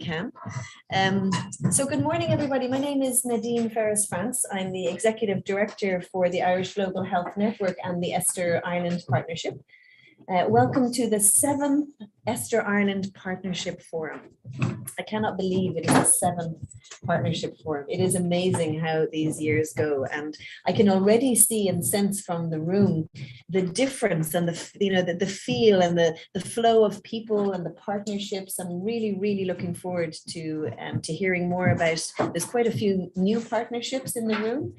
can. So good morning, everybody. My name is Nadine Ferris-France. I'm the Executive Director for the Irish Global Health Network and the ESTHER Ireland Partnership. Welcome to the 7th ESTHER Ireland Partnership Forum. I cannot believe it is the 7th Partnership Forum. It is amazing how these years go, and I can already see and sense from the room the difference and the feel and the flow of people and the partnerships. I'm really looking forward to hearing more about. There's quite a few new partnerships in the room.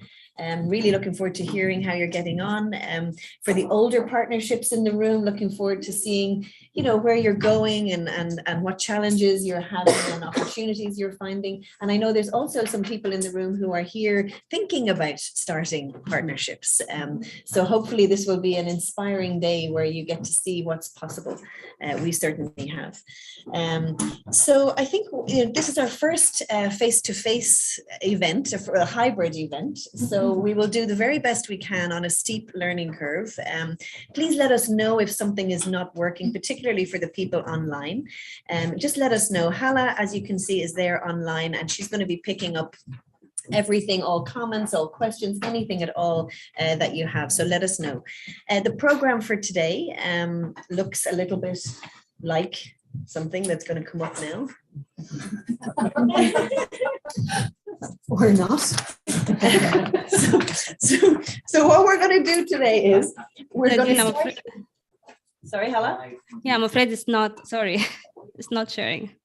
Really looking forward to hearing how you're getting on. For the older partnerships in the room, looking forward to seeing, where you're going and what challenges you're having and opportunities you're finding. And I know there's also some people in the room who are here thinking about starting partnerships. So hopefully this will be an inspiring day where you get to see what's possible. We certainly have. So I think this is our first face-to-face event, a hybrid event. So we will do the very best we can on a steep learning curve. Please let us know if something is not working, particularly for the people online. Just let us know. Hala, as you can see, is there online, and she's going to be picking up everything, all comments, all questions, anything at all that you have. So let us know. The program for today looks a little bit like something that's going to come up now. Or not. So what we're going to do today is we're going to start. Sorry, Hala? Yeah, I'm afraid it's not, sorry, it's not sharing.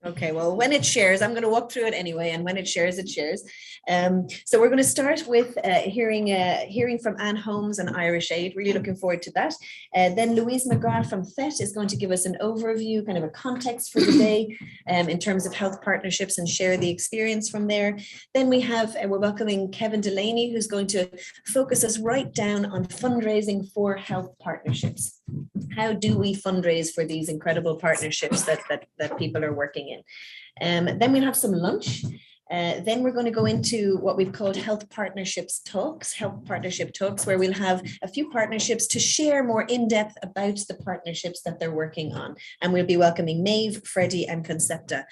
Okay, well, when it shares, I'm going to walk through it anyway, and when it shares, it shares. So we're going to start with hearing from Anne Holmes and Irish Aid. Really looking forward to that. Then Louise Mcgrath from FET is going to give us an overview, kind of a context for the day in terms of health partnerships and share the experience from there. Then we're welcoming Kevin Delaney, who's going to focus us right down on fundraising for health partnerships. How do we fundraise for these incredible partnerships that people are working in? Then we'll have some lunch. Then we're going to go into what we've called health partnership talks, where we'll have a few partnerships to share more in depth about the partnerships that they're working on. And we'll be welcoming Maeve, Freddie and Concepta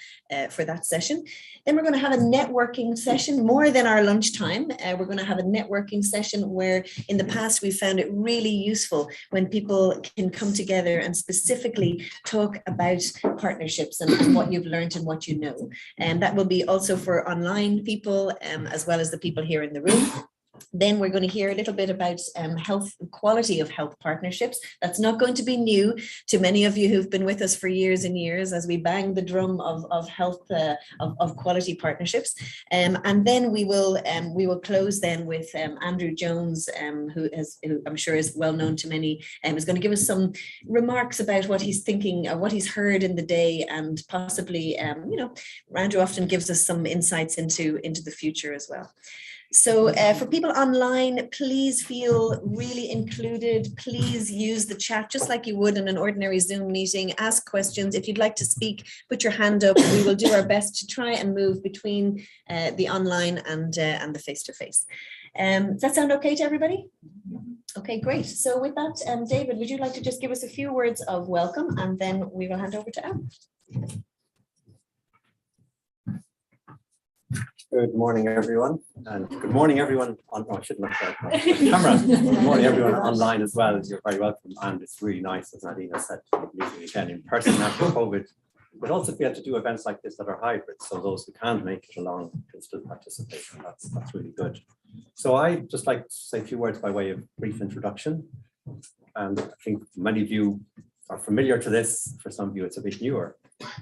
for that session. Then we're going to have a networking session, more than our lunchtime. We're going to have a networking session where in the past we found it really useful when people can come together and specifically talk about partnerships and what you've learned and what you know. And that will be also for online people as well as the people here in the room. Then we're going to hear a little bit about quality of health partnerships. That's not going to be new to many of you who've been with us for years and years as we bang the drum of health of quality partnerships. And then we will close then with Andrew Jones, who I'm sure is well known to many, is going to give us some remarks about what he's thinking, what he's heard in the day, and possibly, Andrew often gives us some insights into the future as well. So for people online, please feel really included. Please use the chat just like you would in an ordinary Zoom meeting. Ask questions. If you'd like to speak, put your hand up. We will do our best to try and move between the online and the face-to-face. Does that sound okay to everybody? Okay, great. So with that, David, would you like to just give us a few words of welcome, and then we will hand over to Anne. Good morning, everyone, and good morning, everyone on. Oh, I shouldn't have said camera. Good morning, everyone online as well. You're very welcome, and it's really nice, as Nadine has said, meeting again in person after COVID. But also be able to do events like this that are hybrid, so those who can't make it along can still participate, and that's really good. So I just like to say a few words by way of brief introduction, and I think many of you are familiar to this. For some of you, it's a bit newer.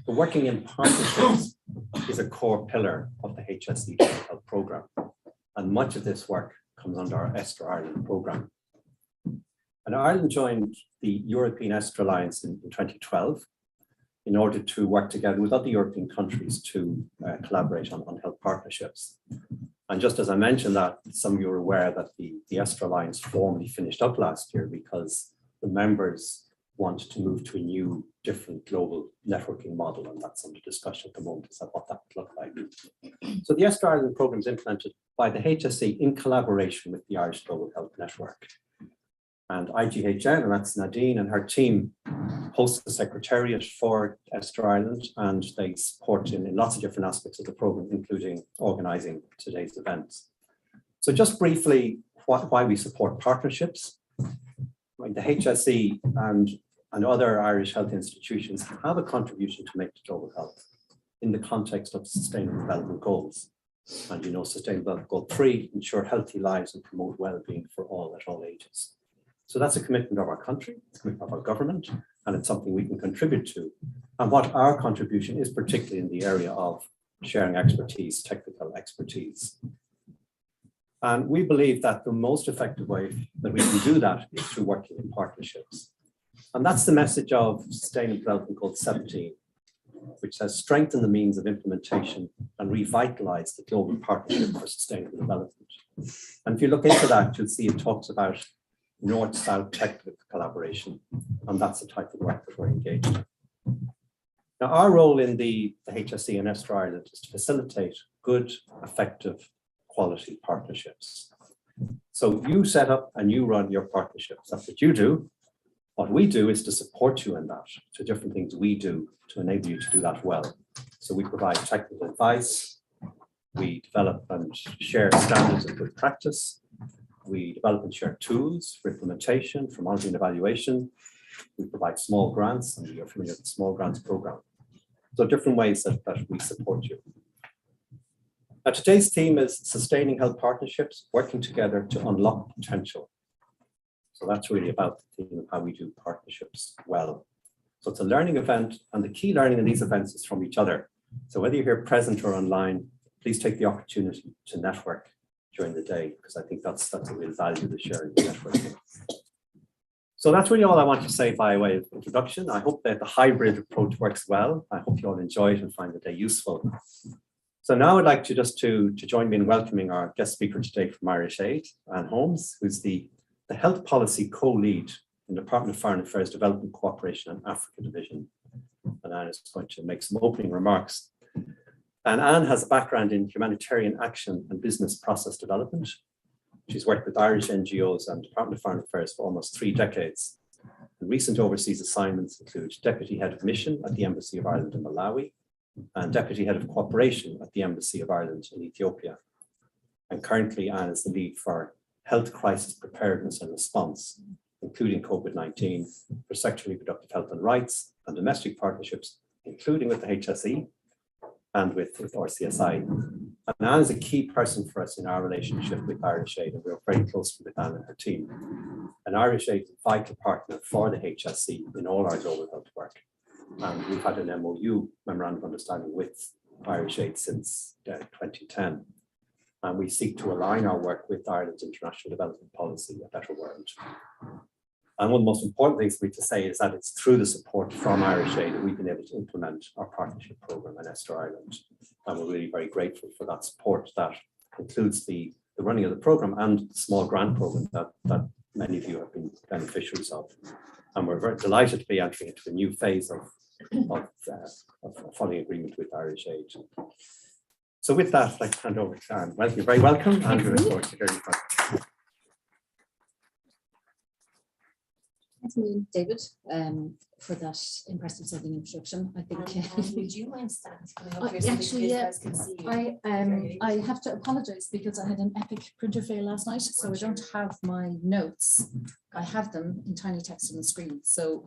But working in partnerships is a core pillar of the HSE health programme, and much of this work comes under our ESTHER Ireland programme. And Ireland joined the European ESTHER Alliance in 2012 in order to work together with other European countries to collaborate on health partnerships. And just as I mentioned that, some of you are aware that the ESTHER Alliance formally finished up last year because the members want to move to a new, different global networking model, and that's under discussion at the moment as to what that would look like. So the ESTHER Ireland programme is implemented by the HSE in collaboration with the Irish Global Health Network. And IGHN, and that's Nadine and her team, host the secretariat for ESTHER Ireland, and they support in lots of different aspects of the programme, including organising today's events. So just briefly, why we support partnerships. The HSE and other Irish health institutions have a contribution to make to global health in the context of Sustainable Development Goals. And you know, Sustainable Development Goal 3, ensure healthy lives and promote well-being for all at all ages. So that's a commitment of our country, it's a commitment of our government, and it's something we can contribute to. And what our contribution is, particularly in the area of sharing expertise, technical expertise. And we believe that the most effective way that we can do that is through working in partnerships. And that's the message of Sustainable Development Goal 17, which says strengthen the means of implementation and revitalize the global partnership for sustainable development. And if you look into that, you'll see it talks about North-South technical collaboration, and that's the type of work that we're engaged in. Now, our role in the HSE and ESTHER Ireland is to facilitate good, effective, quality partnerships. So you set up and you run your partnerships. That's what you do. What we do is to support you in that. So different things we do to enable you to do that well. So we provide technical advice. We develop and share standards of good practice. We develop and share tools for implementation, for monitoring and evaluation. We provide small grants, and you're familiar with the small grants program. So different ways that we support you. Now, today's theme is sustaining health partnerships, working together to unlock potential. So that's really about the theme of how we do partnerships well. So it's a learning event, and the key learning in these events is from each other. So whether you're here present or online, please take the opportunity to network during the day, because I think that's a real value to sharing the networking. So that's really all I want to say by way of introduction. I hope that the hybrid approach works well. I hope you all enjoy it and find the day useful. So now I'd like to join me in welcoming our guest speaker today from Irish Aid, Anne Holmes, who's the Health Policy Co-Lead in the Department of Foreign Affairs Development Cooperation and Africa Division. And Anne is going to make some opening remarks. And Anne has a background in humanitarian action and business process development. She's worked with Irish NGOs and Department of Foreign Affairs for almost 3 decades. And recent overseas assignments include Deputy Head of Mission at the Embassy of Ireland in Malawi and Deputy Head of Cooperation at the Embassy of Ireland in Ethiopia. And currently Anne is the lead for health crisis preparedness and response, including COVID-19, for sexually reproductive health and rights and domestic partnerships, including with the HSE and with RCSI. And Anne is a key person for us in our relationship with Irish Aid, and we're very closely with Anne and her team. And Irish Aid is a vital partner for the HSE in all our global health work. And we've had an MOU, Memorandum of Understanding, with Irish Aid since 2010. And we seek to align our work with Ireland's international development policy, A Better World. And one of the most important things for me to say is that it's through the support from Irish Aid that we've been able to implement our partnership program in ESTHER Ireland. And we're really very grateful for that support that includes the running of the program and the small grant program that many of you have been beneficiaries of. And we're very delighted to be entering into a new phase of funding agreement with Irish Aid. So with that, I'd like to hand over to Anne. Well, you're very welcome, and we look forward to hearing from you. Thanks a million, David, for that impressive sounding introduction. I think. Would you mind standing up here actually, so yeah, guys can see you? I have to apologise because I had an epic printer fail last night, so I don't have my notes. I have them in tiny text on the screen. So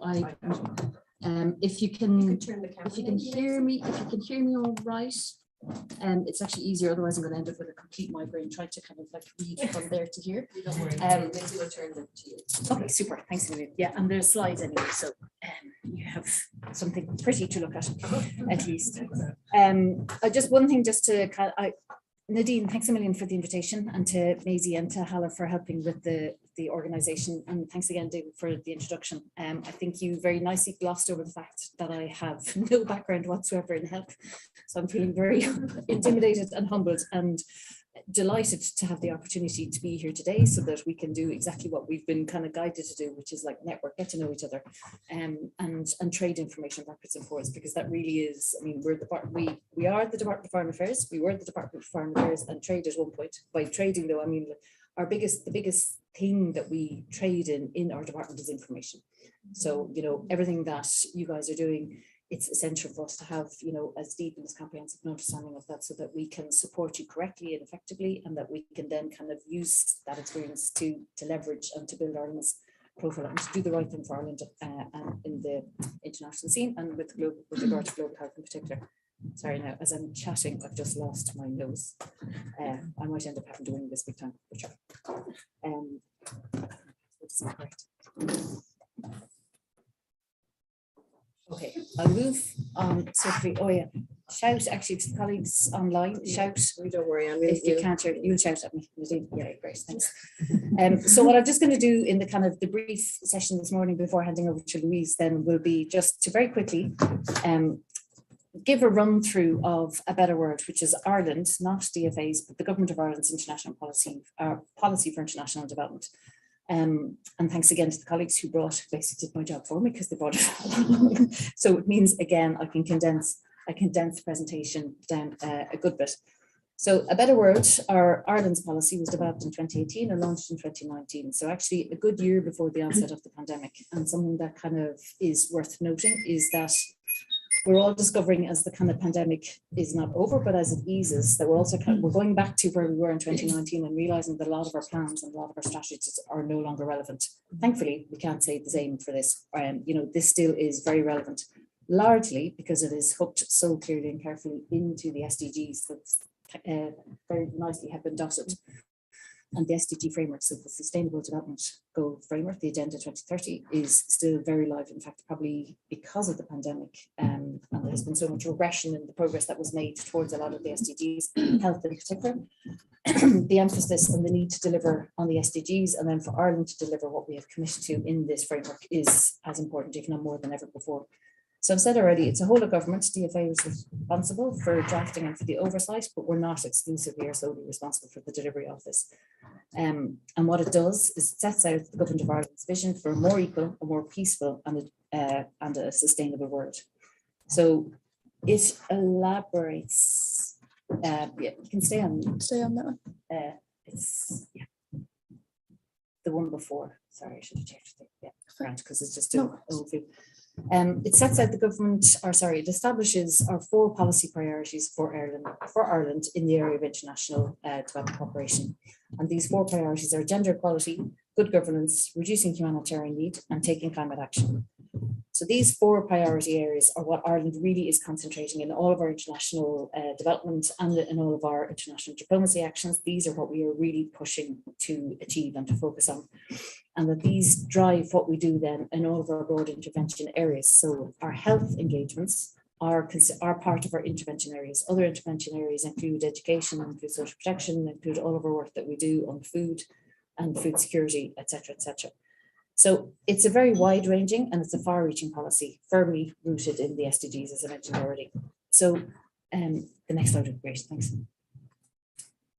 if you can hear me all right. It's actually easier, otherwise I'm going to end up with a complete migraine trying to kind of like read from there to here. Don't worry, Lindsay will turn them to you. Okay, super, thanks a million. Yeah, and there's slides anyway, so you have something pretty to look at least. Just one thing just to kind of, Nadine, thanks a million for the invitation, and to Maisie and to Hala for helping with the organisation, and thanks again, David, for the introduction. I think you very nicely glossed over the fact that I have no background whatsoever in health, so I'm feeling very intimidated and humbled and delighted to have the opportunity to be here today so that we can do exactly what we've been kind of guided to do, which is like network, get to know each other, and trade information backwards and forwards, because that really is, I mean, we are the Department of Foreign Affairs, we were the Department of Foreign Affairs and trade at one point. By trading though, I mean the biggest thing that we trade in our department is information. So, you know, everything that you guys are doing, it's essential for us to have, you know, as deep and as comprehensive an understanding of that so that we can support you correctly and effectively, and that we can then kind of use that experience to leverage and to build Ireland's profile and to do the right thing for Ireland and in the international scene and with regard to global health in particular. Sorry, now, as I'm chatting, I've just lost my nose. I might end up having to win this big time, for sure. It's not correct. Okay, I'll move on swiftly. Oh yeah, shout actually to the colleagues online. Shout. Don't worry, If you can't hear, you'll shout at me. Yeah, great, thanks. So what I'm just going to do in the kind of the brief session this morning before handing over to Louise then will be just to very quickly give a run through of A Better World, which is Ireland, not DFA's, but the Government of Ireland's international policy, policy for international development. And thanks again to the colleagues who basically did my job for me because they brought it. So it means, again, I can condense the presentation down a good bit. So A Better World, our Ireland's policy, was developed in 2018 and launched in 2019. So actually a good year before the onset of the pandemic. And something that kind of is worth noting is that we're all discovering as the kind of pandemic is not over, but as it eases, that we're going back to where we were in 2019 and realizing that a lot of our plans and a lot of our strategies are no longer relevant. Thankfully, we can't say the same for this. You know, this still is very relevant, largely because it is hooked so clearly and carefully into the SDGs that's very nicely have been dotted. And the SDG framework, so the Sustainable Development Goal Framework, the Agenda 2030, is still very live. In fact, probably because of the pandemic, and there's been so much regression in the progress that was made towards a lot of the SDGs, health in particular, the emphasis and the need to deliver on the SDGs, and then for Ireland to deliver what we have committed to in this framework is as important, if not more than ever before. So I've said already, it's a whole of government. DFA is responsible for drafting and for the oversight, but we're not exclusively or solely responsible for the delivery of this. And what it does is it sets out the Government of Ireland's vision for a more equal, a more peaceful and a sustainable world. So it elaborates, yeah, you can stay on that one. It's the one before, sorry, I should have checked it. Yeah, because it's just an overview. It sets out the government, it establishes our 4 policy priorities for Ireland in the area of international development cooperation. And these 4 priorities are gender equality, good governance, reducing humanitarian need, and taking climate action. So these 4 priority areas are what Ireland really is concentrating in all of our international development and in all of our international diplomacy actions. These are what we are really pushing to achieve and to focus on. And that these drive what we do then in all of our broad intervention areas. So our health engagements are part of our intervention areas. Other intervention areas include education, include social protection, include all of our work that we do on food and food security, etc., etc. So it's a very wide ranging and it's a far reaching policy, firmly rooted in the SDGs, as I mentioned already. So the next slide would be great, thanks.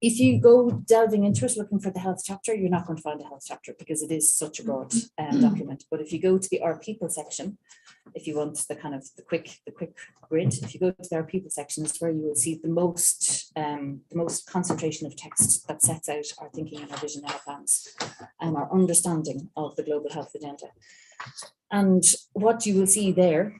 If you go delving into it, looking for the health chapter, you're not going to find a health chapter because it is such a broad document. But if you go to the Our People section, if you want the kind of the quick grid, if you go to the Our People section, it's where you will see the most concentration of text that sets out our thinking and our vision and our plans and our understanding of the global health agenda. And what you will see there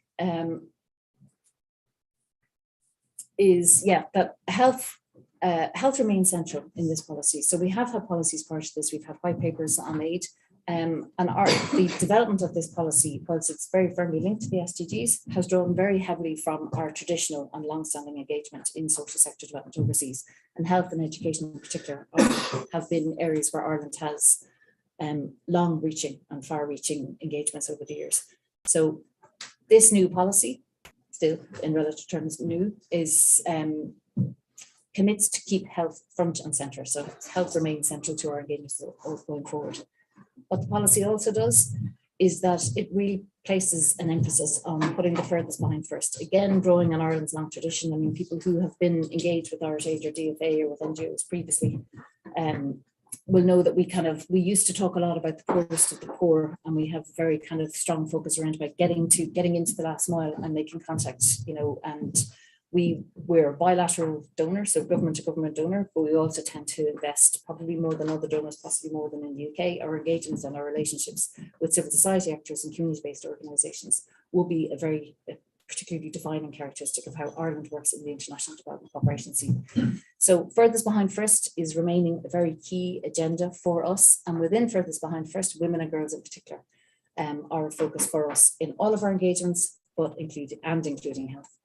is, that health remains central in this policy. So we have had policies prior to this, we've had white papers on aid, and the development of this policy, whilst it's very firmly linked to the SDGs, has drawn very heavily from our traditional and long-standing engagement in social sector development overseas. And health and education in particular have been areas where Ireland has long-reaching and far-reaching engagements over the years. So this new policy, still in relative terms new, is commits to keep health front and centre. So health remains central to our engagements going forward. What the policy also does is that it really places an emphasis on putting the furthest behind first. Again, drawing on Ireland's long tradition. I mean, people who have been engaged with Irish Aid or DFA or with NGOs previously will know that we used to talk a lot about the poorest of the poor, and we have very kind of strong focus around about getting into the last mile and making contact, and We're a bilateral donor, so government to government donor, but we also tend to invest probably more than other donors, possibly more than in the UK. Our engagements and our relationships with civil society actors and community-based organisations will be a very particularly defining characteristic of how Ireland works in the international development cooperation scene. So furthest behind first is remaining a very key agenda for us, and within furthest behind first, women and girls in particular are a focus for us in all of our engagements, but including health.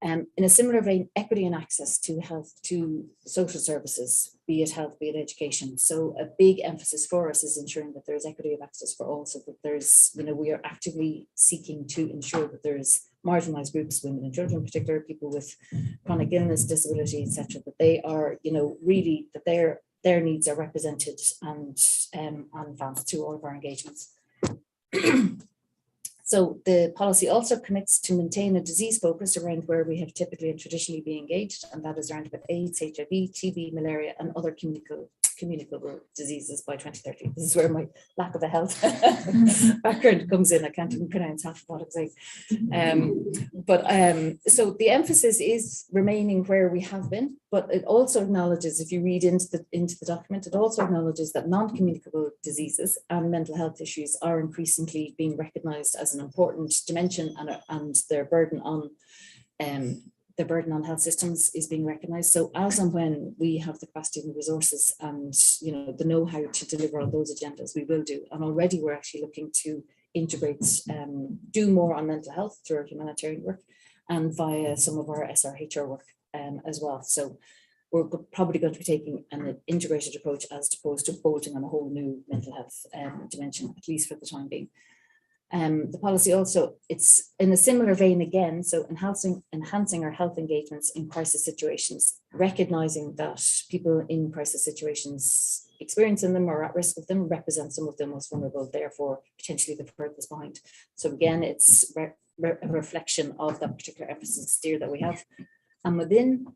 In a similar vein, equity and access to health, to social services, be it health, be it education. So a big emphasis for us is ensuring that there's equity of access for all, so that there's, we are actively seeking to ensure that there's marginalized groups, women and children in particular, people with chronic illness, disability, etc., that they are, really, that their needs are represented and advanced through all of our engagements. So the policy also commits to maintain a disease focus around where we have typically and traditionally been engaged, and that is around about AIDS, HIV, TB, malaria, and other communicable diseases by 2030. This is where my lack of a health background comes in. I can't even pronounce half of what I'm saying. So the emphasis is remaining where we have been, but it also acknowledges, if you read into the document, it also acknowledges that non-communicable diseases and mental health issues are increasingly being recognised as an important dimension, and their burden on health systems is being recognised. So as and when we have the capacity and the resources and the know-how to deliver on those agendas, we will do. And already we're actually looking to integrate, do more on mental health through our humanitarian work and via some of our SRHR work as well. So we're probably going to be taking an integrated approach as opposed to bolting on a whole new mental health dimension, at least for the time being. The policy also, it's in a similar vein again, so enhancing our health engagements in crisis situations, recognizing that people in crisis situations experiencing them or at risk of them represent some of the most vulnerable, therefore potentially the furthest behind. So again, it's a reflection of that particular emphasis steer that we have. And within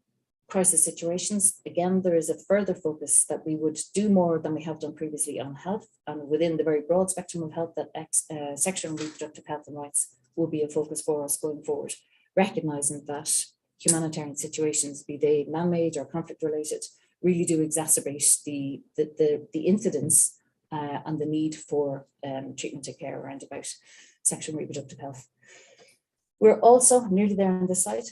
crisis situations, again, there is a further focus that we would do more than we have done previously on health, and within the very broad spectrum of health, that sexual and reproductive health and rights will be a focus for us going forward, recognizing that humanitarian situations, be they man-made or conflict related, really do exacerbate the incidence and the need for treatment and care around about sexual and reproductive health. We're also nearly there on this side,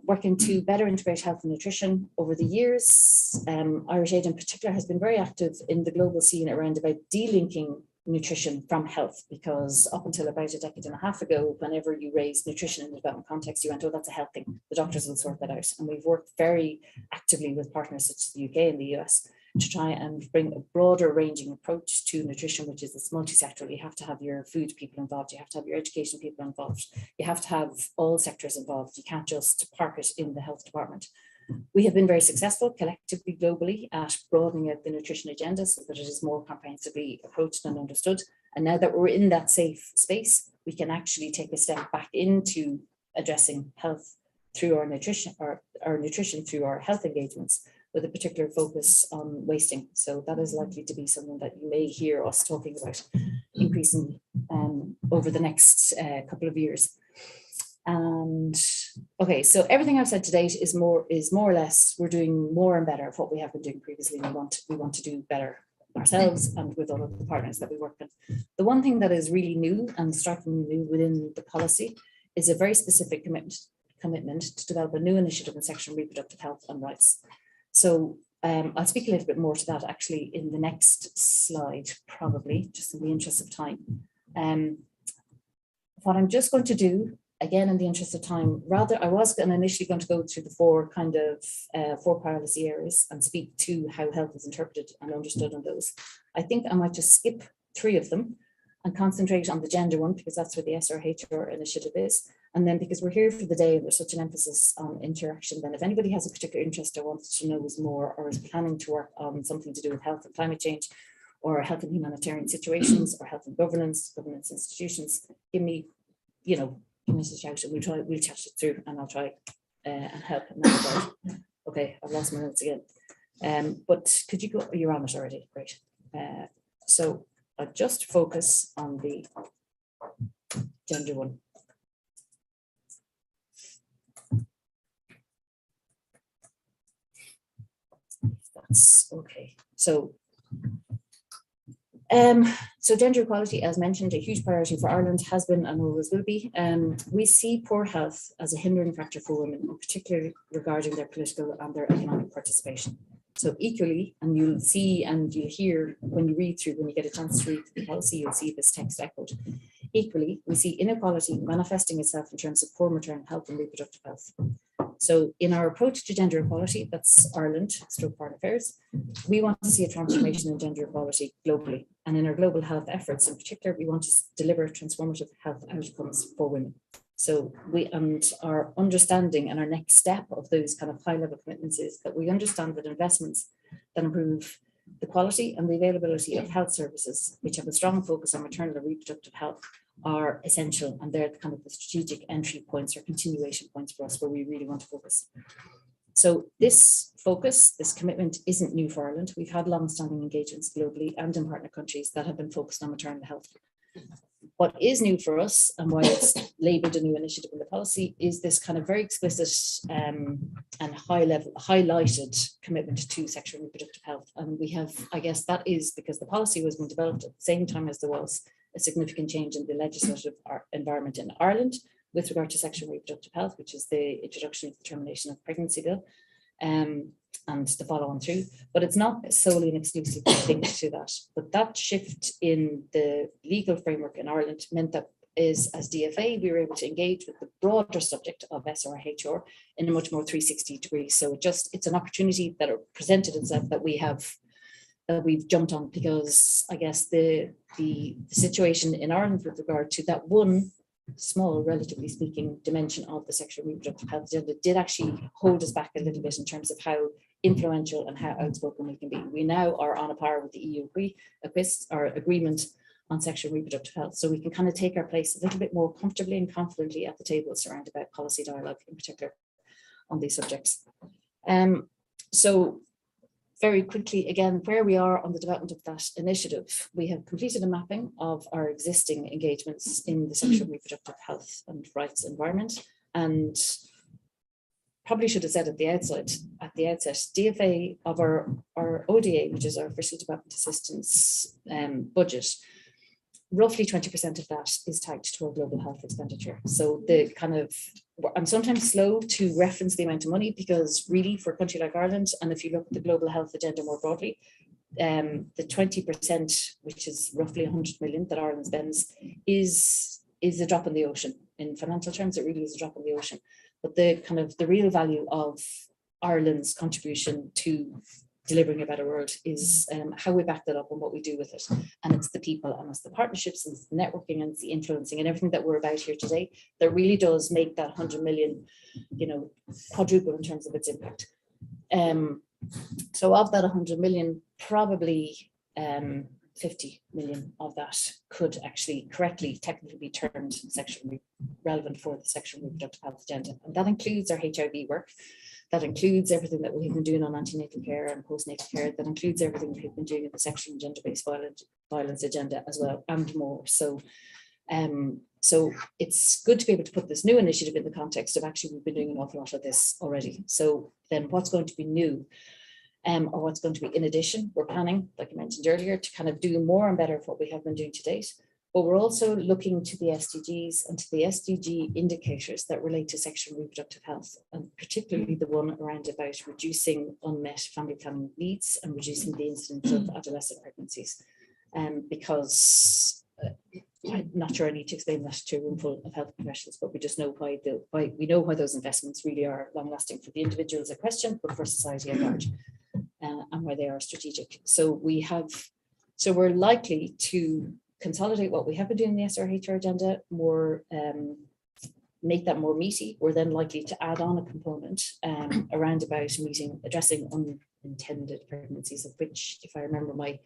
working to better integrate health and nutrition over the years. Irish Aid in particular has been very active in the global scene around about delinking nutrition from health, because up until about a decade and a half ago, whenever you raised nutrition in the development context, you went, oh, that's a health thing. The doctors will sort that out. And we've worked very actively with partners such as the UK and the US to try and bring a broader ranging approach to nutrition, which is this multi-sectoral. You have to have your food people involved, you have to have your education people involved, you have to have all sectors involved. You can't just park it in the health department. We have been very successful collectively globally at broadening out the nutrition agenda so that it is more comprehensively approached and understood. And now that we're in that safe space, we can actually take a step back into addressing health through our nutrition, or our nutrition through our health engagements, with a particular focus on wasting. So that is likely to be something that you may hear us talking about increasing over the next couple of years. And okay, so everything I've said to date is more or less, we're doing more and better of what we have been doing previously. We want to do better ourselves and with all of the partners that we work with. The one thing that is really new and strikingly new within the policy is a very specific commitment to develop a new initiative in sexual and reproductive health and rights. So I'll speak a little bit more to that actually in the next slide, probably, just in the interest of time. What I'm just going to do, again, in the interest of time, I was initially going to go through the four policy areas and speak to how health is interpreted and understood on those. I think I might just skip 3 of them and concentrate on the gender one, because that's where the SRHR initiative is. And then because we're here for the day and there's such an emphasis on interaction, then if anybody has a particular interest or wants to know more or is planning to work on something to do with health and climate change, or health and humanitarian situations, or health and governance institutions, give me a shout and we'll chat it through, and I'll try and help in that regard. Okay, I've lost my notes again. But could you go, you're on it already, great. So I'll just focus on the gender one. that's okay. So gender equality, as mentioned, a huge priority for Ireland has been and always will be. We see poor health as a hindering factor for women, particularly regarding their political and their economic participation. So equally, and you'll see and you'll hear when you read through, when you get a chance to read the policy, you'll see this text echoed. Equally, we see inequality manifesting itself in terms of poor maternal health and reproductive health. So in our approach to gender equality, that's Ireland, stroke Foreign Affairs, we want to see a transformation in gender equality globally. And in our global health efforts in particular, we want to deliver transformative health outcomes for women. So our understanding and our next step of those kind of high level commitments is that we understand that investments that improve the quality and the availability of health services, which have a strong focus on maternal and reproductive health, are essential, and they're kind of the strategic entry points or continuation points for us where we really want to focus. So this focus, this commitment isn't new for Ireland. We've had long-standing engagements globally and in partner countries that have been focused on maternal health. What is new for us and why it's labelled a new initiative in the policy is this kind of very explicit and highlighted commitment to sexual and reproductive health. And we have, I guess that is because the policy was being developed at the same time as there was a significant change in the legislative environment in Ireland with regard to sexual and reproductive health, which is the introduction of the termination of pregnancy bill and the follow on through. But it's not solely and exclusively linked to that. But that shift in the legal framework in Ireland meant that as DFA, we were able to engage with the broader subject of SRHR in a much more 360 degrees. So it's an opportunity that presented itself that we've jumped on, because I guess the situation in Ireland with regard to that one small, relatively speaking, dimension of the sexual and reproductive health agenda did actually hold us back a little bit in terms of how influential and how outspoken we can be. We now are on a par with the EU agreement on sexual and reproductive health, so we can kind of take our place a little bit more comfortably and confidently at the table surrounded by policy dialogue in particular on these subjects. So very quickly, again, where we are on the development of that initiative, we have completed a mapping of our existing engagements in the sexual and reproductive health and rights environment. And probably should have said at the outset, DFA of our ODA, which is our official development assistance budget, roughly 20% of that is tagged to our global health expenditure. So I'm sometimes slow to reference the amount of money, because really for a country like Ireland, and if you look at the global health agenda more broadly, the 20%, which is roughly 100 million that Ireland spends, is a drop in the ocean. In financial terms, it really is a drop in the ocean. But the real value of Ireland's contribution to delivering a better world is how we back that up and what we do with it. And it's the people, and it's the partnerships, and it's the networking, and it's the influencing, and everything that we're about here today that really does make that 100 million, quadruple in terms of its impact. So of that 100 million, probably 50 million of that could actually correctly, technically be termed sexually relevant for the sexual and reproductive health agenda. And that includes our HIV work. That includes everything that we've been doing on antenatal care and postnatal care. That includes everything we've been doing in the sexual and gender-based violence agenda as well, and more. So it's good to be able to put this new initiative in the context of actually we've been doing an awful lot of this already. So then what's going to be new? Or what's going to be in addition? We're planning, like I mentioned earlier, to kind of do more and better of what we have been doing to date. But we're also looking to the SDGs and to the SDG indicators that relate to sexual and reproductive health, and particularly the one around about reducing unmet family planning needs and reducing the incidence of adolescent pregnancies. Because I'm not sure I need to explain that to a room full of health professionals, but we just know why we know why those investments really are long lasting for the individuals at question, but for society at large, and why they are strategic. So we're likely to consolidate what we have been doing in the SRHR agenda, make that more meaty. We're then likely to add on a component around about addressing unintended pregnancies, of which, if I remember my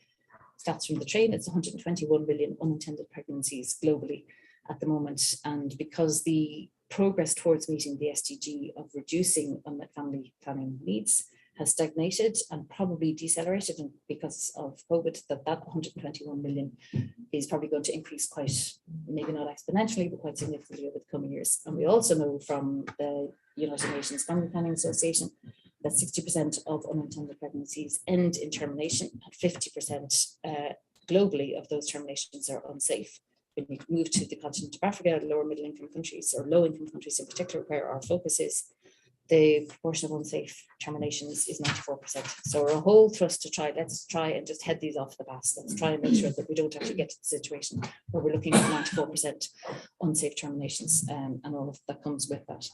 stats from the train, it's 121 million unintended pregnancies globally at the moment. And because the progress towards meeting the SDG of reducing unmet family planning needs has stagnated and probably decelerated, and because of COVID, that 121 million is probably going to increase quite, maybe not exponentially, but quite significantly over the coming years. And we also know from the United Nations Family Planning Association that 60% of unintended pregnancies end in termination, and 50% globally of those terminations are unsafe. When you move to the continent of Africa, lower middle income countries or low income countries in particular, where our focus is, the proportion of unsafe terminations is 94%. So our whole thrust to let's try and just head these off the pass. Let's try and make sure that we don't actually get to the situation where we're looking at 94% unsafe terminations and all of that comes with that.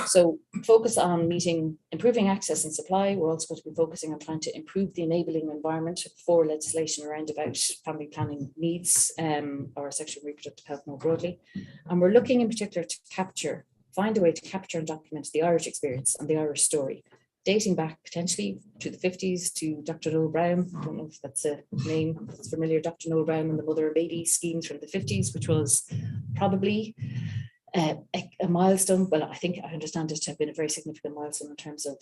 So focus on improving access and supply. We're also going to be focusing on trying to improve the enabling environment for legislation around about family planning needs or sexual and reproductive health more broadly. And we're looking in particular to find a way to capture and document the Irish experience and the Irish story, dating back potentially to the 50s to Dr. Noel Brown. I don't know if that's a name that's familiar, Dr. Noel Brown and the Mother and Baby schemes from the 50s, which was probably a milestone. Well, I understand it to have been a very significant milestone in terms of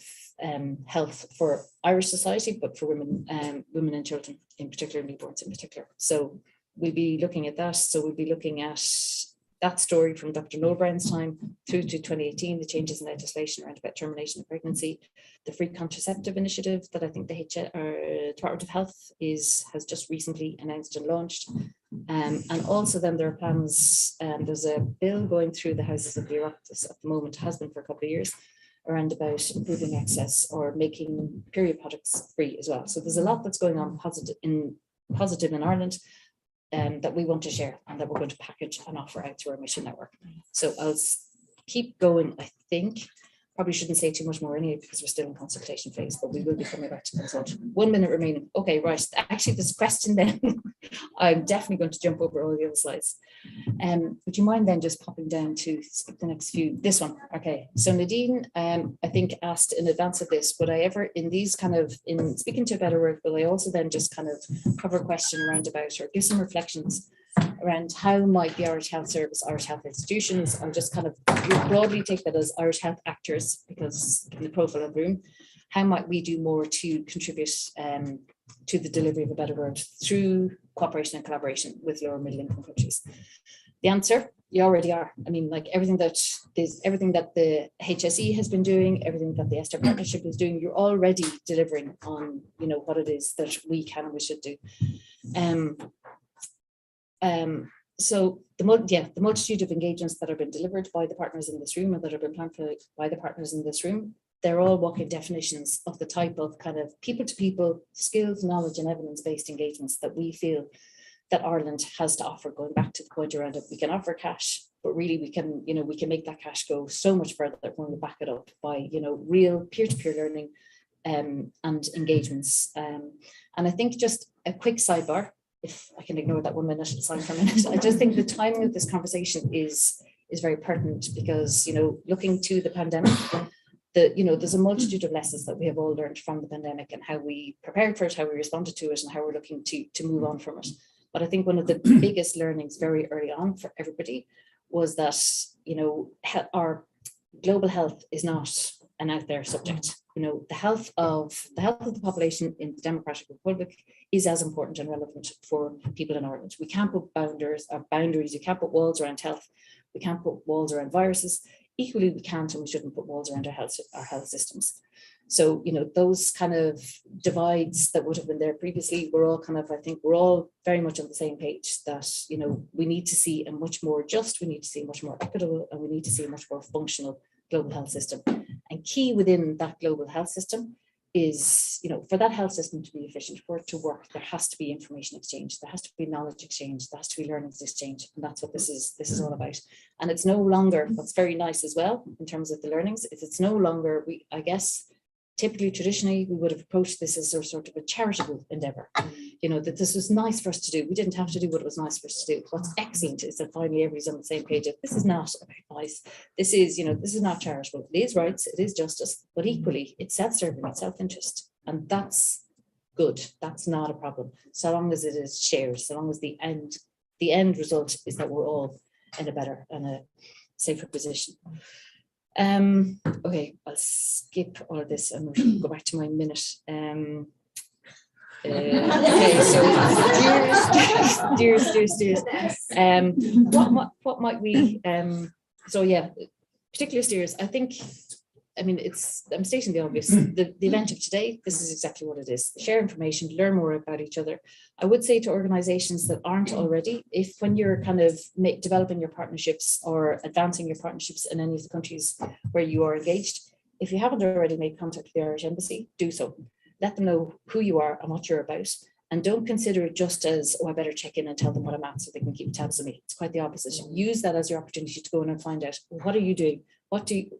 health for Irish society, but for women and children in particular, newborns in particular. So we'll be looking at that. So we'll be looking at that story from Dr. Noel Brown's time through to 2018, the changes in legislation around about termination of pregnancy, the free contraceptive initiative that I think the Department of Health has just recently announced and launched. And also then there are plans, there's a bill going through the Houses of the Oireachtas at the moment, has been for a couple of years, around about improving access or making period products free as well. So there's a lot that's going on positive in Ireland that we want to share and that we're going to package and offer out through our mission network. So I'll keep going, I think. Probably shouldn't say too much more anyway because we're still in consultation phase, but we will be coming back to consult. 1 minute remaining. Okay, right. Actually, this question then, I'm definitely going to jump over all the other slides. Would you mind then just popping down to skip the next few? This one. Okay. So Nadine, I think asked in advance of this, would I ever in speaking to a better word, will I also then just kind of cover a question around about or give some reflections around how might the Irish Health Service, Irish health institutions, I'll just kind of broadly take that as Irish health actors, because in the profile of the room, how might we do more to contribute to the delivery of a better world through cooperation and collaboration with lower middle income countries? The answer, you already are. I mean, like everything that the HSE has been doing, everything that the ESTHER partnership is doing, you're already delivering on, what it is that we can and we should do. So the multitude of engagements that have been delivered by the partners in this room and that have been planned by the partners in this room, they're all walking definitions of the type of kind of people-to-people skills, knowledge and evidence-based engagements that we feel that Ireland has to offer, going back to the point around it. We can offer cash, but really we can make that cash go so much further when we back it up by, real peer-to-peer learning and engagements. And I think just a quick sidebar, if I can ignore that 1 minute sign for a minute, I just think the timing of this conversation is very pertinent because, looking to the pandemic, there's a multitude of lessons that we have all learned from the pandemic and how we prepared for it, how we responded to it and how we're looking to move on from it. But I think one of the biggest learnings very early on for everybody was that, our global health is not an out there subject. The health of the population in the Democratic Republic is as important and relevant for people in Ireland. We can't put boundaries, we can't put walls around health. We can't put walls around viruses. Equally, we can't and we shouldn't put walls around our health systems. So, those kind of divides that would have been there previously, we're all very much on the same page that, we need to see a much more just, we need to see a much more equitable, and we need to see a much more functional global health system. And key within that global health system is, for that health system to be efficient, for it to work, there has to be information exchange, there has to be knowledge exchange, there has to be learnings exchange. And that's what this is all about. And it's no longer, what's very nice as well, in terms of the learnings, is it's no longer, typically, traditionally, we would have approached this as a sort of a charitable endeavor, that this was nice for us to do. We didn't have to do what was nice for us to do. What's excellent is that finally everybody's on the same page. This is not about nice. This is not charitable. It is rights, it is justice, but equally it's self-serving, it's self-interest. And that's good. That's not a problem. So long as it is shared, so long as the end result is that we're all in a better and a safer position. Okay, I'll skip all of this and we'll go back to my minute. Okay, so steers. What might we? So yeah, particular steers. I think I mean, I'm stating the obvious. The event of today, this is exactly what it is. Share information, learn more about each other. I would say to organizations that aren't already, if when you're kind of developing your partnerships or advancing your partnerships in any of the countries where you are engaged, if you haven't already made contact with the Irish Embassy, do so. Let them know who you are and what you're about. And don't consider it just as, oh, I better check in and tell them what I'm at so they can keep tabs on me. It's quite the opposite. Use that as your opportunity to go in and find out, what are you doing?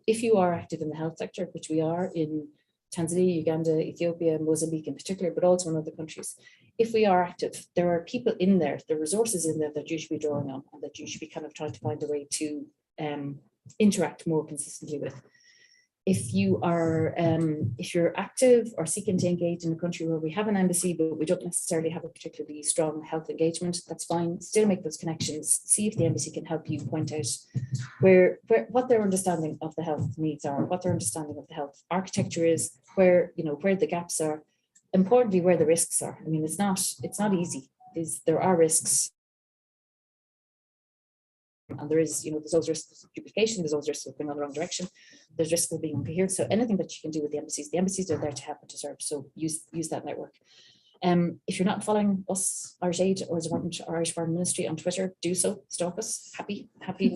If you are active in the health sector, which we are in Tanzania, Uganda, Ethiopia, Mozambique in particular, but also in other countries, if we are active, there are people in there, there are resources in there that you should be drawing on and that you should be kind of trying to find a way to interact more consistently with. If you are, if you're active or seeking to engage in a country where we have an embassy, but we don't necessarily have a particularly strong health engagement, that's fine. Still make those connections. See if the embassy can help you point out what their understanding of the health needs are, what their understanding of the health architecture is, where the gaps are, importantly, where the risks are. I mean, it's not easy. There are risks. And there is, there's always risks of duplication, there's always risks of going on the wrong direction, there's risks of being uncoherent. So anything that you can do with the embassies are there to help and to serve. So use that network. If you're not following us, Irish Aid or Irish Foreign Ministry on Twitter, do so. Stalk us. Happy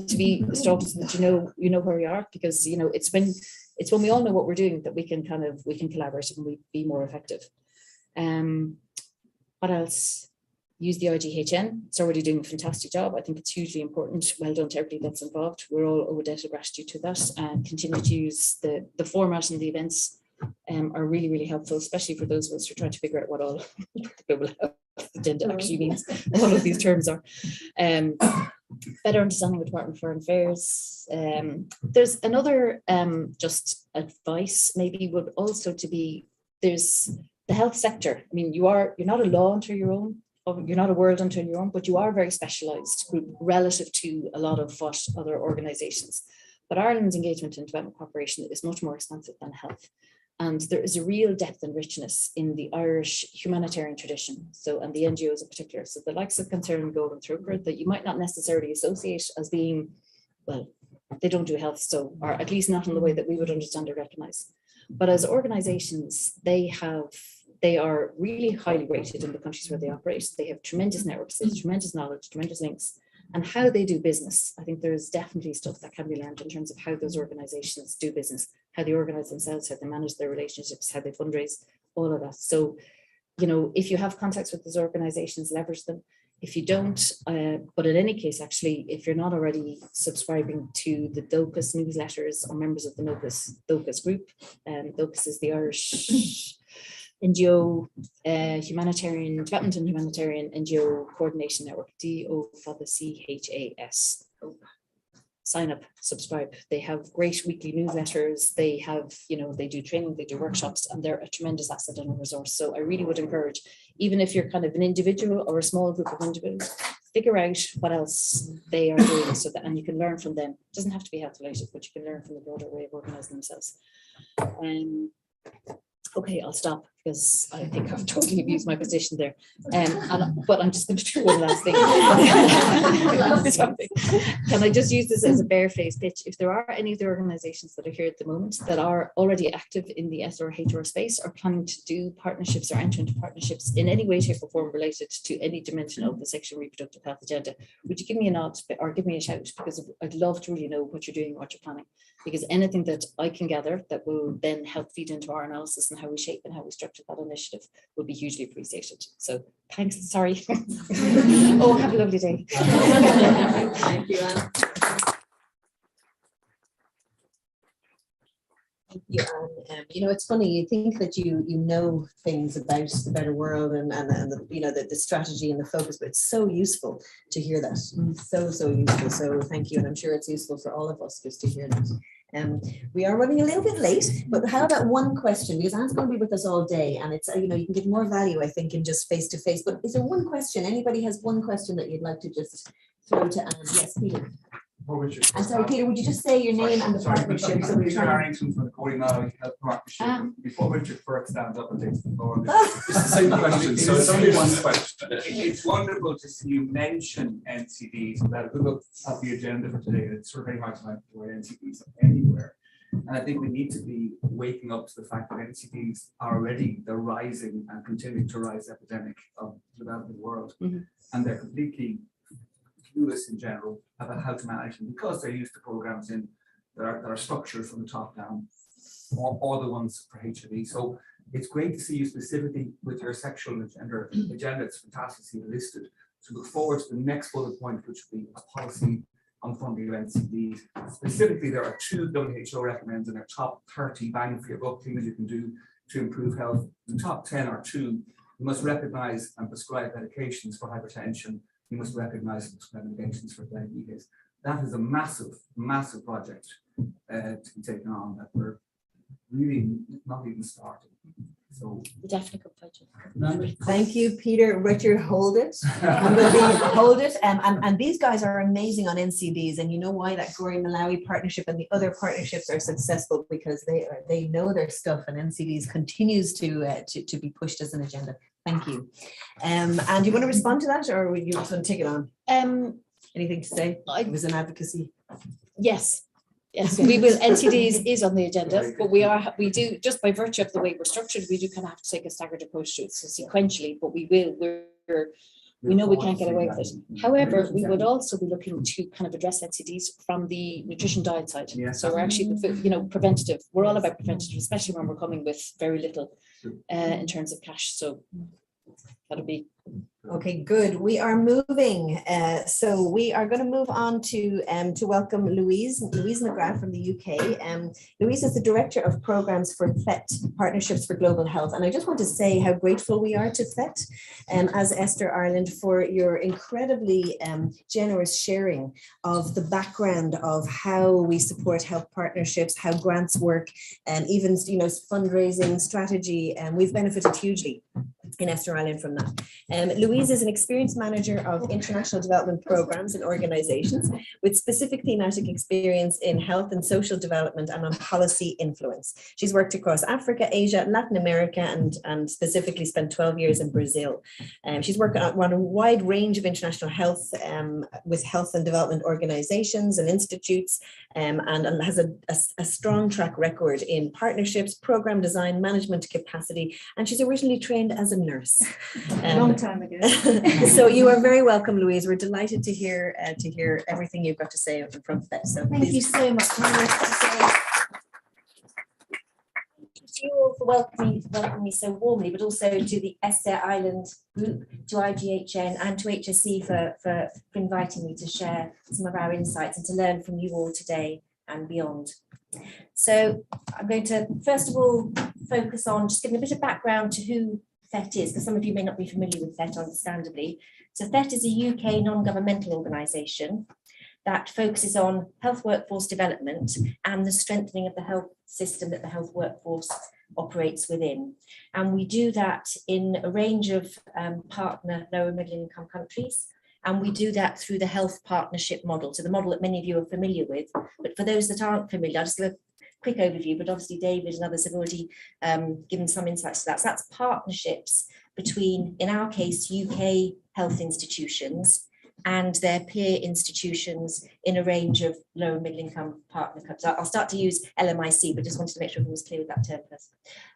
to be stalked so that you know where we are, because it's when we all know what we're doing that we can collaborate and we be more effective. What else? Use the IGHN. It's already doing a fantastic job. I think it's hugely important. Well done to everybody that's involved. We're all owed a debt of gratitude to that, and continue to use the format and the events are really, really helpful, especially for those of us who are trying to figure out what all the global health agenda actually means. All of these terms are. Better understanding of Department of Foreign Affairs. There's another just advice maybe would also to be, there's the health sector. I mean, you're not a law unto your own. You're not a world unto your own, but you are a very specialised group relative to a lot of what other organisations. But Ireland's engagement in development cooperation is much more expansive than health. And there is a real depth and richness in the Irish humanitarian tradition, and the NGOs in particular. So the likes of Concern, Golden Throat, that you might not necessarily associate as being, well, they don't do health, or at least not in the way that we would understand or recognise. But as organisations, they are really highly rated in the countries where they operate. They have tremendous networks, they have tremendous knowledge, tremendous links, and how they do business. I think there is definitely stuff that can be learned in terms of how those organizations do business, how they organize themselves, how they manage their relationships, how they fundraise, all of that. So, if you have contacts with those organizations, leverage them. If you don't, but in any case, actually, if you're not already subscribing to the DOCUS newsletters or members of the DOCUS group, DOCUS is the Irish NGO Humanitarian Development and Humanitarian NGO Coordination Network, DOCHAS. Sign up, subscribe. They have great weekly newsletters. They have, they do training, they do workshops, and they're a tremendous asset and a resource. So I really would encourage, even if you're kind of an individual or a small group of individuals, figure out what else they are doing and you can learn from them. It doesn't have to be health related, but you can learn from the broader way of organizing themselves. Okay, I'll stop because I think I've totally abused my position there. But I'm just going to do one last thing. Can I just use this as a barefaced pitch? If there are any of the organisations that are here at the moment that are already active in the ESTHER or HR space, or planning to do partnerships or enter into partnerships in any way, shape or form related to any dimension of the sexual and reproductive health agenda, would you give me a nod or give me a shout? Because I'd love to really know what you're doing, what you're planning. Because anything that I can gather that will then help feed into our analysis and how we shape and how we structure that initiative would be hugely appreciated. So thanks, sorry. Oh, have a lovely day. Thank you, Anne. Thank you, Anne. It's funny, you think that you know things about the better world and the strategy and the focus, but it's so useful to hear that. So useful. So thank you, and I'm sure it's useful for all of us just to hear that. We are running a little bit late, but how about one question? Because Anne's going to be with us all day, and it's you can get more value, I think, in just face to face. But is there one question? Anybody has one question that you'd like to just throw to Anne? Yes, Peter. I'm sorry, Peter, would you just say your name and the partnership? So we're Harrington from the Corey Health Partnership. Before Richard Firth stands up and takes the floor, it's the same question. So it's only one question. It's wonderful to see you mention NCDs. That good look at the agenda for today. It's sort of very hard to find NCDs anywhere. And I think we need to be waking up to the fact that NCDs are already the rising and continuing to rise epidemic of the developing world. And they're completely clueless in general about how to manage them because they're used to programs that are structured from the top down, or the ones for HIV. So it's great to see you specifically with your sexual and gender agenda. It's fantastic to see you listed. So look forward to the next bullet point, which will be a policy on funding of NCDs. Specifically, there are 2 WHO recommends in their top 30 bang for your buck things you can do to improve health. The top 10 are 2. You must recognize and prescribe medications for hypertension. You must recognize and prescribe medications for diabetes. That is a massive, massive project to be taken on that we're really not even starting. So Definitely good budget. Thank you, Peter. Richard, hold it. Hold it. And these guys are amazing on NCDs, and you know why that Gori Malawi partnership and the other partnerships are successful, because they know their stuff, and NCDs continues to be pushed as an agenda. Thank you. And you want to respond to that, or you just want to take it on? Anything to say? It was an advocacy. Yes. Yes, we will. NCDs is on the agenda, but we do, just by virtue of the way we're structured, we do kind of have to take a staggered approach to it, so sequentially, but we know we can't get away with it. However, we would also be looking to kind of address NCDs from the nutrition diet side. So we're actually, preventative. We're all about preventative, especially when we're coming with very little in terms of cash. So that'll be. Okay, good. We are moving. So we are going to move on to welcome Louise Mcgrath from the UK. Louise is the Director of Programs for PHET, Partnerships for Global Health. And I just want to say how grateful we are to PHET as ESTHER Ireland for your incredibly generous sharing of the background of how we support health partnerships, how grants work, and even fundraising strategy. And we've benefited hugely in ESTHER Ireland from that. Louise is an experienced manager of international development programs and organizations with specific thematic experience in health and social development and on policy influence. She's worked across Africa, Asia, Latin America, and specifically spent 12 years in Brazil. She's worked on a wide range of international health with health and development organizations and institutes, and has a strong track record in partnerships, program design, management capacity, and she's originally trained as a nurse. A long time ago. So you are very welcome, Louise. We're delighted to hear everything you've got to say from PHET. So thank you so much. Thank you all for welcoming me so warmly, but also to the ESTHER Ireland group, to IGHN and to HSE for inviting me to share some of our insights and to learn from you all today and beyond. So I'm going to first of all focus on just giving a bit of background to who PHET is, because some of you may not be familiar with PHET, understandably. So PHET is a UK non-governmental organisation that focuses on health workforce development and the strengthening of the health system that the health workforce operates within. And we do that in a range of partner lower middle income countries. And we do that through the health partnership model. So the model that many of you are familiar with, but for those that aren't familiar, I'll just give a quick overview, but obviously David and others have already given some insights to that. So that's partnerships between, in our case, UK health institutions and their peer institutions in a range of low and middle income partner countries. I'll start to use LMIC, but just wanted to make sure everyone was clear with that term first.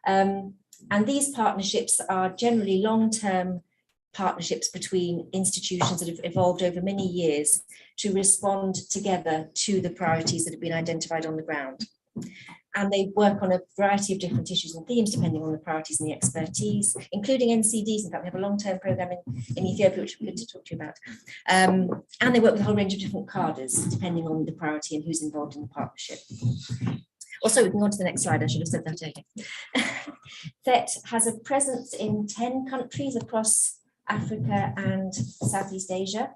And these partnerships are generally long-term partnerships between institutions that have evolved over many years to respond together to the priorities that have been identified on the ground. And they work on a variety of different issues and themes depending on the priorities and the expertise, including NCDs. In fact, we have a long-term program in Ethiopia, which we're going to talk to you about. And they work with a whole range of different cadres, depending on the priority and who's involved in the partnership. Also, we can go on to the next slide. I should have said that earlier. PHET has a presence in 10 countries across Africa and Southeast Asia.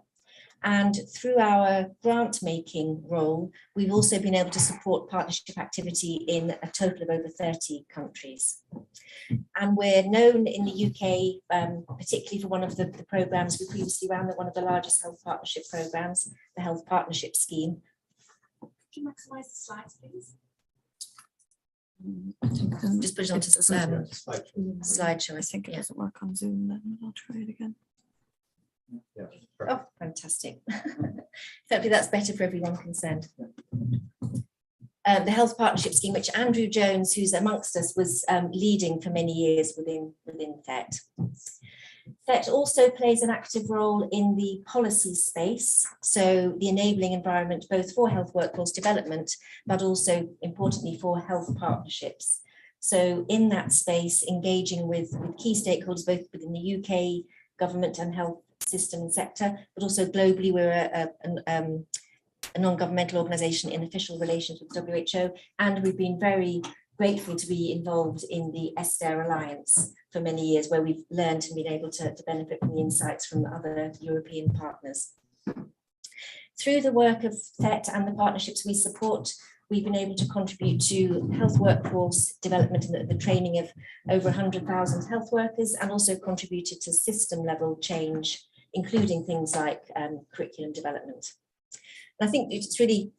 And through our grant making role, we've also been able to support partnership activity in a total of over 30 countries. And we're known in the UK, particularly for one of the programs we previously ran, one of the largest health partnership programs, the Health Partnership Scheme. Could you maximise the slides, please? Just put it onto the slideshow. I think it doesn't work on Zoom then. I'll try it again. Yeah, Oh, fantastic. Hopefully that's better for everyone concerned. the Health Partnership Scheme, which Andrew Jones, who's amongst us, was leading for many years within THET. THET also plays an active role in the policy space, so the enabling environment both for health workforce development, but also importantly for health partnerships. So in that space, engaging with key stakeholders, both within the UK government and health system and sector, but also globally. We're a non-governmental organisation in official relations with WHO, and we've been very grateful to be involved in the ESTHER Alliance for many years, where we've learned and been able to benefit from the insights from other European partners. Through the work of THET and the partnerships we support, we've been able to contribute to health workforce development and the training of over 100,000 health workers, and also contributed to system level change, including things like curriculum development. And I think it's really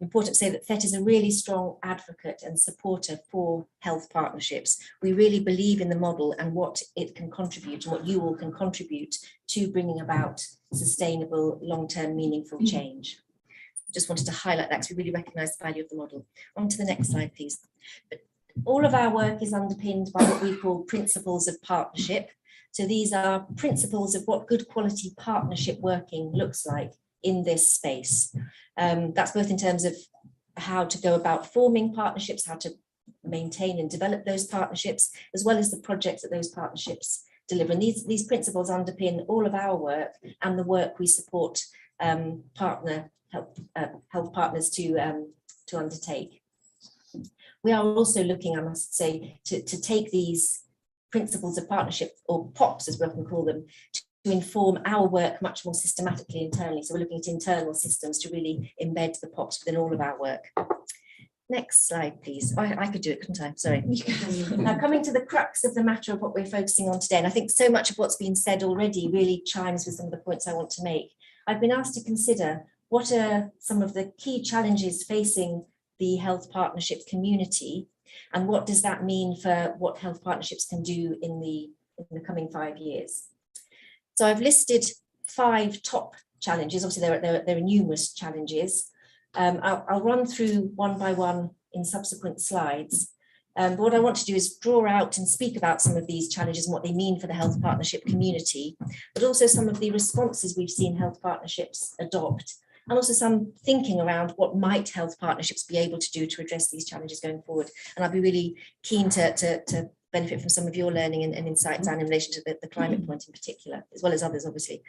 important to say that THET is a really strong advocate and supporter for health partnerships. We really believe in the model and what it can contribute, and what you all can contribute to bringing about sustainable, long-term, meaningful change. Just wanted to highlight that because we really recognise the value of the model. On to the next slide, please. But all of our work is underpinned by what we call principles of partnership. So these are principles of what good quality partnership working looks like in this space. That's both in terms of how to go about forming partnerships, how to maintain and develop those partnerships, as well as the projects that those partnerships deliver. And these principles underpin all of our work and the work we support health partners to undertake. We are also looking, I must say, to take these principles of partnership, or POPs as we often call them, to inform our work much more systematically internally. So we're looking at internal systems to really embed the POPs within all of our work. Next slide, please. I could do it, couldn't I? Sorry. Now, coming to the crux of the matter of what we're focusing on today, and I think so much of what's been said already really chimes with some of the points I want to make. I've been asked to consider what are some of the key challenges facing the health partnership community, and what does that mean for what health partnerships can do in the coming 5 years. So I've listed 5 top challenges. Obviously, there are numerous challenges. I'll run through one by one in subsequent slides. But what I want to do is draw out and speak about some of these challenges and what they mean for the health partnership community, but also some of the responses we've seen health partnerships adopt, and also some thinking around what might health partnerships be able to do to address these challenges going forward. And I'll be really keen to benefit from some of your learning and insights, and in relation to the climate point in particular, as well as others, obviously.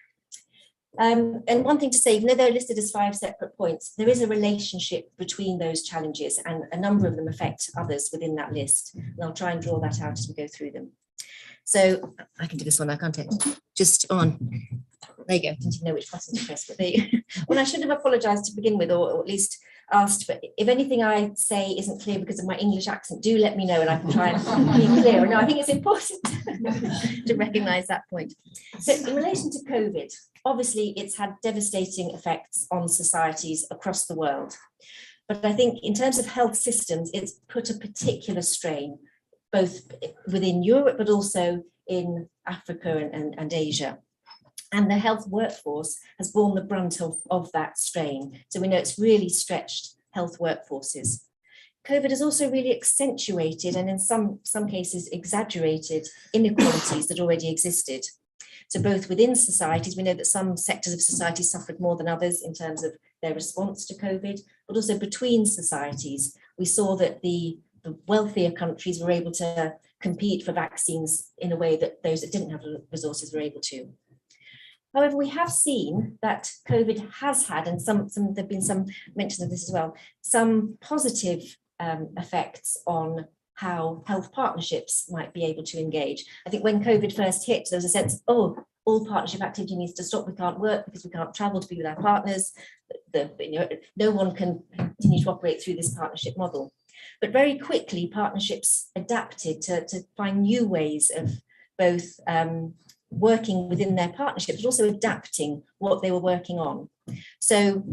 And one thing to say, even though they're listed as 5 separate points, there is a relationship between those challenges, and a number of them affect others within that list. And I'll try and draw that out as we go through them. So I can do this one now, can't I? Just on. There you go. I didn't know which button to press, but there you go. Well, I should have apologised to begin with, or at least asked for, if anything I say isn't clear because of my English accent, do let me know and I can try and be clearer. No, I think it's important to recognise that point. So in relation to COVID, obviously it's had devastating effects on societies across the world. But I think in terms of health systems, it's put a particular strain, both within Europe, but also in Africa and Asia. And the health workforce has borne the brunt of that strain. So we know it's really stretched health workforces. COVID has also really accentuated, and in some cases exaggerated, inequalities that already existed. So both within societies, we know that some sectors of society suffered more than others in terms of their response to COVID, but also between societies. We saw that the wealthier countries were able to compete for vaccines in a way that those that didn't have the resources were able to. However, we have seen that COVID has had, and there've been some mention of this as well, some positive effects on how health partnerships might be able to engage. I think when COVID first hit, there was a sense, oh, all partnership activity needs to stop. We can't work because we can't travel to be with our partners. No one can continue to operate through this partnership model. But very quickly, partnerships adapted to find new ways of both working within their partnerships, but also adapting what they were working on. So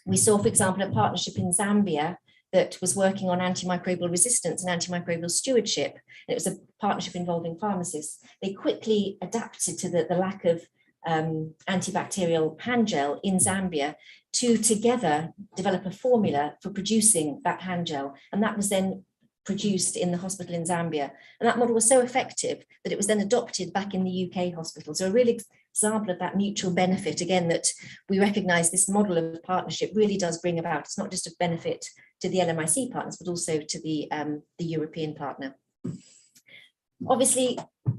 we saw, for example, a partnership in Zambia that was working on antimicrobial resistance and antimicrobial stewardship. And it was a partnership involving pharmacists. They quickly adapted to the lack of antibacterial hand gel in Zambia to together develop a formula for producing that hand gel. And that was then produced in the hospital in Zambia. And that model was so effective that it was then adopted back in the UK hospital. So a real example of that mutual benefit, again, that we recognise this model of partnership really does bring about. It's not just a benefit to the LMIC partners, but also to the European partner. Obviously,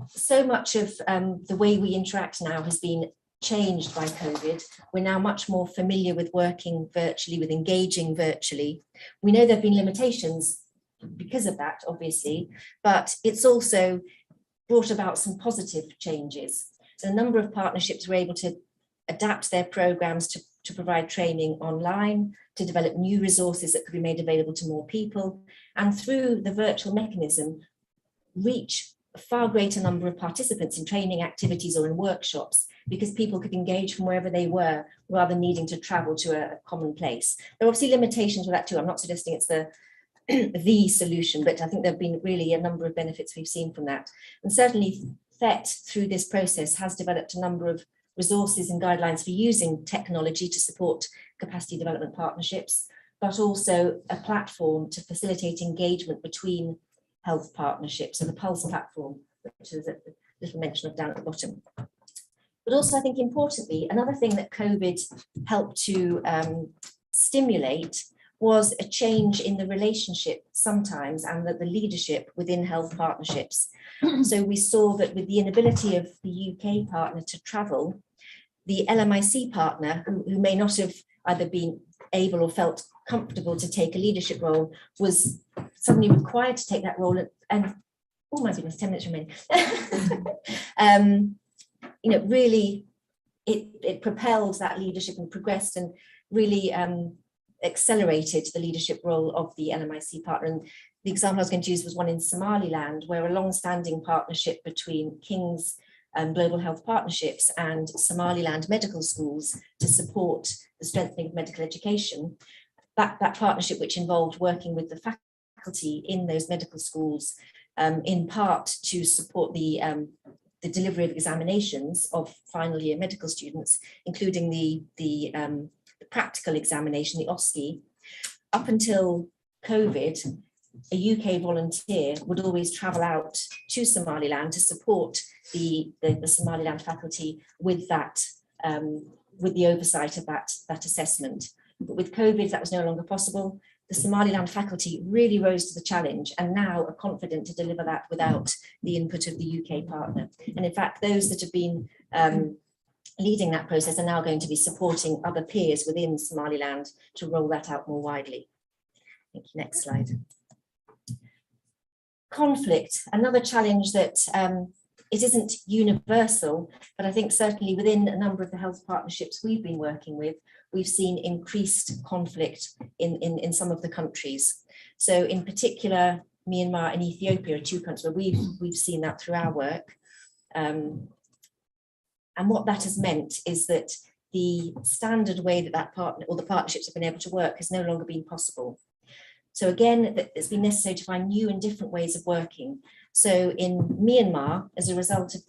so much of the way we interact now has been changed by COVID. We're now much more familiar with working virtually, with engaging virtually. We know there have been limitations because of that, obviously, but it's also brought about some positive changes. So a number of partnerships were able to adapt their programs to provide training online, to develop new resources that could be made available to more people, and through the virtual mechanism, reach a far greater number of participants in training activities or in workshops, because people could engage from wherever they were rather than needing to travel to a common place. There are obviously limitations with that too. I'm not suggesting it's the solution, but I think there have been really a number of benefits we've seen from that. And certainly PhET through this process has developed a number of resources and guidelines for using technology to support capacity development partnerships, but also a platform to facilitate engagement between health partnerships, so the Pulse platform, which is a little mention of down at the bottom. But also, I think importantly, another thing that COVID helped to stimulate was a change in the relationship sometimes and the leadership within health partnerships. So we saw that with the inability of the UK partner to travel, the LMIC partner, who may not have either been able or felt comfortable to take a leadership role, was suddenly required to take that role. And oh my goodness, 10 minutes remaining. Really, it propelled that leadership and progressed and really accelerated the leadership role of the LMIC partner. And the example I was going to use was one in Somaliland, where a long-standing partnership between King's Global Health Partnerships and Somaliland medical schools to support the strengthening of medical education. That partnership, which involved working with the faculty in those medical schools, in part to support the delivery of examinations of final year medical students, including the practical examination, the OSCE. Up until COVID, a UK volunteer would always travel out to Somaliland to support the Somaliland faculty with that, with the oversight of that assessment. But with COVID, that was no longer possible. The Somaliland faculty really rose to the challenge and now are confident to deliver that without the input of the UK partner. And in fact, those that have been leading that process are now going to be supporting other peers within Somaliland to roll that out more widely. Thank you. Next slide. Conflict, another challenge that it isn't universal, but I think certainly within a number of the health partnerships we've been working with, we've seen increased conflict in some of the countries. So in particular, Myanmar and Ethiopia are two countries where we've seen that through our work. And what that has meant is that the standard way that partner or the partnerships have been able to work has no longer been possible. So again, it's been necessary to find new and different ways of working. So in Myanmar, as a result of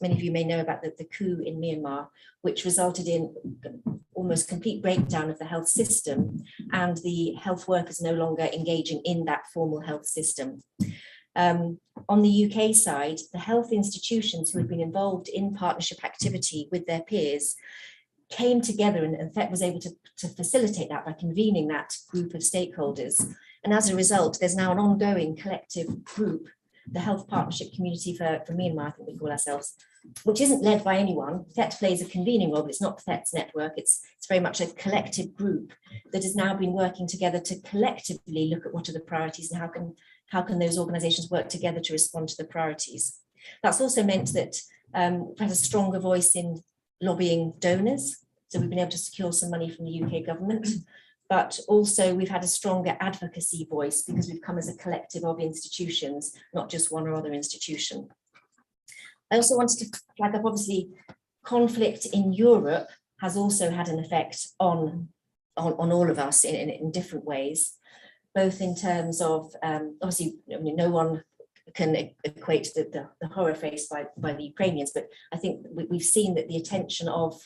many of you may know about the coup in Myanmar, which resulted in almost complete breakdown of the health system and the health workers no longer engaging in that formal health system. On the UK side, the health institutions who had been involved in partnership activity with their peers came together, and PhET was able to facilitate that by convening that group of stakeholders. And as a result, there's now an ongoing collective group, the Health Partnership Community for Myanmar, I think we call ourselves, which isn't led by anyone. PhET plays a convening role, but it's not PhET's network. It's very much a collective group that has now been working together to collectively look at what are the priorities and how can those organisations work together to respond to the priorities. That's also meant that we've had a stronger voice in lobbying donors. So we've been able to secure some money from the UK government, but also we've had a stronger advocacy voice because we've come as a collective of institutions, not just one or other institution. I also wanted to flag up, obviously, conflict in Europe has also had an effect on all of us in different ways, both in terms of, obviously, no one can equate the horror faced by the Ukrainians, but I think we've seen that the attention of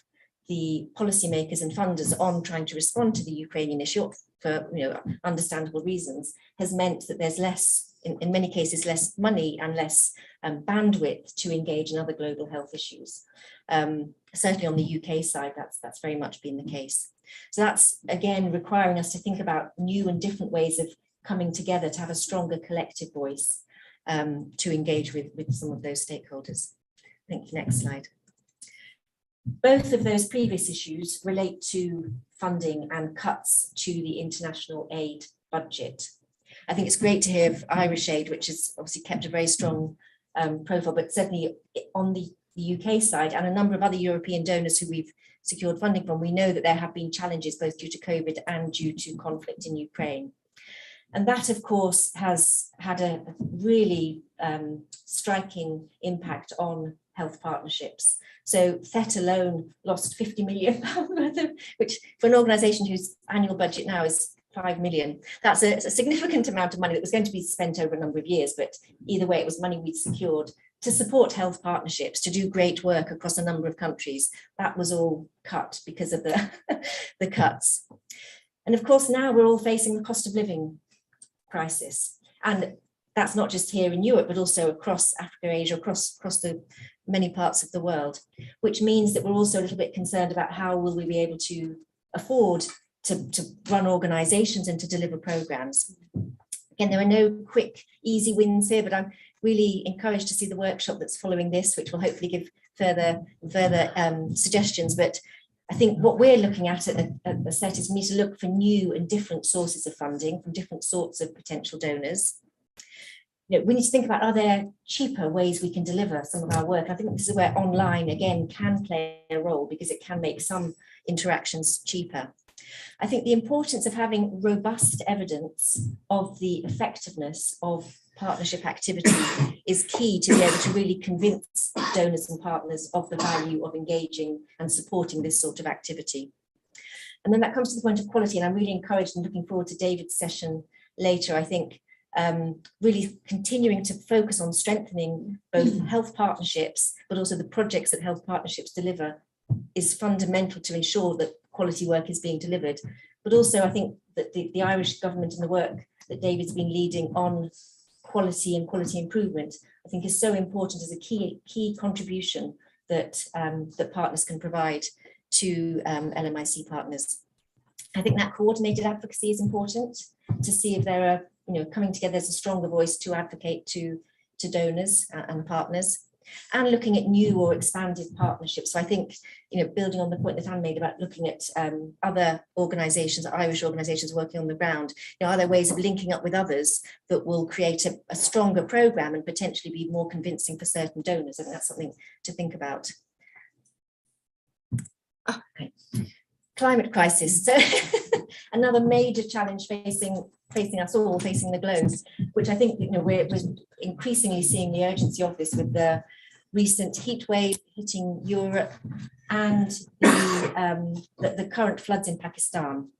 the policymakers and funders on trying to respond to the Ukrainian issue for understandable reasons has meant that there's less, in many cases, less money and less bandwidth to engage in other global health issues. Certainly on the UK side, that's very much been the case. So that's, again, requiring us to think about new and different ways of coming together to have a stronger collective voice to engage with some of those stakeholders. Thank you. Next slide. Both of those previous issues relate to funding and cuts to the international aid budget. I think it's great to hear of Irish Aid, which has obviously kept a very strong profile, but certainly on the UK side and a number of other European donors who we've secured funding from, we know that there have been challenges both due to COVID and due to conflict in Ukraine. And that, of course, has had a really striking impact on health partnerships. So THET alone lost £50 million worth of, which for an organisation whose annual budget now is 5 million, that's a significant amount of money that was going to be spent over a number of years. But either way, it was money we'd secured to support health partnerships, to do great work across a number of countries. That was all cut because of the cuts. And of course, now we're all facing the cost of living crisis. And that's not just here in Europe, but also across Africa, Asia, across the many parts of the world, which means that we're also a little bit concerned about how will we be able to afford to run organizations and to deliver programs. Again, there are no quick, easy wins here, but I'm really encouraged to see the workshop that's following this, which will hopefully give further suggestions. But I think what we're looking at the set is we need to look for new and different sources of funding from different sorts of potential donors. We need to think about, are there cheaper ways we can deliver some of our work? I think this is where online, again, can play a role because it can make some interactions cheaper. I think the importance of having robust evidence of the effectiveness of partnership activity is key to be able to really convince donors and partners of the value of engaging and supporting this sort of activity. And then that comes to the point of quality, and I'm really encouraged and looking forward to David's session later. I think really continuing to focus on strengthening both health partnerships, but also the projects that health partnerships deliver is fundamental to ensure that quality work is being delivered. But also I think that the Irish government and the work that David's been leading on quality and quality improvement, I think is so important as a key contribution that, that partners can provide to LMIC partners. I think that coordinated advocacy is important to see if there are, coming together as a stronger voice to advocate to donors and partners, and looking at new or expanded partnerships. So I think, building on the point that Anne made about looking at other organisations, Irish organisations working on the ground, are there ways of linking up with others that will create a stronger programme and potentially be more convincing for certain donors? I think that's something to think about. Oh, okay. Climate crisis. So another major challenge facing us all, facing the globe, which I think we're increasingly seeing the urgency of this with the recent heat wave hitting Europe and the current floods in Pakistan.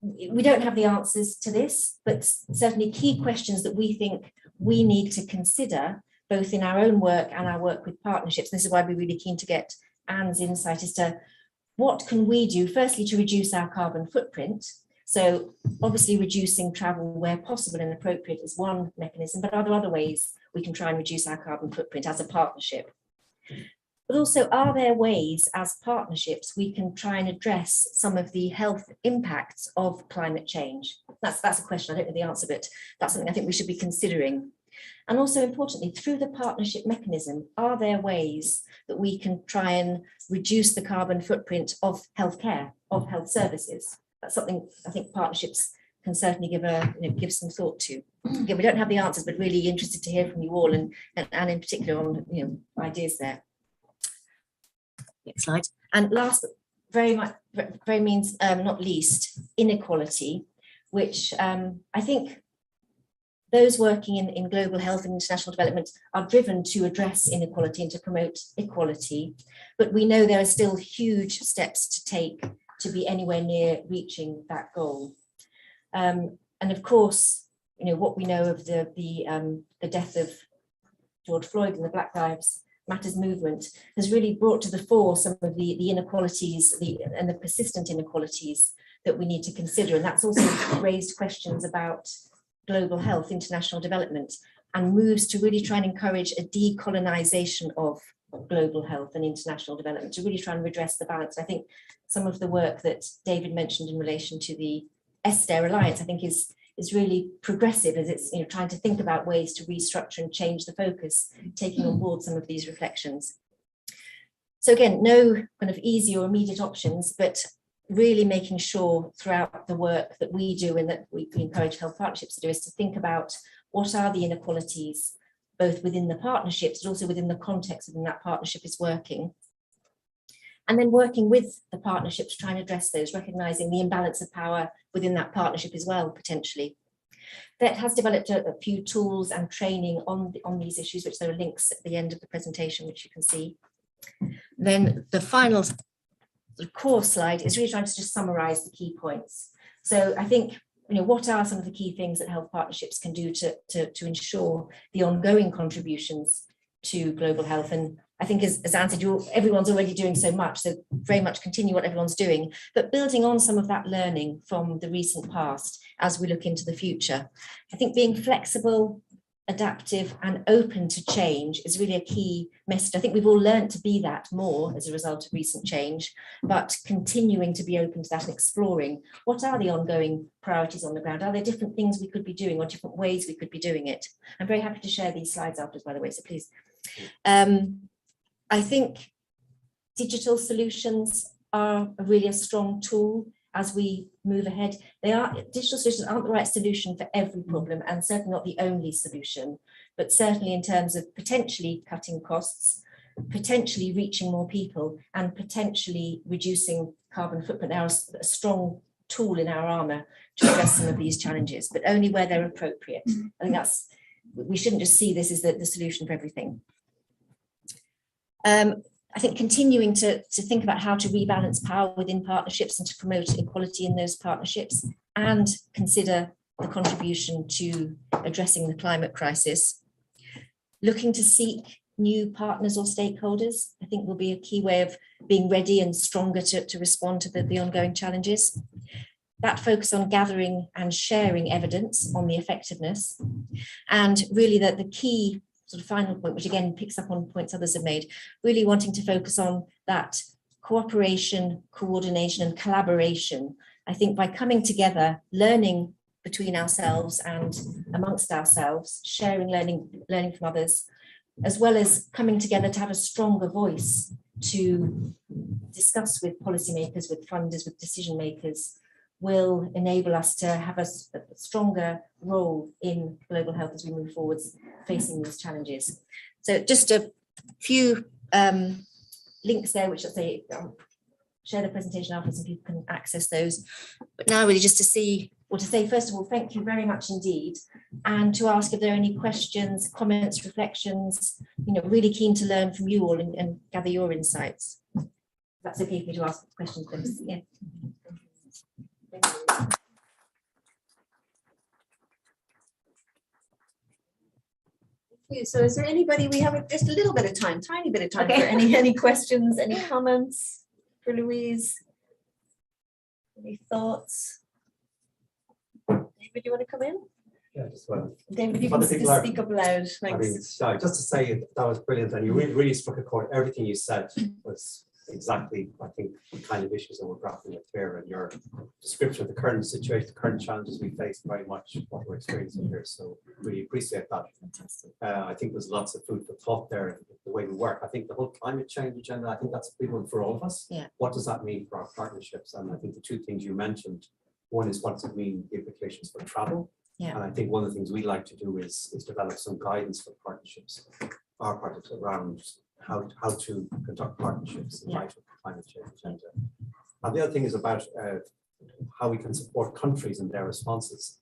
We don't have the answers to this, but certainly key questions that we think we need to consider both in our own work and our work with partnerships. This is why we're really keen to get Anne's insight as to what can we do, firstly, to reduce our carbon footprint. So obviously reducing travel where possible and appropriate is one mechanism, but are there other ways we can try and reduce our carbon footprint as a partnership? But also, are there ways as partnerships we can try and address some of the health impacts of climate change? That's a question, I don't know the answer, but that's something I think we should be considering. And also importantly, through the partnership mechanism, are there ways that we can try and reduce the carbon footprint of healthcare, of health services? That's something I think partnerships can certainly give some thought to. Again, we don't have the answers, but really interested to hear from you all and in particular on ideas there. Next slide. And last, but not least, inequality, which I think those working in global health and international development are driven to address inequality and to promote equality. But we know there are still huge steps to take to be anywhere near reaching that goal. And of course, what we know of the death of George Floyd and the Black Lives Matters movement has really brought to the fore some of the inequalities and the persistent inequalities that we need to consider. And that's also raised questions about global health, international development, and moves to really try and encourage a decolonization of global health and international development, to really try and redress the balance. I think some of the work that David mentioned in relation to the ESTHER Alliance, I think is really progressive, as it's trying to think about ways to restructure and change the focus, taking on board some of these reflections. So again, no kind of easy or immediate options, but really making sure throughout the work that we do and that we encourage health partnerships to do is to think about what are the inequalities, both within the partnerships, but also within the context within that partnership is working. And then working with the partnerships, trying to address those, recognizing the imbalance of power within that partnership as well, potentially. VET has developed a few tools and training on these issues, which there are links at the end of the presentation, which you can see. Then the final core slide is really trying to just summarize the key points. So I think, what are some of the key things that health partnerships can do to ensure the ongoing contributions to global health? And I think as Anne said, everyone's already doing so much, so very much continue what everyone's doing, but building on some of that learning from the recent past as we look into the future. I think being flexible, adaptive and open to change is really a key message. I think we've all learned to be that more as a result of recent change, but continuing to be open to that and exploring what are the ongoing priorities on the ground. Are there different things we could be doing or different ways we could be doing it? I'm very happy to share these slides afterwards, by the way, so please. I think digital solutions are really a strong tool as we move ahead. Digital solutions aren't the right solution for every problem, and certainly not the only solution, but certainly in terms of potentially cutting costs, potentially reaching more people, and potentially reducing carbon footprint. They are a strong tool in our armour to address some of these challenges, but only where they're appropriate. I think we shouldn't just see this as the solution for everything. I think continuing to think about how to rebalance power within partnerships and to promote equality in those partnerships, and consider the contribution to addressing the climate crisis. Looking to seek new partners or stakeholders, I think will be a key way of being ready and stronger to respond to the ongoing challenges. That focus on gathering and sharing evidence on the effectiveness, and really the key sort of final point, which again picks up on points others have made, really wanting to focus on that cooperation, coordination and collaboration. I think by coming together, learning between ourselves and amongst ourselves, sharing, learning from others, as well as coming together to have a stronger voice to discuss with policymakers, with funders, with decision makers, will enable us to have a stronger role in global health as we move forwards, facing these challenges. So just a few links there, which I'll say, share the presentation afterwards and people can access those. But now really just to say, first of all, thank you very much indeed. And to ask if there are any questions, comments, reflections, really keen to learn from you all and gather your insights. If that's okay for me to ask questions, please. Yeah. So is there anybody, we have just a little bit of time, tiny bit of time for any questions, any comments for Louise? Any thoughts? David, you want to come in? Yeah, just well. David, you can just speak up loud. Thanks. Just to say that was brilliant, and you really struck a chord. Everything you said was exactly, I think, the kind of issues that we're grappling with here, and your description of the current situation, the current challenges we face, very much what we're experiencing here. So really appreciate that. Fantastic. I think there's lots of food for thought there, the way we work. I think the whole climate change agenda, I think that's a big one for all of us. Yeah. What does that mean for our partnerships? And I think the two things you mentioned, one is what does it mean, the implications for travel? Yeah. And I think one of the things we like to do is develop some guidance for partnerships, our partnerships around how to conduct partnerships in light of the climate change agenda. And the other thing is about how we can support countries in their responses.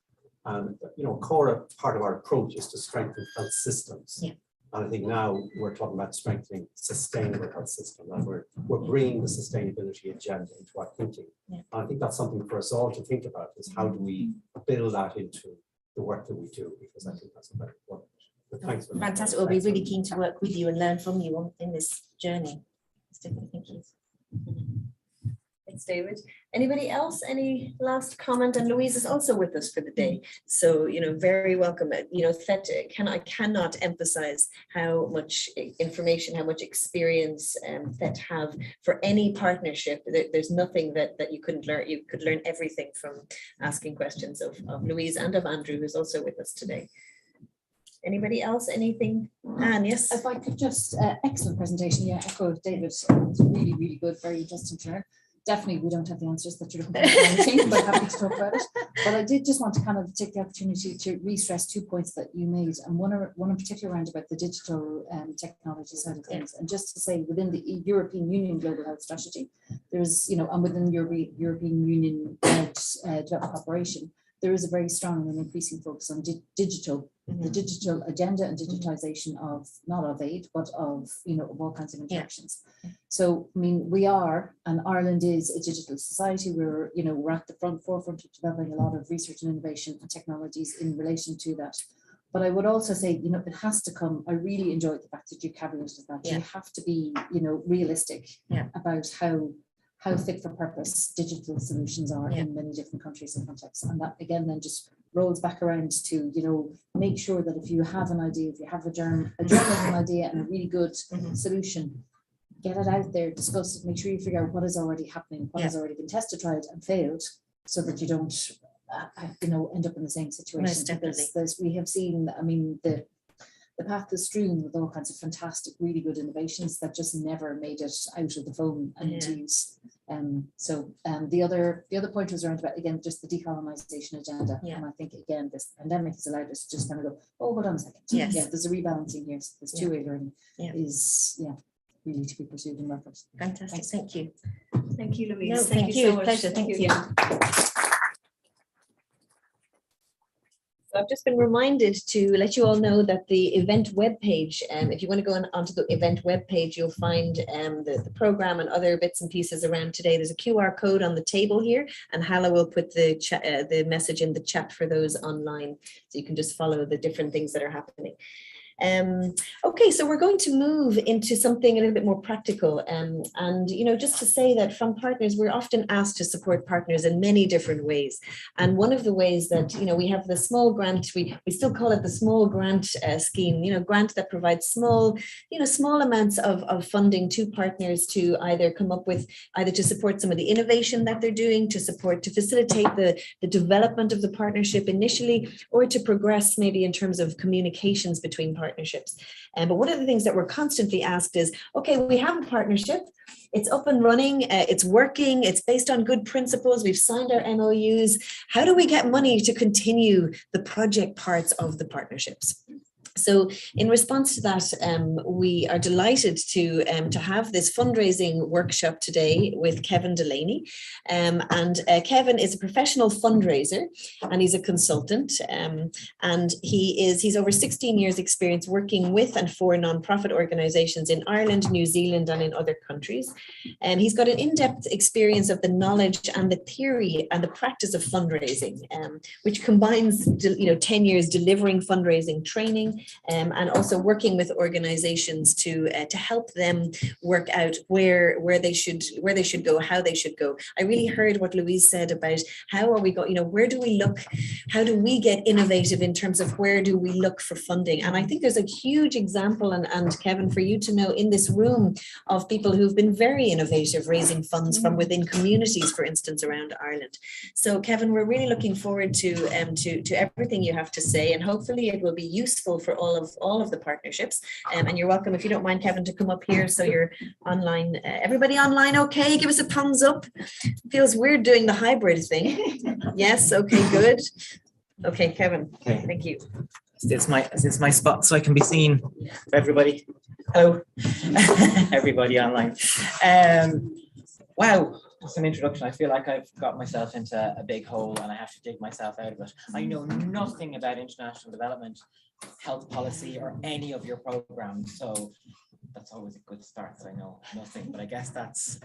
And a core part of our approach is to strengthen health systems. Yeah. And I think now we're talking about strengthening sustainable health systems, and we're bringing the sustainability agenda into our thinking. Yeah. And I think that's something for us all to think about, is how do we build that into the work that we do, because I think that's very important. Thanks. for that. Fantastic. We'll be Thanks. really keen to work with you and learn from you in this journey. Thank you. Thanks, David. Anybody else? Any last comment? And Louise is also with us for the day. So, very welcome. I cannot emphasize how much information, how much experience FET have for any partnership. There's nothing that you couldn't learn. You could learn everything from asking questions of Louise and of Andrew, who's also with us today. Anybody else? Anything? Anne, yes. If I could just, excellent presentation. Yeah, echo David. It's really, really good. Very interesting to learn. Definitely, we don't have the answers that you're looking for, but happy to talk about it. But I did just want to kind of take the opportunity to re-stress 2 points that you made, and one in particular around about the digital technology side of things. And just to say, within the European Union Global Health Strategy, there's, and within European Union development cooperation, there is a very strong and increasing focus on digital, the digital agenda and digitization of, not of aid, but of, of all kinds of interactions. So, I mean, we are, and Ireland is a digital society. We're, we're at the forefront of developing a lot of research and innovation and technologies in relation to that. But I would also say, it has to come. I really enjoyed the fact that you caveated that. You have to be, realistic about how fit for purpose digital solutions are in many different countries and contexts. And that again then just rolls back around to, make sure that if you have an idea, if you have a journalism idea and a really good solution, get it out there, discuss it, make sure you figure out what is already happening, what has already been tested, tried and failed, so that you don't, end up in the same situation. Most definitely. We have seen, I mean, the path is strewn with all kinds of fantastic, really good innovations that just never made it out of the phone and into use. The other point was around about, again, just the decolonization agenda. And I think, again, this pandemic has allowed us to just kind of go, oh, hold on a second. Yes. Yeah, there's a rebalancing here. So this two-way learning is, really to be pursued and referenced. Fantastic. Thanks. Thank you. Thank you, Louise. No, thank you. so much. Pleasure. Thank you. So I've just been reminded to let you all know that the event webpage, if you want to go onto the event webpage, you'll find the program and other bits and pieces around today. There's a QR code on the table here, and Hala will put the message in the chat for those online, so you can just follow the different things that are happening. Okay, so we're going to move into something a little bit more practical, and just to say that from partners, we're often asked to support partners in many different ways. And one of the ways that we have the small grant, we still call it the small grant scheme, grant that provides small amounts of funding to partners to either come up with, either to support some of the innovation that they're doing, to facilitate the development of the partnership initially, or to progress maybe in terms of communications between partnerships. But one of the things that we're constantly asked is, okay, we have a partnership, it's up and running, it's working, it's based on good principles, we've signed our MOUs. How do we get money to continue the project parts of the partnerships? So in response to that, we are delighted to have this fundraising workshop today with Kevin Delaney. Kevin is a professional fundraiser, and he's a consultant. And he's over 16 years experience working with and for nonprofit organizations in Ireland, New Zealand, and in other countries. And he's got an in-depth experience of the knowledge and the theory and the practice of fundraising, which combines 10 years delivering fundraising training, and also working with organizations to help them work out where they should go, how they should go. I really heard what Louise said about how are we going, where do we look, how do we get innovative in terms of where do we look for funding? And I think there's a huge example, and Kevin, for you to know in this room, of people who've been very innovative raising funds from within communities, for instance, around Ireland. So Kevin, we're really looking forward to everything you have to say, and hopefully it will be useful for all of the partnerships. And you're welcome, if you don't mind, Kevin, to come up here so you're online. Everybody online okay? Give us a thumbs up. Feels weird doing the hybrid thing. Yes, okay, good. Okay, Kevin, Okay. thank you. Is this my spot so I can be seen for everybody? Hello, everybody online. Wow, that's an introduction. I feel like I've got myself into a big hole and I have to dig myself out of it. I know nothing about international development, health policy, or any of your programs, so that's always a good start. I know nothing, but I guess that's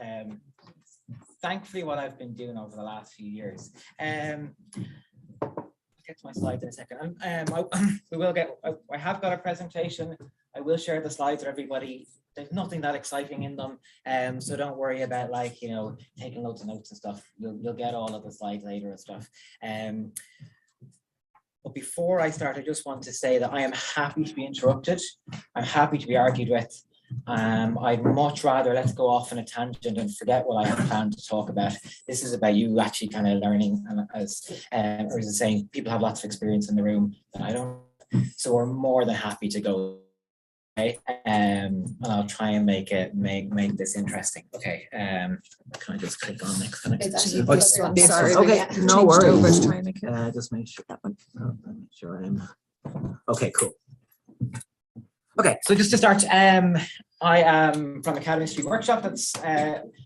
thankfully what I've been doing over the last few years. get to my slides in a second. I have got a presentation. I will share the slides with everybody. There's nothing that exciting in them. So don't worry about like, you know, taking loads of notes and stuff. You'll get all of the slides later and stuff. But before I start, I just want to say that I am happy to be interrupted. I'm happy to be argued with. I'd much rather let's go off on a tangent and forget what I have planned to talk about. This is about you actually kind of learning, and or is it saying people have lots of experience in the room that I don't. So we're more than happy to go. Okay, and I'll try and make this interesting. Okay, can I just click on next? Sorry, okay, no worries. Just make sure that one. Make sure I'm. Okay, cool. Okay, so just to start, I am from Academy Street Workshop. That's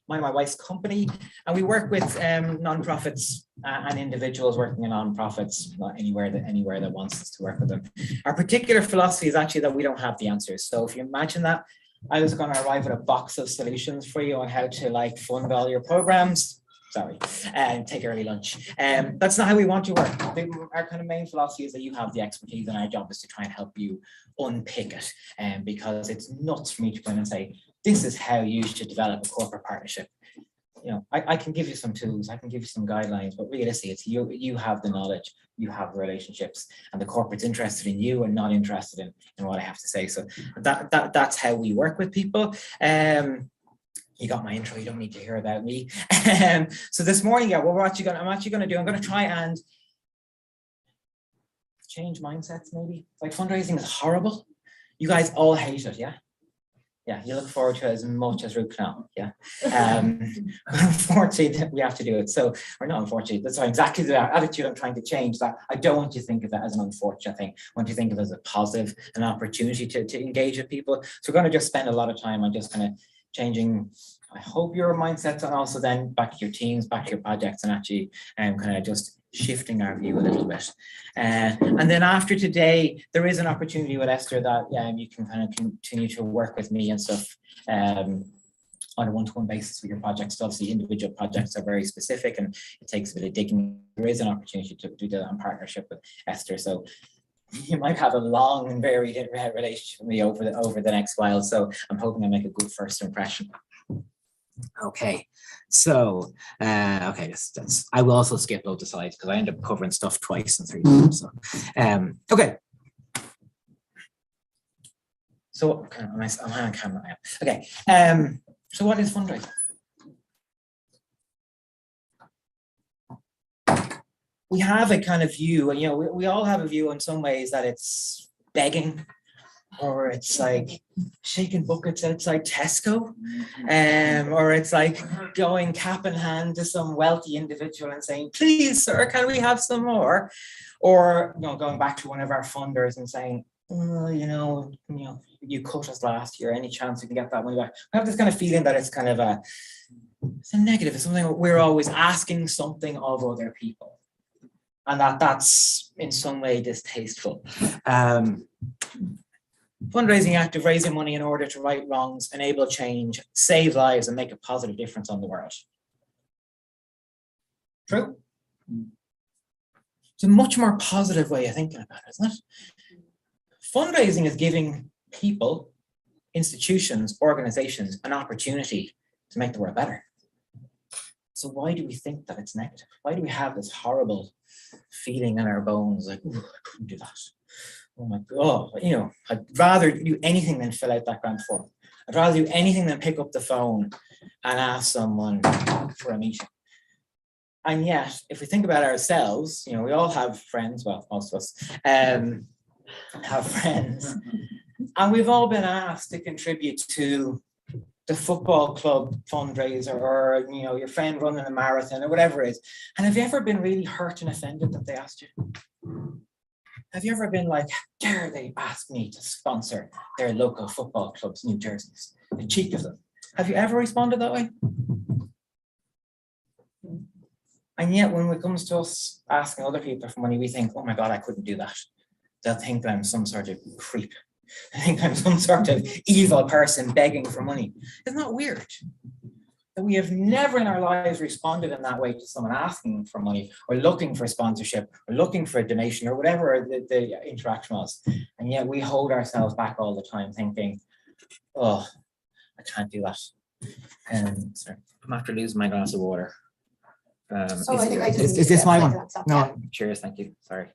my wife's company, and we work with nonprofits and individuals working in nonprofits, not anywhere that wants us to work with them. Our particular philosophy is actually that we don't have the answers. So if you imagine that, I was going to arrive with a box of solutions for you on how to like fund all your programs. Sorry, and take early lunch. That's not how we want to work. Our kind of main philosophy is that you have the expertise, and our job is to try and help you unpick it. Because it's nuts for me to go in and say, this is how you should develop a corporate partnership. You know, I can give you some tools, I can give you some guidelines, but realistically, it's you have the knowledge, you have the relationships, and the corporate's interested in you and not interested in what I have to say. So that's how we work with people. You got my intro, you don't need to hear about me. So this morning, yeah, I'm actually going to try and change mindsets maybe. Like fundraising is horrible. You guys all hate it, yeah? Yeah, you look forward to it as much as root canal, yeah. Unfortunately, we have to do it. So, or not unfortunately, that's exactly the attitude I'm trying to change. That I don't want you to think of it as an unfortunate thing. I want you to think of it as a positive, an opportunity to engage with people. So we're going to just spend a lot of time on just kind of changing, I hope, your mindsets, and also then back to your teams, back to your projects, and actually kind of just shifting our view a little bit. And then after today, there is an opportunity with ESTHER that you can kind of continue to work with me and stuff on a one-to-one basis with your projects. So obviously, individual projects are very specific, and it takes a bit of digging. There is an opportunity to do that in partnership with ESTHER. So you might have a long and varied relationship with me over the next while. So I'm hoping I make a good first impression. Okay, so okay, I will also skip loads of slides because I end up covering stuff twice and 3 times. So okay. So I'm on camera now. Okay. So what is fundraising? We have a kind of view, and we all have a view in some ways that it's begging, or it's like shaking buckets outside Tesco, or it's like going cap in hand to some wealthy individual and saying, please, sir, can we have some more? Or going back to one of our funders and saying, oh, you cut us last year, any chance we can get that money back? We have this kind of feeling that it's kind of it's a negative. It's something we're always asking something of other people. And that's in some way distasteful. Fundraising act of raising money in order to right wrongs, enable change, save lives, and make a positive difference on the world. True? It's a much more positive way of thinking about it, isn't it? Fundraising is giving people, institutions, organizations an opportunity to make the world better. So why do we think that it's negative? Why do we have this horrible feeling in our bones like, oh, I couldn't do that? Oh my God, I'd rather do anything than fill out that grant form. I'd rather do anything than pick up the phone and ask someone for a meeting. And yet, if we think about ourselves, we all have friends, well, most of us have friends, and we've all been asked to contribute to the football club fundraiser, or your friend running a marathon, or whatever it is. And have you ever been really hurt and offended that they asked you? Have you ever been like, dare they ask me to sponsor their local football club's new jerseys? The cheek of them. Have you ever responded that way? And yet when it comes to us asking other people for money, we think, oh my God, I couldn't do that. They'll think that I'm some sort of creep. I think I'm some sort of evil person begging for money. Isn't that weird? that we have never in our lives responded in that way to someone asking for money or looking for sponsorship or looking for a donation or whatever the interaction was. And yet we hold ourselves back all the time thinking, oh, I can't do that. Sorry, I'm after losing my glass of water. I think I just is this my one? laptop, No, yeah. cheers, thank you. Sorry.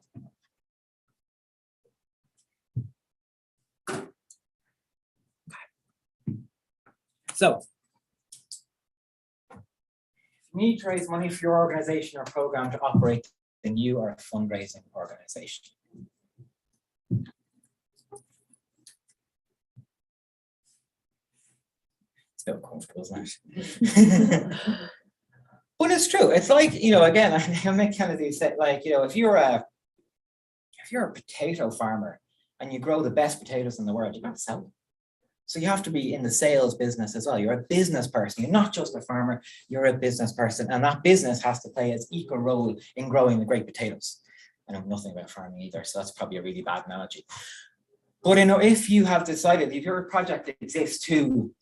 So, if you need to raise money for your organization or program to operate, then you are a fundraising organization. It's a bit uncomfortable, isn't it? But it's true. It's like, you know, again, I make kind of these, like, you know, if you're a potato farmer and you grow the best potatoes in the world, you got to sell them. So you have to be in the sales business as well. You're a business person. You're not just a farmer, you're a business person. And that business has to play its equal role in growing the great potatoes. I know nothing about farming either, so that's probably a really bad analogy. But you know, if you have decided, if your project exists to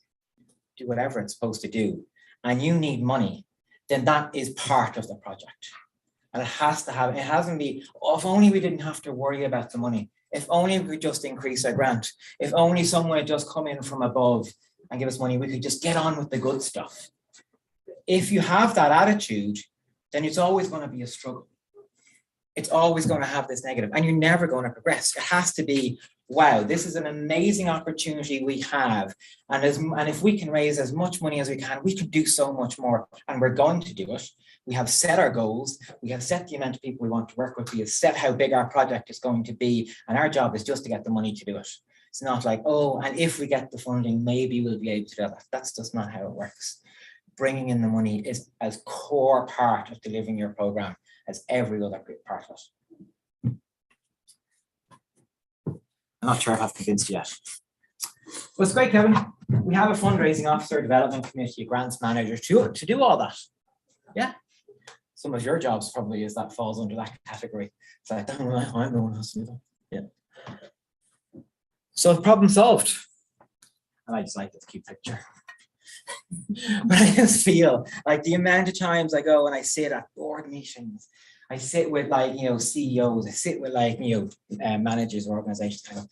do whatever it's supposed to do, and you need money, then that is part of the project. And it has to have, it hasn't be, oh, if only we didn't have to worry about the money. If only we could just increase our grant. If only someone had just come in from above and give us money, we could just get on with the good stuff. If you have that attitude, then it's always going to be a struggle. It's always going to have this negative, and you're never going to progress. It has to be, wow, this is an amazing opportunity we have. And if we can raise as much money as we can do so much more, and we're going to do it. We have set our goals. We have set the amount of people we want to work with. We have set how big our project is going to be. And our job is just to get the money to do it. It's not like, oh, and if we get the funding, maybe we'll be able to do that. That's just not how it works. Bringing in the money is as core part of delivering your program as every other part of it. I'm not sure if I've convinced you yet. Well, it's great, Kevin. We have a fundraising officer, development committee, grants manager to do all that. Yeah. Some of your jobs probably is that falls under that category. It's like, I'm the one who has to do that. Yeah. So problem solved. And I just like this cute picture. But I just feel like the amount of times I go and I sit at board meetings, I sit with, like, you know, CEOs, I sit with, like, you know, managers of organizations. I go,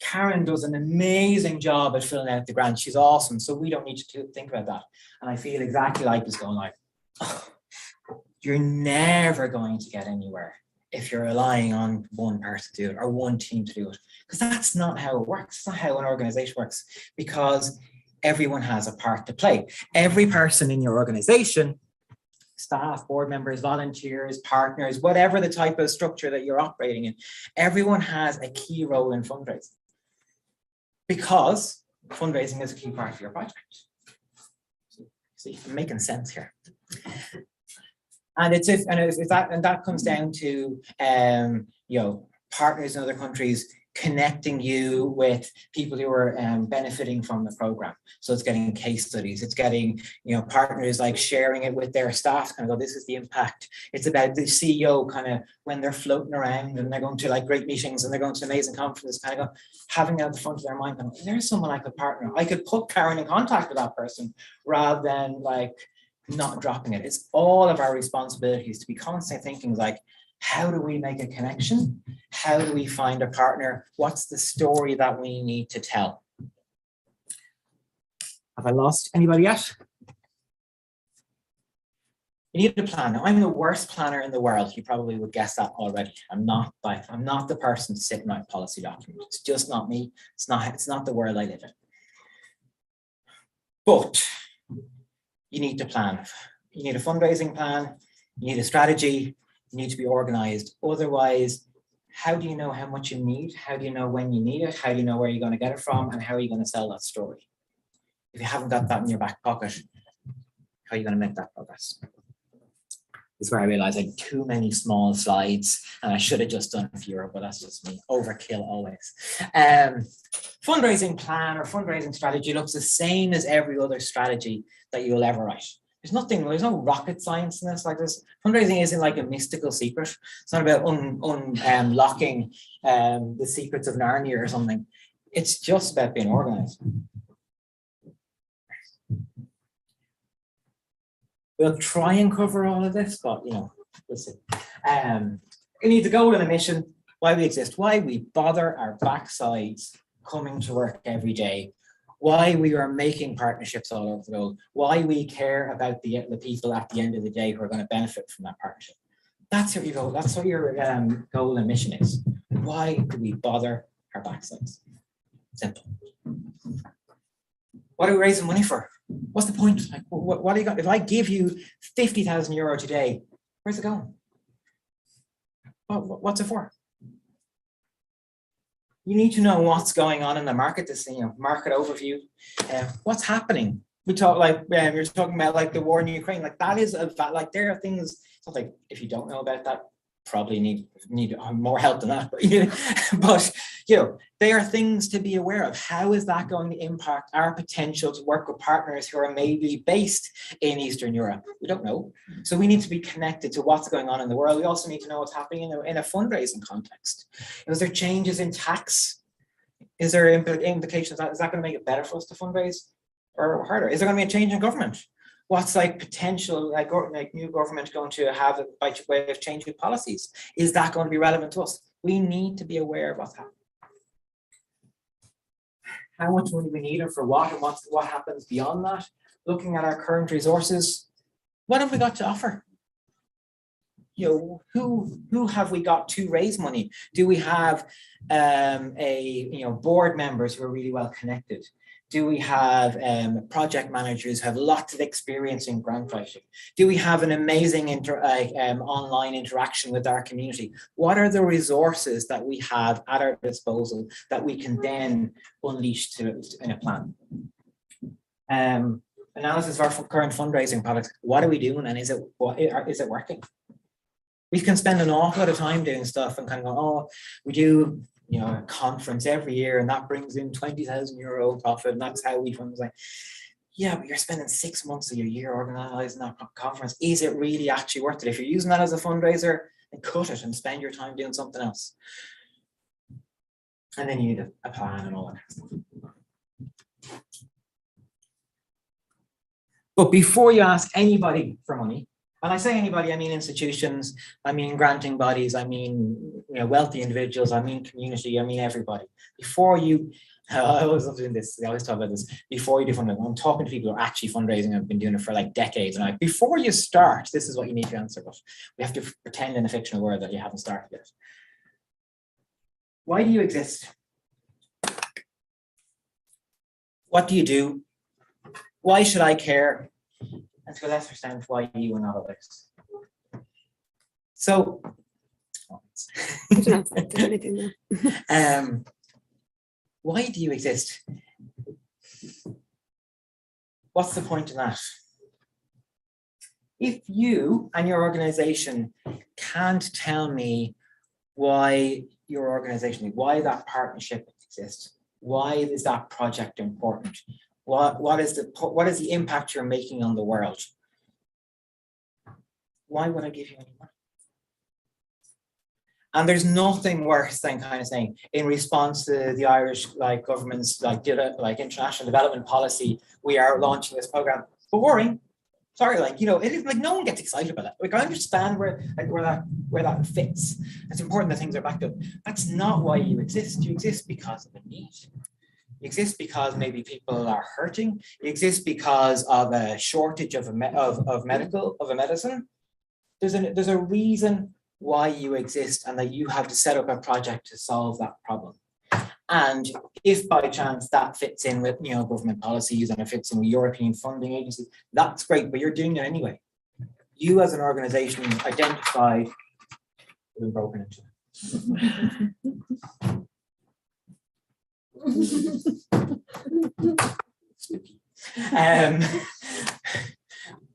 Karen does an amazing job at filling out the grant. She's awesome. So we don't need to think about that. And I feel exactly like this, going like, oh, you're never going to get anywhere if you're relying on one person to do it or one team to do it, because that's not how it works. It's not how an organization works, because everyone has a part to play. Every person in your organization, staff, board members, volunteers, partners, whatever the type of structure that you're operating in, everyone has a key role in fundraising, because fundraising is a key part of your project. See, I'm making sense here. And that comes down to you know, partners in other countries connecting you with people who are benefiting from the program. So it's getting case studies, it's getting, you know, partners like sharing it with their staff, kind of go, this is the impact. It's about the CEO kind of, when they're floating around and they're going to like great meetings and they're going to amazing conferences, kind of go, having that at the front of their mind, going, there's someone I could partner. I could put Karen in contact with that person, rather than like not dropping it. It's all of our responsibilities to be constantly thinking like, how do we make a connection? How do we find a partner? What's the story that we need to tell? Have I lost anybody yet? You need a plan. Now, I'm the worst planner in the world. You probably would guess that already. I'm not the person to sit and write policy documents. It's just not me. It's not the world I live in. But you need to plan. You need a fundraising plan. You need a strategy. You need to be organized. Otherwise, how do you know how much you need? How do you know when you need it? How do you know where you're going to get it from? And how are you going to sell that story? If you haven't got that in your back pocket, how are you going to make that progress? This is where I realized I had too many small slides and I should have just done fewer, but that's just me. Overkill always. Fundraising plan or fundraising strategy looks the same as every other strategy that you'll ever write. There's no rocket science in this. Like this, fundraising isn't like a mystical secret. It's not about unlocking the secrets of Narnia or something. It's just about being organized. We'll try and cover all of this, but we'll see. We need the goal and a mission, why we exist, why we bother our backsides coming to work every day, why we are making partnerships all over the world, why we care about the people at the end of the day who are going to benefit from that partnership. That's what your goal and mission is. Why do we bother our backsides? Simple. What are we raising money for? What's the point? Like, what do you got? If I give you 50,000 euro today, where's it going? What's it for? You need to know what's going on in the market, this market overview. What's happening? We talk you're talking about like the war in Ukraine, like that is like there are things. It's not like if you don't know about that, probably need more help than that. But they are things to be aware of. How is that going to impact our potential to work with partners who are maybe based in Eastern Europe? We don't know. So we need to be connected to what's going on in the world. We also need to know what's happening in a fundraising context. Is there changes in tax? Is there implications? Is that going to make it better for us to fundraise or harder? Is there going to be a change in government? What's like potential like new government going to have by way of changing policies? Is that going to be relevant to us? We need to be aware of what's happening. How much money we need and for what, and what happens beyond that. Looking at our current resources, what have we got to offer? Who have we got to raise money? Do we have board members who are really well connected? Do we have project managers who have lots of experience in grant writing? Do we have an amazing online interaction with our community? What are the resources that we have at our disposal that we can then unleash in a plan? Analysis of our current fundraising products. What are we doing, and is it working? We can spend an awful lot of time doing stuff and kind of go, oh, we do a conference every year and that brings in 20,000 euro profit and that's how we fund. Like, yeah, but you're spending 6 months of your year organizing that conference. Is it really actually worth it? If you're using that as a fundraiser, then cut it and spend your time doing something else. And then you need a plan and all that stuff. But before you ask anybody for money, and I say anybody, I mean institutions, I mean granting bodies, I mean wealthy individuals, I mean community, I mean everybody. Before you, I always love doing this, I always talk about this, before you do fundraising, I'm talking to people who are actually fundraising and have been doing it for like decades. And before you start, this is what you need to answer, but we have to pretend in a fictional world that you haven't started yet. Why do you exist? What do you do? Why should I care? And to a lesser extent, why you and not others. So, why do you exist? What's the point in that? If you and your organization can't tell me why your organization, why that partnership exists, why is that project important? What is the impact you're making on the world? Why would I give you any money? And there's nothing worse than kind of saying, in response to the Irish government's international development policy, we are launching this program. Boring. Sorry, it is no one gets excited about that. I understand where that fits. It's important that things are backed up. That's not why you exist. You exist because of a need. You exist because maybe people are hurting. You exist because of a shortage of a medicine. There's a reason why you exist, and that you have to set up a project to solve that problem. And if by chance that fits in with government policies and it fits in with European funding agencies, that's great, but you're doing it anyway. You as an organization identified been broken into.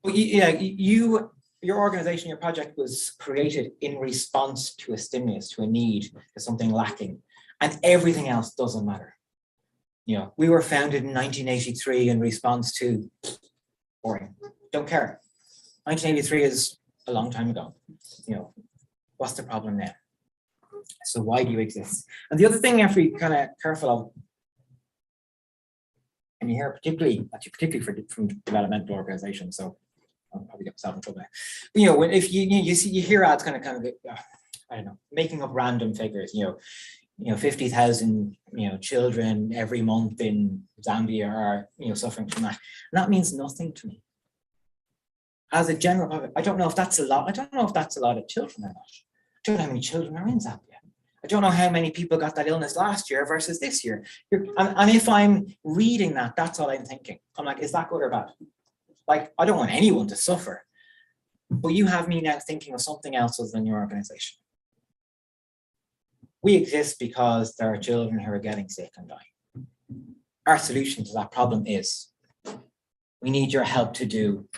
But your organization, your project was created in response to a stimulus, to a need, to something lacking, and everything else doesn't matter. We were founded in 1983 in response to boring. Don't care. 1983 is a long time ago. What's the problem now? So why do you exist? And the other thing you have to be kind of careful of, and you hear particularly from developmental organizations. So I'll probably get myself in trouble now. But, you know, when if you see you hear ads kind of I don't know, making up random figures, 50,000 children every month in Zambia are suffering from that. And that means nothing to me. As a general public, I don't know if that's a lot. I don't know if that's a lot of children or not. I don't know how many children are in Zambia. I don't know how many people got that illness last year versus this year. And if I'm reading that, that's all I'm thinking. I'm like, is that good or bad? Like, I don't want anyone to suffer. But you have me now thinking of something else other than your organization. We exist because there are children who are getting sick and dying. Our solution to that problem is we need your help to do.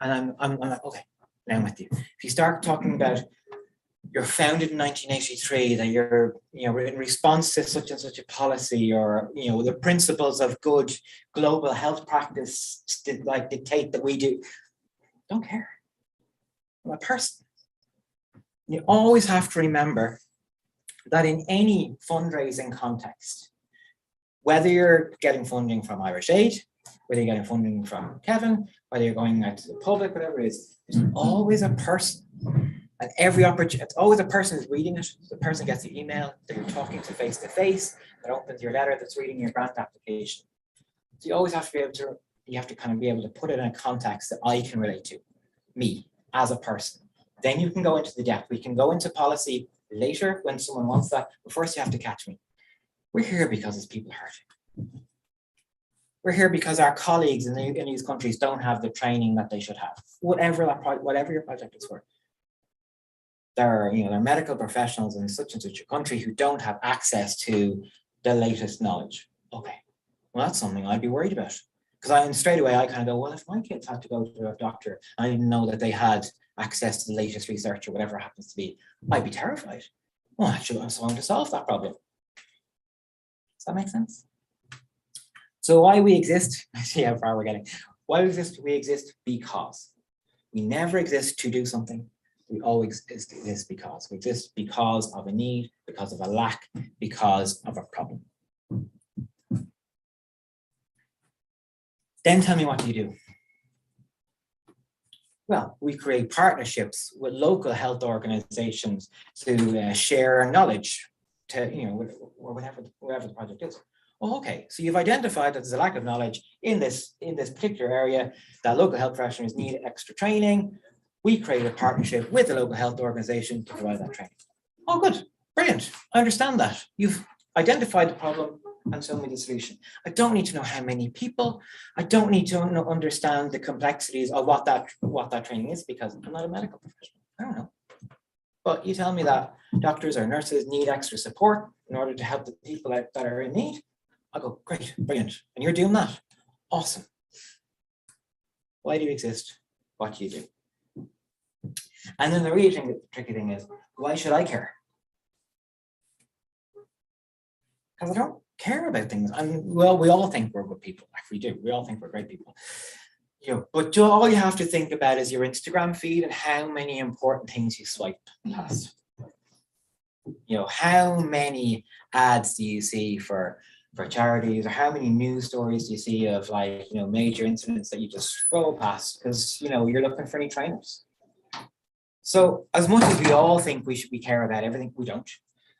And I'm like, okay, now I'm with you. If you start talking about you're founded in 1983, that you're in response to such and such a policy, or the principles of good global health practice dictate that we do. Don't care. I'm a person. You always have to remember that in any fundraising context, whether you're getting funding from Irish Aid, whether you're getting funding from Kevin, whether you're going out to the public, whatever it is, there's always a person. And every opportunity, it's always a person who's reading it. The person gets the email that you're talking to face, that opens your letter, that's reading your grant application. So you always have to be able to, you have to kind of be able to put it in a context that I can relate to, me as a person. Then you can go into the depth. We can go into policy later when someone wants that, but first you have to catch me. We're here because it's people hurting. We're here because our colleagues in these countries don't have the training that they should have. Whatever your project is for. There are medical professionals in such and such a country who don't have access to the latest knowledge. Okay, well, that's something I'd be worried about. Because straight away I kind of go, well, if my kids had to go to a doctor, I didn't know that they had access to the latest research or whatever it happens to be, I'd be terrified. Well, actually, I'm going to solve that problem. Does that make sense? So why we exist, see how far we're getting. Why we exist because. We never exist to do something. We always exist because. We exist because of a need, because of a lack, because of a problem. Then tell me, what do you do? Well, we create partnerships with local health organizations to share knowledge to, or whatever the project is. Oh, okay, so you've identified that there's a lack of knowledge in this particular area, that local health professionals need extra training. We create a partnership with the local health organization to provide that training. Oh, good, brilliant. I understand that. You've identified the problem and shown me the solution. I don't need to know how many people. I don't need to understand the complexities of what that training is, because I'm not a medical professional. I don't know. But you tell me that doctors or nurses need extra support in order to help the people that are in need. I go, great, brilliant. And you're doing that. Awesome. Why do you exist? What do you do? And then the really tricky thing is, why should I care? Because I don't care about things. Well, we all think we're good people. Like, we do. We all think we're great people. But all you have to think about is your Instagram feed and how many important things you swipe past. How many ads do you see for charities, or how many news stories do you see of major incidents that you just scroll past because you're looking for any trainers? So as much as we all think we care about everything, we don't.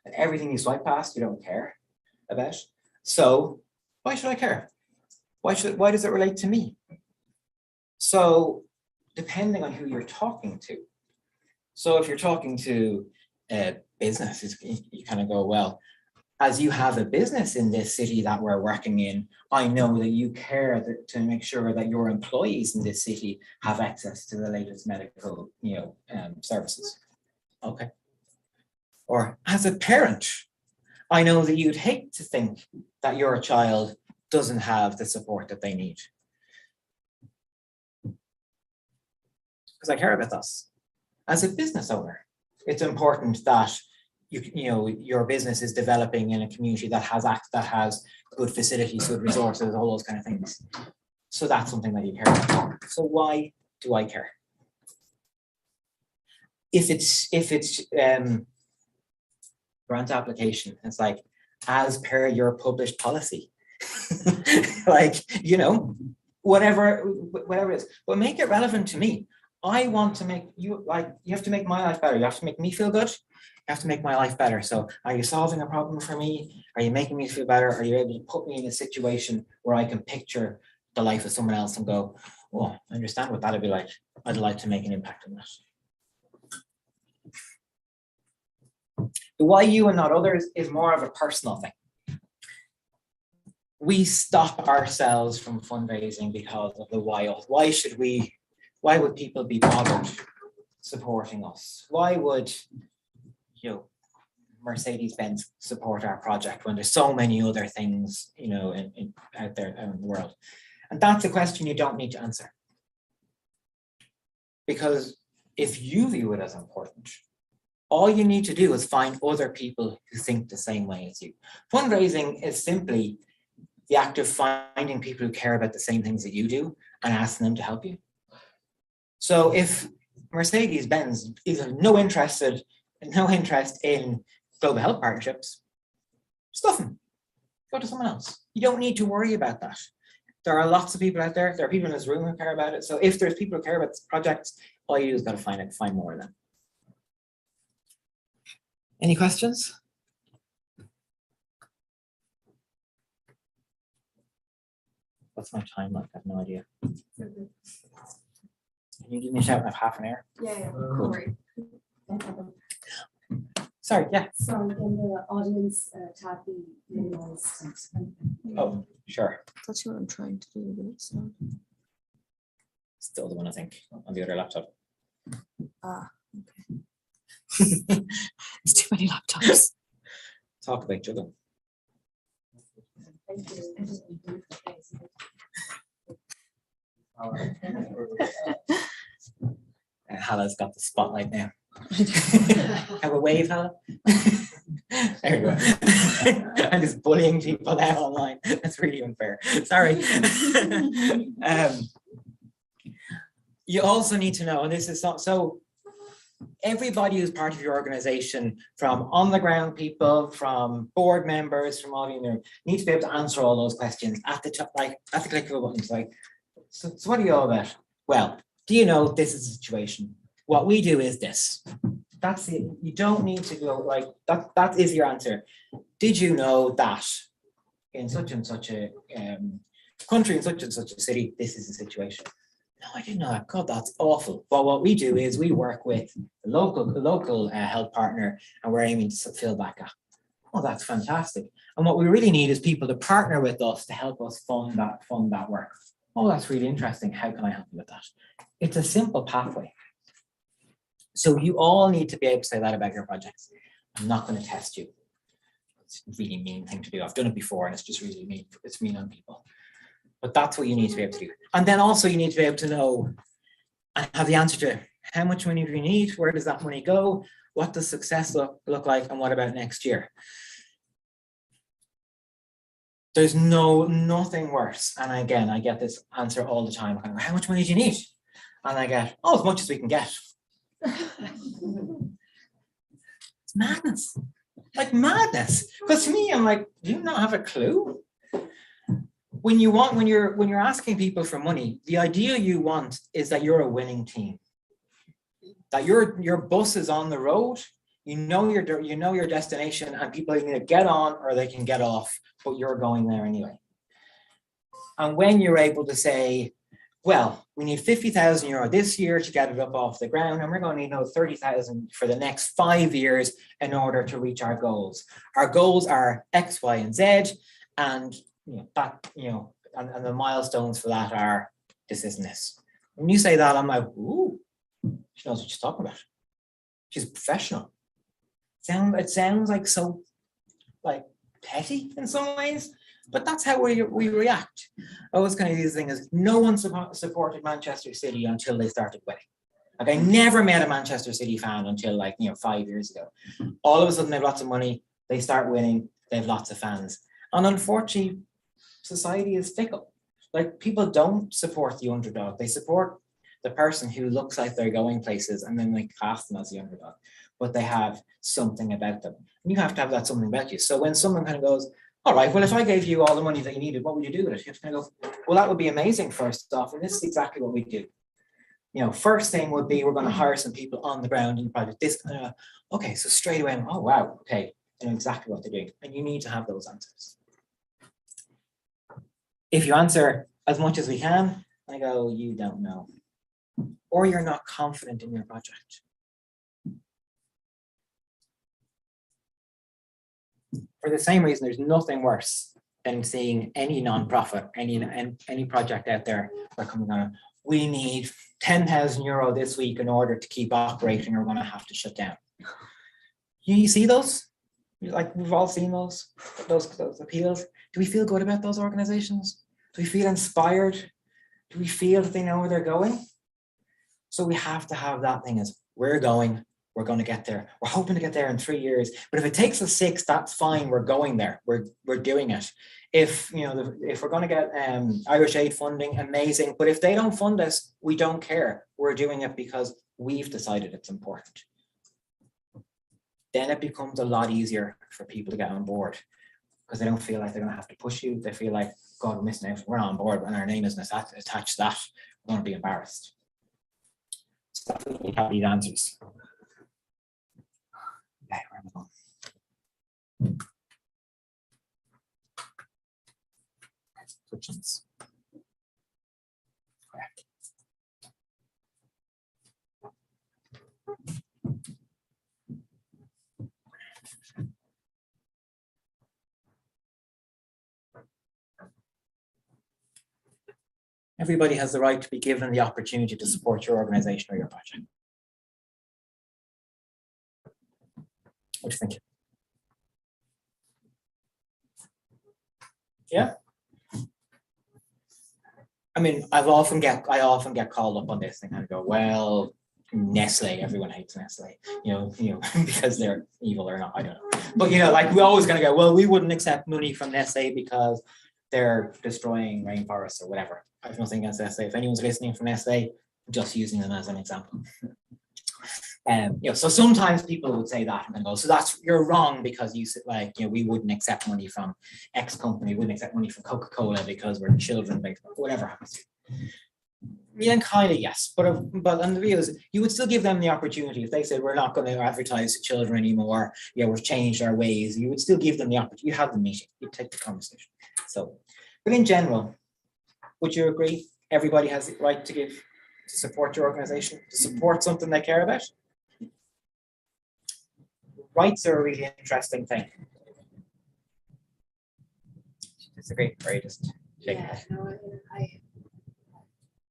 And everything you swipe past, you don't care about. So why should I care? Why does it relate to me? So depending on who you're talking to. So if you're talking to a business, you kind of go, well, as you have a business in this city that we're working in, I know that you care to make sure that your employees in this city have access to the latest medical, services. Okay. Or as a parent, I know that you'd hate to think that your child doesn't have the support that they need. Because I care about us. As a business owner, it's important that your business is developing in a community that has good facilities, good resources, all those kind of things. So that's something that you care about. So why do I care? If it's grant application, it's like, as per your published policy, whatever it is, but make it relevant to me. I want to make you, like, you have to make my life better. You have to make me feel good. You have to make my life better. So are you solving a problem for me? Are you making me feel better? Are you able to put me in a situation where I can picture the life of someone else and go, oh, I understand what that'd be like. I'd like to make an impact on that. The why you and not others is more of a personal thing. We stop ourselves from fundraising because of the why. Why would people be bothered supporting us? Why would, you know, Mercedes-Benz support our project when there's so many other things, you know, out there in the world? And that's a question you don't need to answer. Because if you view it as important, all you need to do is find other people who think the same way as you. Fundraising is simply the act of finding people who care about the same things that you do and asking them to help you. So if Mercedes-Benz is no interest in global health partnerships, stuff them. Go to someone else. You don't need to worry about that. There are lots of people out there. There are people in this room who care about it. So if there's people who care about this project, all you do is got to find more of them. Any questions? What's my time like? I have no idea. Can you give me a shout in half an hour? Yeah, Cool. Right. Sorry, yeah. So in the audience, tab be minimized. Oh, sure. That's what I'm trying to do, but it's not. Still the one, I think, on the other laptop. Ah, okay. It's too many laptops. Talk about juggling. And Hala's got the spotlight now. Have a wave, Hala. There you go. I'm just bullying people now online. That's really unfair. Sorry. You also need to know, and this is not so. Everybody who's part of your organization, from on the ground people, from board members, from all of you there, need to be able to answer all those questions at the top, like at the click of a button. It's like, so what are you all about? Well, do you know this is the situation? What we do is this. That's it. You don't need to go like that. That is your answer. Did you know that in such and such a country, in such and such a city, this is the situation? No, I didn't know that. God, that's awful. But what we do is we work with the local health partner, and we're aiming to fill that gap. Oh, that's fantastic. And what we really need is people to partner with us to help us fund that work. Oh, that's really interesting. How can I help you with that? It's a simple pathway. So you all need to be able to say that about your projects. I'm not going to test you. It's a really mean thing to do. I've done it before and it's just really mean. It's mean on people. But that's what you need to be able to do. And then also you need to be able to know and have the answer to how much money do you need? Where does that money go? What does success look like? And what about next year? There's nothing worse. And again, I get this answer all the time. How much money do you need? And I get, oh, as much as we can get. It's madness. Like madness. Because to me, I'm like, do you not have a clue? When you're asking people for money, the idea you want is that you're a winning team. That your bus is on the road, you know your destination, and people can either get on or they can get off, but you're going there anyway. And when you're able to say, well, we need 50,000 euro this year to get it up off the ground, and we're going to need another 30,000 for the next 5 years in order to reach our goals. Our goals are X, Y, and Z, and and the milestones for that are this, and this. When you say that, I'm like, ooh, she knows what she's talking about. She's a professional. It sounds like so like petty in some ways, but that's how we react. I always kind of use the thing is no one supported Manchester City until they started winning. Like I never met a Manchester City fan until 5 years ago. All of a sudden they have lots of money, they start winning, they have lots of fans. And unfortunately, society is fickle. Like people don't support the underdog. They support the person who looks like they're going places and then they cast them as the underdog, but they have something about them. And you have to have that something about you. So when someone kind of goes, all right, well, if I gave you all the money that you needed, what would you do with it? You're going to go, well, that would be amazing first off. And this is exactly what we do. You know, first thing would be, we're going to hire some people on the ground in the project. Okay, so straight away, oh, wow, okay, I know exactly what they're doing. And you need to have those answers. If you answer as much as we can, I go, you don't know. Or you're not confident in your project. For the same reason, there's nothing worse than seeing any nonprofit, any project out there where coming on, we need 10,000 euro this week in order to keep operating, or we're going to have to shut down. You see those? Like, we've all seen those appeals. Do we feel good about those organizations? Do we feel inspired? Do we feel that they know where they're going? So we have to have that thing as, we're going to get there. We're hoping to get there in 3 years. But if it takes us 6, that's fine. We're going there. We're doing it. If if we're going to get Irish Aid funding, amazing. But if they don't fund us, we don't care. We're doing it because we've decided it's important. Then it becomes a lot easier for people to get on board, because they don't feel like they're going to have to push you. They feel like, God, we're missing out. We're on board and our name isn't attached to that. We're going to be embarrassed. So that's what we have these answers. Okay, where am I going? Questions. Correct. Everybody has the right to be given the opportunity to support your organization or your project. What do you think? Yeah. I mean, I often get called up on this and kind of go, well, Nestle, everyone hates Nestle, because they're evil or not, I don't know. But like, we're always going to go, well, we wouldn't accept money from Nestle because they're destroying rainforests or whatever. I have nothing against Nestle. If anyone's listening from Nestle, just using them as an example. So sometimes people would say that and then go, so you're wrong because you said, like, we wouldn't accept money from X company, wouldn't accept money from Coca-Cola because we're children, whatever happens. Yeah, kind of, yes, but on the view is, you would still give them the opportunity. If they said, we're not going to advertise to children anymore, we've changed our ways, you would still give them the opportunity. You have the meeting, you take the conversation. So, but in general, would you agree everybody has the right to support your organization, to support something they care about? Rights are a really interesting thing. Disagree, or you just shaking your head? No,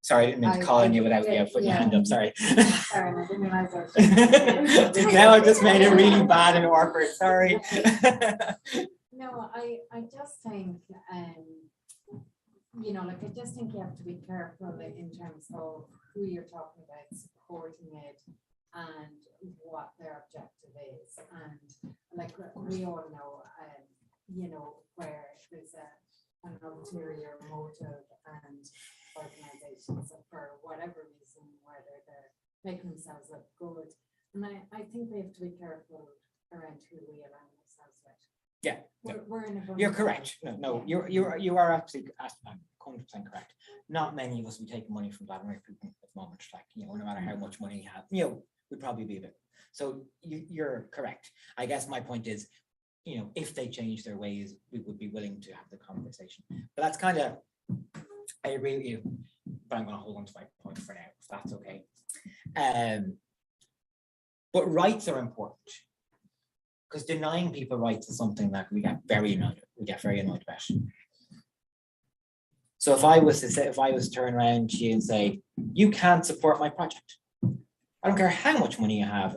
Sorry, I didn't mean to call on you without you putting your hand up, sorry. sorry, I didn't realize I was. Now I just made it really bad and awkward, sorry. No, I just think, I just think you have to be careful in terms of who you're talking about, supporting it, and what their objective is. And like we all know, where there's an ulterior motive, and organizations for whatever reason, whether they're making themselves look good. And I think we have to be careful around who we align ourselves with. Yeah, we're in a you're correct. No, you are absolutely 100% correct. Not many of us would take money from Vladimir Putin at the moment. Like, no matter how much money you have, we'd probably be a bit. So you're correct. I guess my point is, if they change their ways, we would be willing to have the conversation. But that's kind of, I agree with you, but I'm going to hold on to my point for now, if that's okay. But rights are important, because denying people rights is something that we get very annoyed about. So if I was to turn around to you and say, you can't support my project, I don't care how much money you have,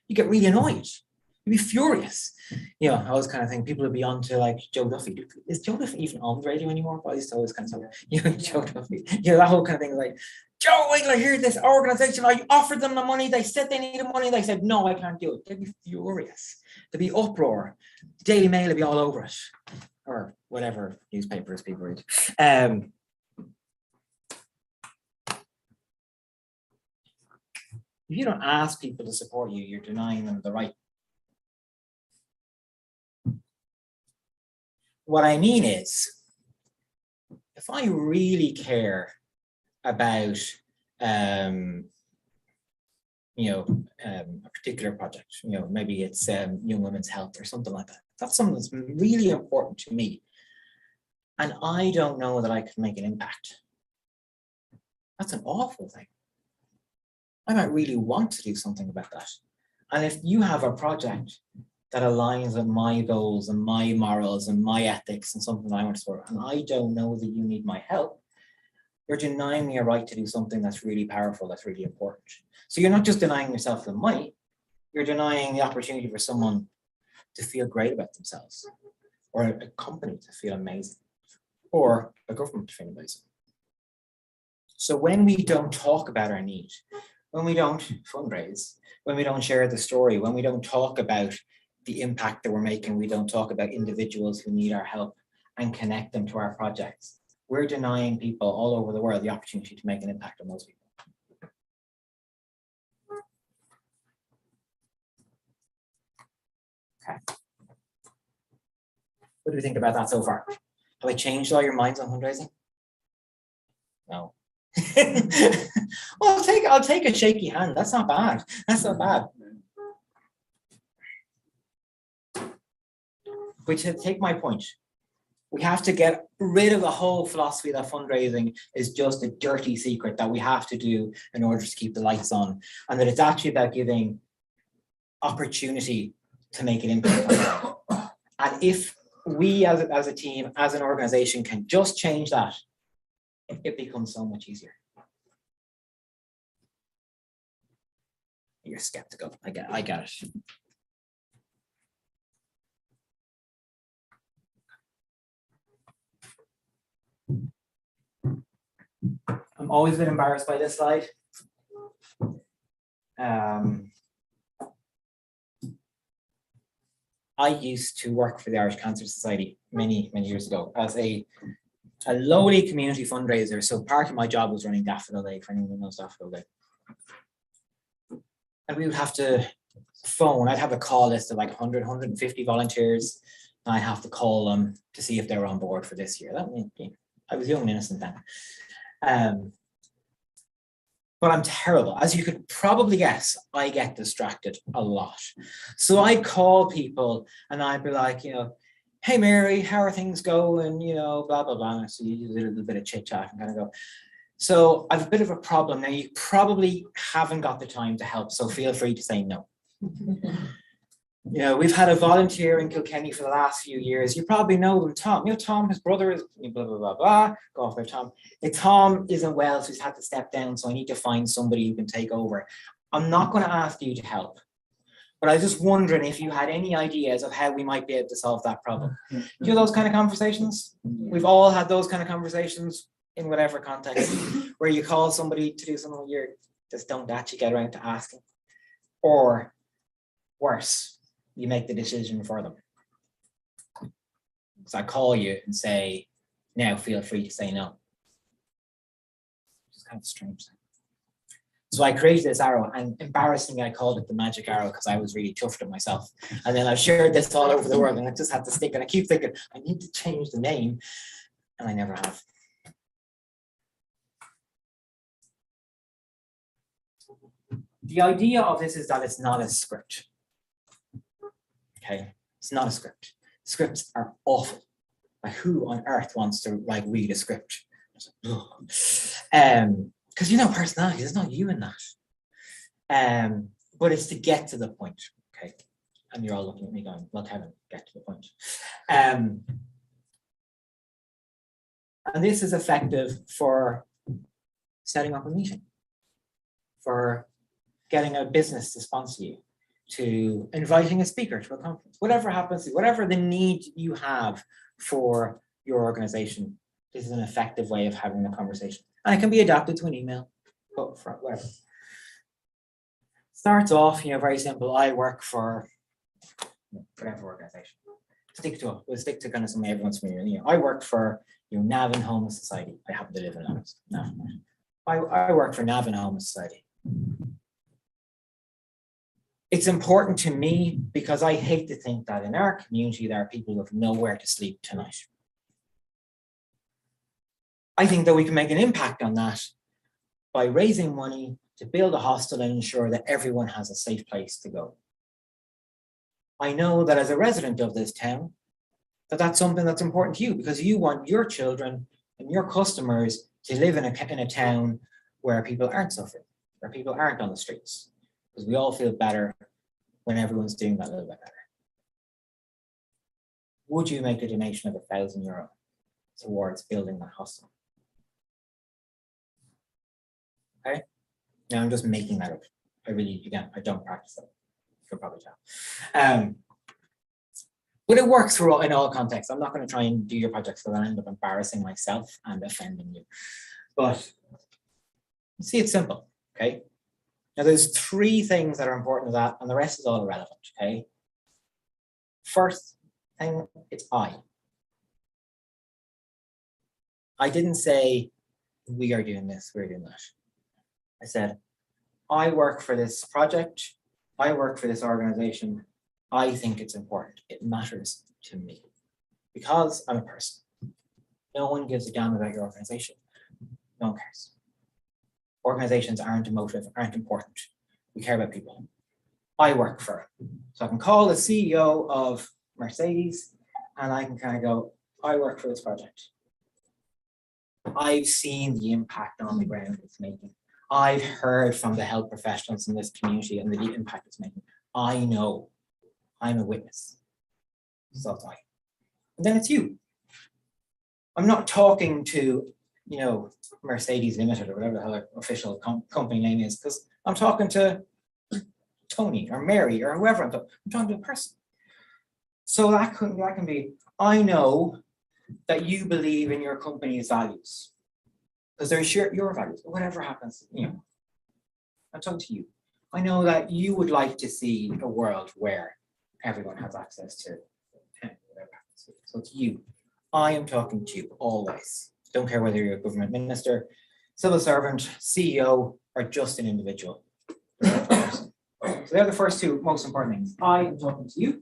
you get really annoyed. You'd be furious. I was kind of thinking people would be on to like Joe Duffy. Is Joe Duffy even on the radio anymore? But I used to always kind of say, Joe Duffy. That whole kind of thing, like, Joe, wait till I hear this organization. I offered them the money. They said they needed money. They said, no, I can't do it. They'd be furious. There'd be uproar. The Daily Mail would be all over it. Or whatever newspapers people read. If you don't ask people to support you, you're denying them the right. what I mean is, if I really care about a particular project, maybe it's young women's health or something like that. That's something that's really important to me. And I don't know that I can make an impact. That's an awful thing. I might really want to do something about that. And if you have a project that aligns with my goals and my morals and my ethics and something I want to support, and I don't know that you need my help, you're denying me a right to do something that's really powerful, that's really important. So you're not just denying yourself the money, you're denying the opportunity for someone to feel great about themselves, or a company to feel amazing, or a government to feel amazing. So when we don't talk about our need, when we don't fundraise, when we don't share the story, when we don't talk about the impact that we're making, we don't talk about individuals who need our help and connect them to our projects, we're denying people all over the world the opportunity to make an impact on those people. Okay. What do we think about that so far? Have I changed all your minds on fundraising? No. Well, I'll take a shaky hand. That's not bad. That's not bad. But to take my point, we have to get rid of the whole philosophy that fundraising is just a dirty secret that we have to do in order to keep the lights on, and that it's actually about giving opportunity to make an impact. And if we as a team, as an organization, can just change that, it becomes so much easier. You're skeptical. I get it. I'm always been embarrassed by this slide. I used to work for the Irish Cancer Society many years ago as a lowly community fundraiser. So part of my job was running Daffodil Day, for anyone who knows Daffodil Day. And we would have to phone, I'd have a call list of like 100, 150 volunteers. And I'd have to call them to see if they were on board for this year. I was young and innocent then. But I'm terrible. As you could probably guess, I get distracted a lot. So I'd call people and I'd be like, hey, Mary, how are things going? Blah, blah, blah. So you do a little bit of chit chat and kind of go. So I've a bit of a problem now. You probably haven't got the time to help, so feel free to say no. We've had a volunteer in Kilkenny for the last few years. You probably know them, Tom. Tom, his brother is blah, blah, blah, blah. Go off there, Tom. Tom isn't well, so he's had to step down, so I need to find somebody who can take over. I'm not going to ask you to help, but I was just wondering if you had any ideas of how we might be able to solve that problem. Do you know those kind of conversations? We've all had those kind of conversations in whatever context, where you call somebody to do something you just don't actually get around to asking. Or worse, you make the decision for them. So I call you and say, now feel free to say no. It's kind of a strange thing. So I created this arrow, and embarrassingly, I called it the magic arrow because I was really chuffed at myself. And then I've shared this all over the world, and I just had to stick, and I keep thinking, I need to change the name, and I never have. The idea of this is that it's not a script. Okay, it's not a script. Scripts are awful. Like, who on earth wants to read a script? Because personality, there's not you in that. But it's to get to the point. Okay, and you're all looking at me going, "Well, Kevin, get to the point." And this is effective for setting up a meeting, for getting a business to sponsor you, to inviting a speaker to a conference, whatever happens, whatever the need you have for your organization, this is an effective way of having a conversation. And it can be adapted to an email, but for whatever. Starts off, very simple. I work for whatever organization. Stick to it. We'll stick to kind of something everyone's familiar. I work for Navan Homeless Society. I happen to live in Navan. I work for Navan Homeless Society. It's important to me because I hate to think that in our community, there are people who have nowhere to sleep tonight. I think that we can make an impact on that by raising money to build a hostel and ensure that everyone has a safe place to go. I know that as a resident of this town, that's something that's important to you because you want your children and your customers to live in a town where people aren't suffering, where people aren't on the streets, because we all feel better when everyone's doing that a little bit better. Would you make a donation of €1,000 towards building that hostel? Okay, now I'm just making that up. Again, I don't practice it. You can probably tell. But it works in all contexts. I'm not going to try and do your projects because I end up embarrassing myself and offending you. But see, it's simple, okay? Now there's 3 things that are important to that, and the rest is all irrelevant, okay? First thing, it's I. I didn't say, we are doing this, we're doing that. I said, I work for this project, I work for this organization, I think it's important, it matters to me, because I'm a person. No one gives a damn about your organization, no one cares. Organizations aren't emotive, aren't important, we care about people. I work for it. So I can call the CEO of Mercedes and I can kind of go, I work for this project. I've seen the impact on the ground it's making. I've heard from the health professionals in this community and the impact it's making. I know, I'm a witness. So it's I. And then it's you. I'm not talking to, Mercedes Limited or whatever the hell their official company name is, because I'm talking to Tony or Mary or whoever. I'm talking to a person. So that can be, I know that you believe in your company's values because they're your values, or whatever happens, I'm talking to you. I know that you would like to see a world where everyone has access to whatever happens. So it's you. I am talking to you always. Don't care whether you're a government minister, civil servant, CEO, or just an individual. So they're the first 2 most important things. I am talking to you.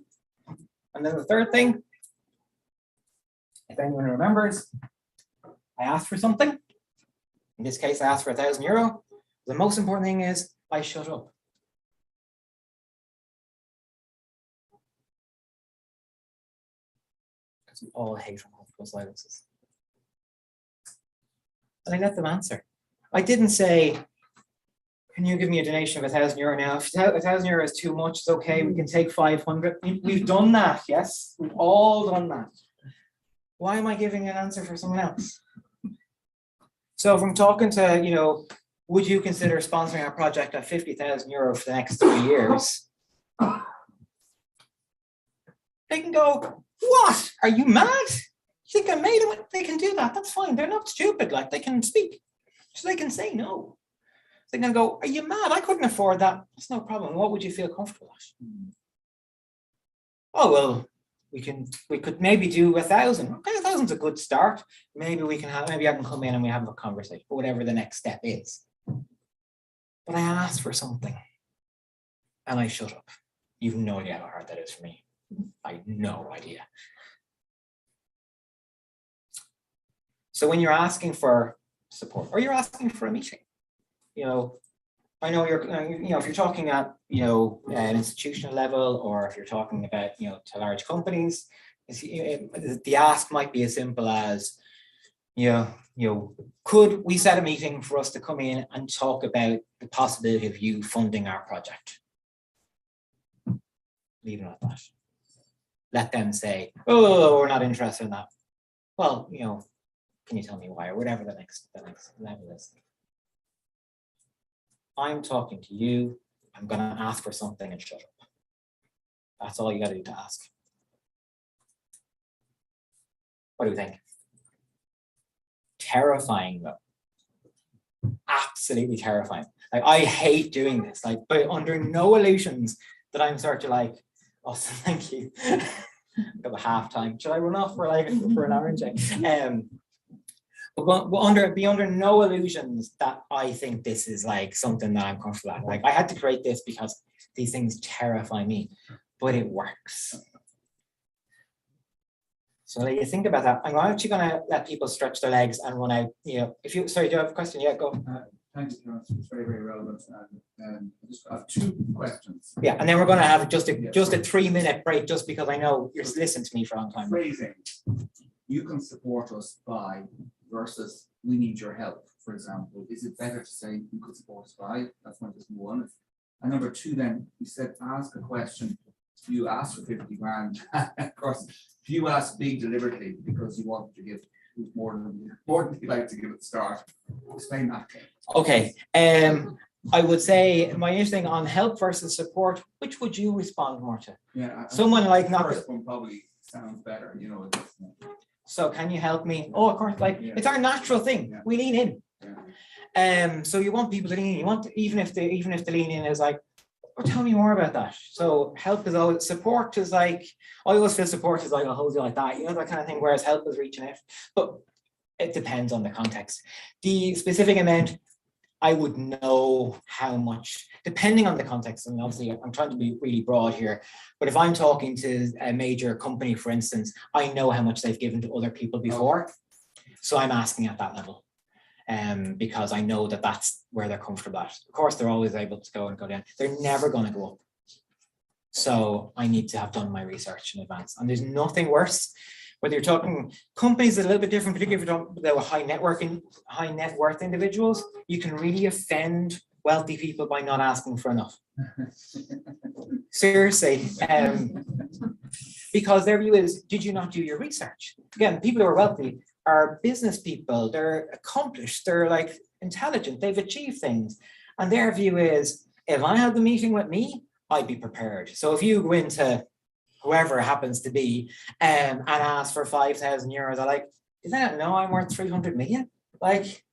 And then the third thing, if anyone remembers, I asked for something. In this case, I asked for €1,000. The most important thing is I shut up. Because we all hate uncomfortable silences. And I let them answer. I didn't say, can you give me a donation of €1,000 now? If €1,000 is too much, it's okay. We can take 500. We've done that, yes? We've all done that. Why am I giving an answer for someone else? So if I'm talking to, would you consider sponsoring our project at €50,000 for the next 3 years? They can go, what? Are you mad? You think I made them? They can do that. That's fine. They're not stupid. Like, they can speak. So they can say no. They can go, are you mad? I couldn't afford that. That's no problem. What would you feel comfortable at? Oh, well, we could maybe do 1,000. Okay, 1,000's a good start. Maybe I can come in and we have a conversation, or whatever the next step is. But I asked for something and I shut up. You've no idea how hard that is for me. I have no idea. So when you're asking for support or you're asking for a meeting, I know if you're talking at, an institutional level, or if you're talking about, to large companies, the ask might be as simple as, could we set a meeting for us to come in and talk about the possibility of you funding our project? Leave it at that. Let them say, oh, we're not interested in that. Well, can you tell me why, or whatever the next level is. I'm talking to you, I'm going to ask for something and shut up. That's all you got to do to ask. What do you think? Terrifying though. Absolutely terrifying. Like, I hate doing this, but under no illusions that I'm sort of like, oh, thank you. Got a half time. Should I run off for an orange? But be under no illusions that I think this is like something that I'm comfortable at. Like, I had to create this because These things terrify me, but it works. So let you think about that. I'm actually going to let people stretch their legs and run out. You know, if you, sorry, do you have a question? Yeah, go. Thank you, it's very, very relevant. And I just have two questions. Yeah, and then we're going to have just a 3-minute break, just because I know you're listening to me for a long time. Phrasing, you can support us by versus we need your help, for example. Is it better to say you could support us by? That's not just one. And number two, then you said ask a question. You asked for 50 grand. Of course, if you ask big deliberately because you want to give more than you like to give at the start, explain that. Okay. I would say my interesting on help versus support. Which would you respond more to? Yeah, Someone like the not. first one probably sounds better, you know. So can you help me? Oh, of course. Like it's our natural thing. Yeah. We lean in. Yeah. So you want people to lean in. You want even if the lean in is like, oh, tell me more about that. So help is always, support is like, I always feel support is like, I'll hold you like that, you know, that kind of thing, whereas help is reaching out. But it depends on the context. The specific amount, I would know how much, depending on the context. And obviously I'm trying to be really broad here, but if I'm talking to a major company, for instance, I know how much they've given to other people before. So I'm asking at that level. Because I know that that's where they're comfortable at. Of course, they're always able to go down. They're never going to go up. So I need to have done my research in advance. And there's nothing worse, whether you're talking companies that are a little bit different, particularly if you're talking about high net worth individuals, you can really offend wealthy people by not asking for enough. Seriously. Because their view is, did you not do your research? Again, people who are wealthy are business people, they're accomplished, they're like intelligent, they've achieved things. And their view is, if I had the meeting with me, I'd be prepared. So if you go into whoever it happens to be and ask for 5,000 euros, they're like, is that no, I'm worth 300 million? Like,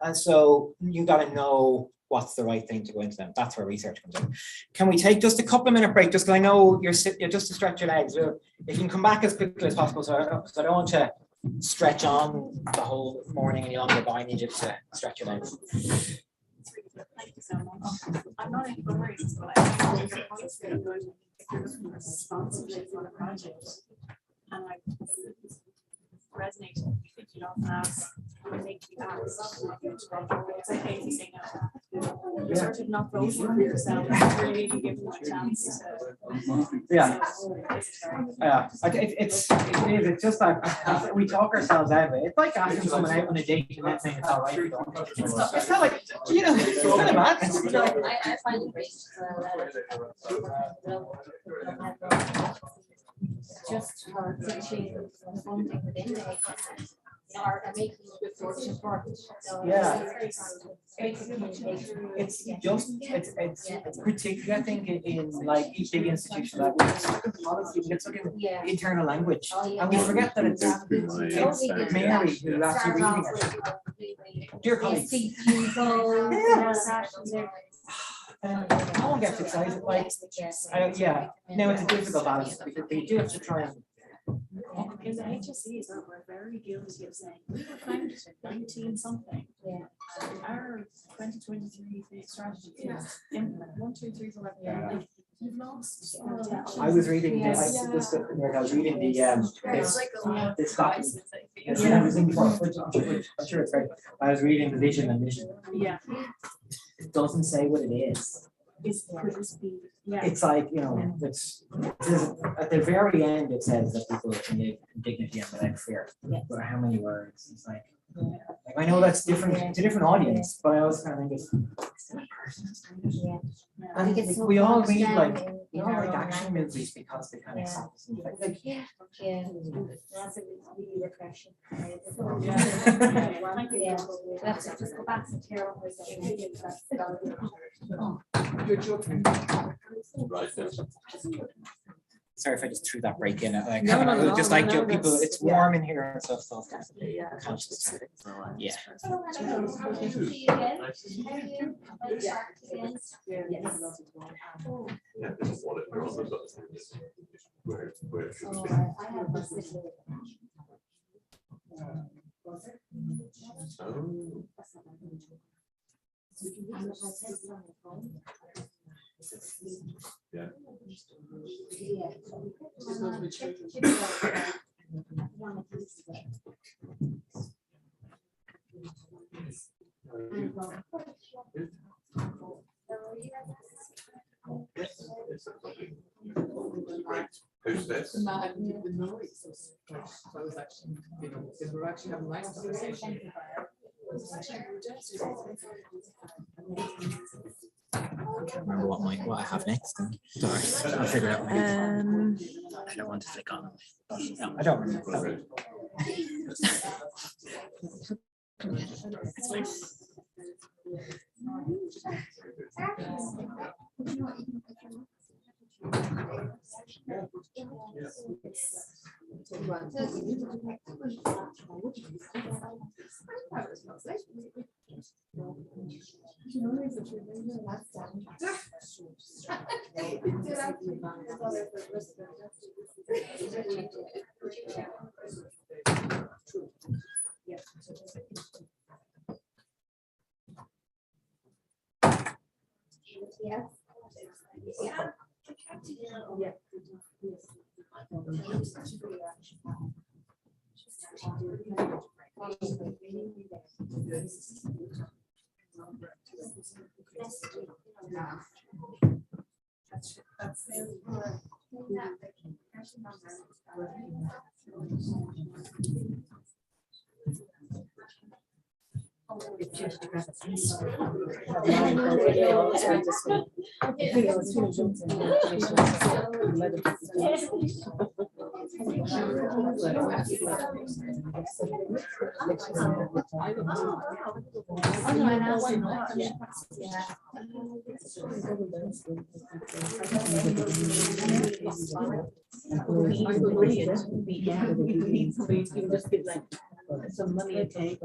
and so you got to know what's the right thing to go into them. That's where research comes in. Can we take just a couple of minute break? Just because I know you're just to stretch your legs. If you can come back as quickly as possible, so I don't want to stretch on the whole morning any longer, but I need you to stretch your legs. Thank you so much. I'm not even worried, but I think it's honestly good if you're looking for responsibility on a project and like resonating. I think you don't ask, you make you ask. It's okay to say no. You're sort of not voting for yourself, really giving them a chance to. Yeah. It's just like we talk ourselves out of it. It's like asking someone out on a date and then saying it's all right. It's kind of like, you know, it's kind of madness. I find it great. Just for teaching funding within the are making good support. Yeah. It's just it's particularly I think in like each big institution that we get stuck in internal language and we forget that it's Mary who's actually reading it. Dear colleagues. No one gets excited like yeah. No, it's a difficult balance because they do have to try and. In the HSEs, we're very guilty of saying we were founded in 19 something. Yeah. Our 2023 strategy is implement 1, 2, 3, 4. Like, you've lost. I was reading the this document. I was thinking I'm sure it's right. I was reading the vision and mission. Yeah. It doesn't say what it is. It's like, you know, it's at the very end it says that people can live in dignity and without fear. But how many words? It's like I know that's different, it's a different audience, but I always kind of think it's still a person. I think we all read like action movies because they kind of That's really refreshing. Let's just go back to terrible. You're joking. Sorry if I just threw that break in. Like, just like people, it's warm in here and stuff. So conscious. Yeah. Yeah. Who's this? The man with the noise. So I was actually, because we're actually having a nice conversation. I can't remember what I have next. Sorry, I'll figure it out. I don't want to click on it. No, I don't remember. Some money and cake.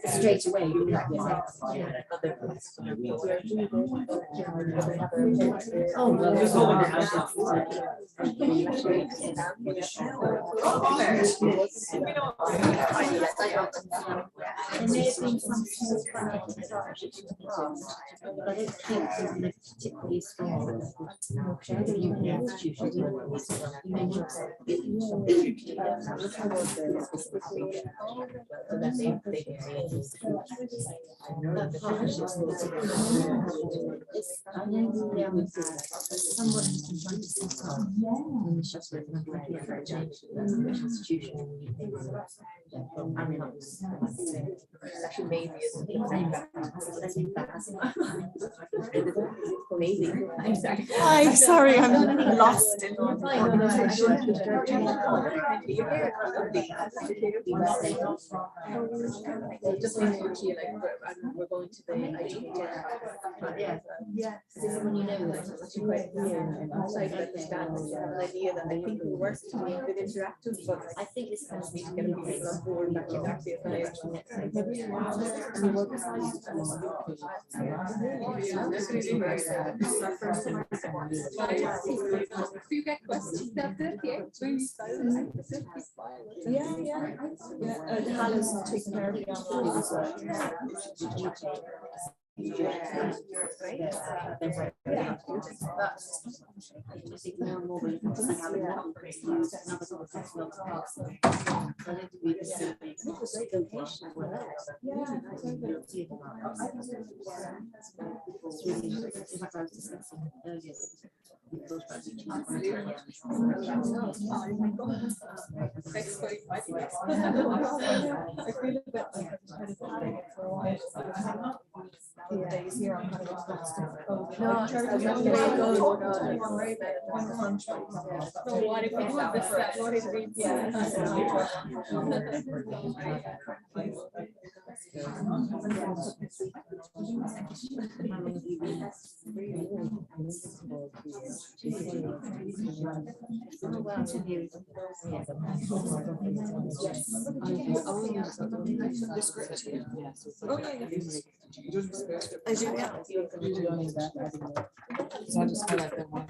Straight away. There may have been some small financial charges to the past, but I don't think it was particularly strong. You mentioned someone who's been trying to set up in the shelter for a change institution. I mean, maybe it's amazing. Hi, sorry, I'm lost. Just mentioned to you, like, we're going to the when you know, like, it's quite clear and outside of the standards, you have an idea that I think will work to be a bit interactive, but I think it's kind of need to get people on board back in that You get questions out there, The Hallows taking care of couple of days here, I'm kind of exhausted. No, I'm trying to don't get worry really about good. it. Don't worry about it. On the contract. So what if we have this? What if we? Oh, yeah, yeah. I do, yeah. So I just feel like they're one.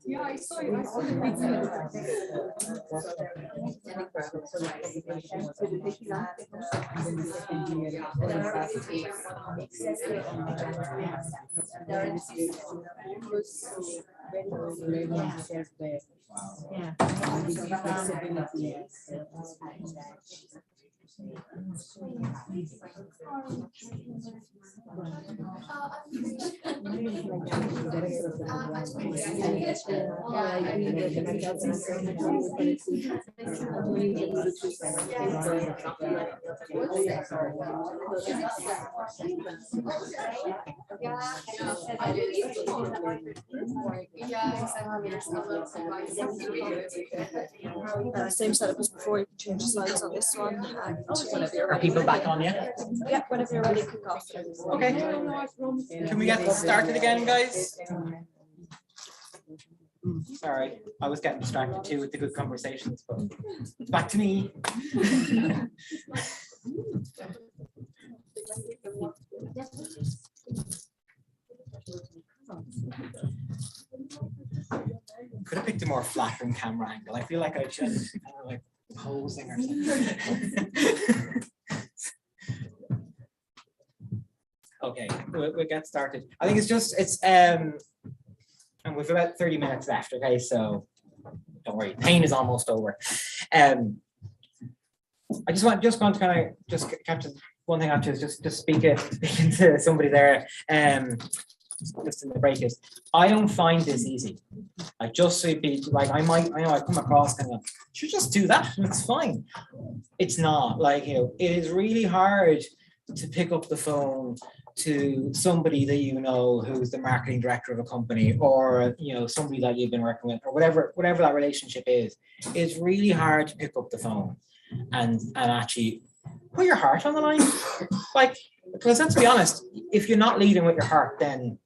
Yeah, I saw you. Same setup as before, you can change the slides on this one, and whenever you're Are ready. people back on yet? Yeah, whenever you're ready, kick off. Okay. Can we get started again, guys? Sorry, I was getting distracted too with the good conversations, but it's back to me. Could have picked a more flattering camera angle. I feel like I should kind of like posing or something. Okay, we'll get started. I think and we've about 30 minutes left, okay, so don't worry, pain is almost over. I just want to kind of capture one thing after is just speaking to somebody there, just in the break is, I don't find this easy. Like, just so be like, I know I come across kind of, you just do that and it's fine. It's not, like, you know, it is really hard to pick up the phone to somebody that you know who's the marketing director of a company, or you know, somebody that you've been working with, or whatever that relationship is. It's really hard to pick up the phone and actually put your heart on the line. Like, because let's be honest, if you're not leading with your heart, then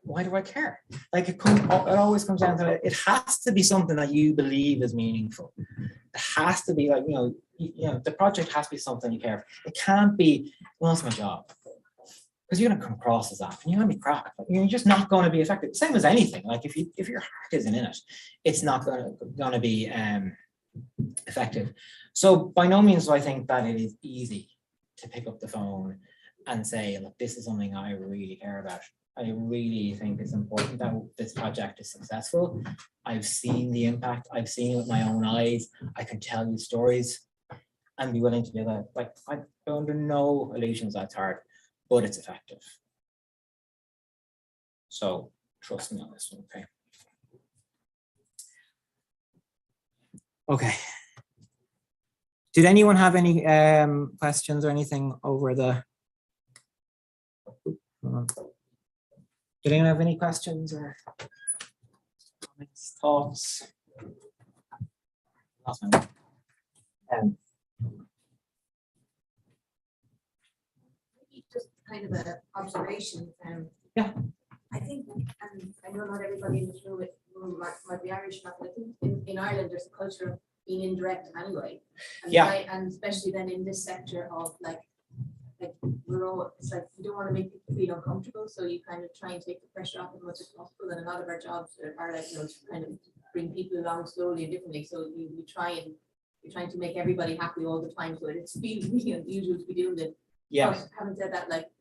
why do I care? Like, it always comes down to it has to be something that you believe is meaningful. It has to be, like, you know, the project has to be something you care for. It can't be, well, that's my job. Because you're going to come across as that, and you're going to be crap. You're just not going to be effective. Same as anything. Like, if your heart isn't in it, it's not going to be effective. So by no means do I think that it is easy to pick up the phone and say, look, this is something I really care about. I really think it's important that this project is successful. I've seen the impact. I've seen it with my own eyes. I can tell you stories and be willing to do that. Like, I'm under no illusions that's hard, but it's effective. So trust me on this one, okay? Okay. Did anyone have any questions or anything over the? Did anyone have any questions or comments, thoughts? Last one. Just kind of an observation. Yeah. I think, and I know not everybody in this room might be Irish, but I think in Ireland there's a culture of being indirect anyway. And yeah. And especially then in this sector of like we're all, it's like you don't want to make people feel uncomfortable, so you kind of try and take the pressure off as much as possible. And a lot of our jobs are like, you know, to kind of bring people along slowly and differently. So you're trying to make everybody happy all the time. So it's feels really unusual to be doing it. Yeah. But having said that, like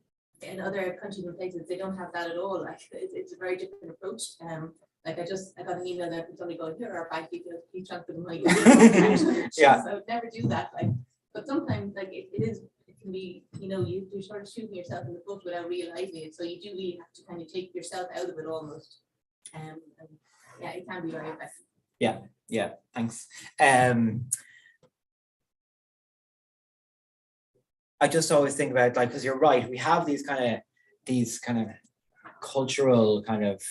in other countries and places, they don't have that at all. Like it's a very different approach. Like I got an email there from somebody going, here are 5 details, please transfer them. Like, yeah. I would never do that. Like, but sometimes like it is, can be, you know, you're sort of shooting yourself in the foot without realizing it. So you do really have to kind of take yourself out of it almost. And yeah, it can be very effective. Yeah, thanks. I just always think about, like, because you're right, we have these kind of cultural kind of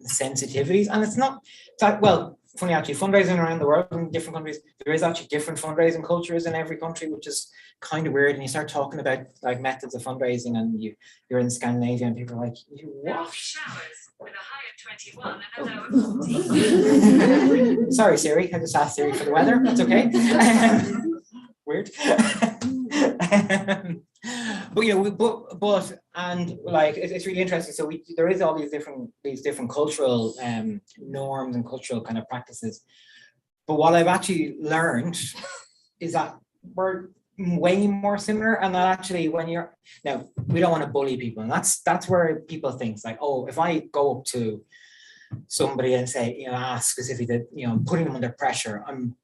sensitivities, and it's not that, well, funny actually, fundraising around the world in different countries, there is actually different fundraising cultures in every country, which is kind of weird. And you start talking about like methods of fundraising, and you're in Scandinavia, and people are like, what? With a high of 21 and a low of 14. Sorry, Siri, I just asked Siri for the weather. That's okay. Weird. But you know, but and like it's really interesting. So there is all these different cultural norms and cultural kind of practices. But what I've actually learned is that we're way more similar, and that actually when you're now, we don't want to bully people, and that's where people think like, oh, if I go up to somebody and say, you know, ask specifically that, you know, I'm putting them under pressure, I'm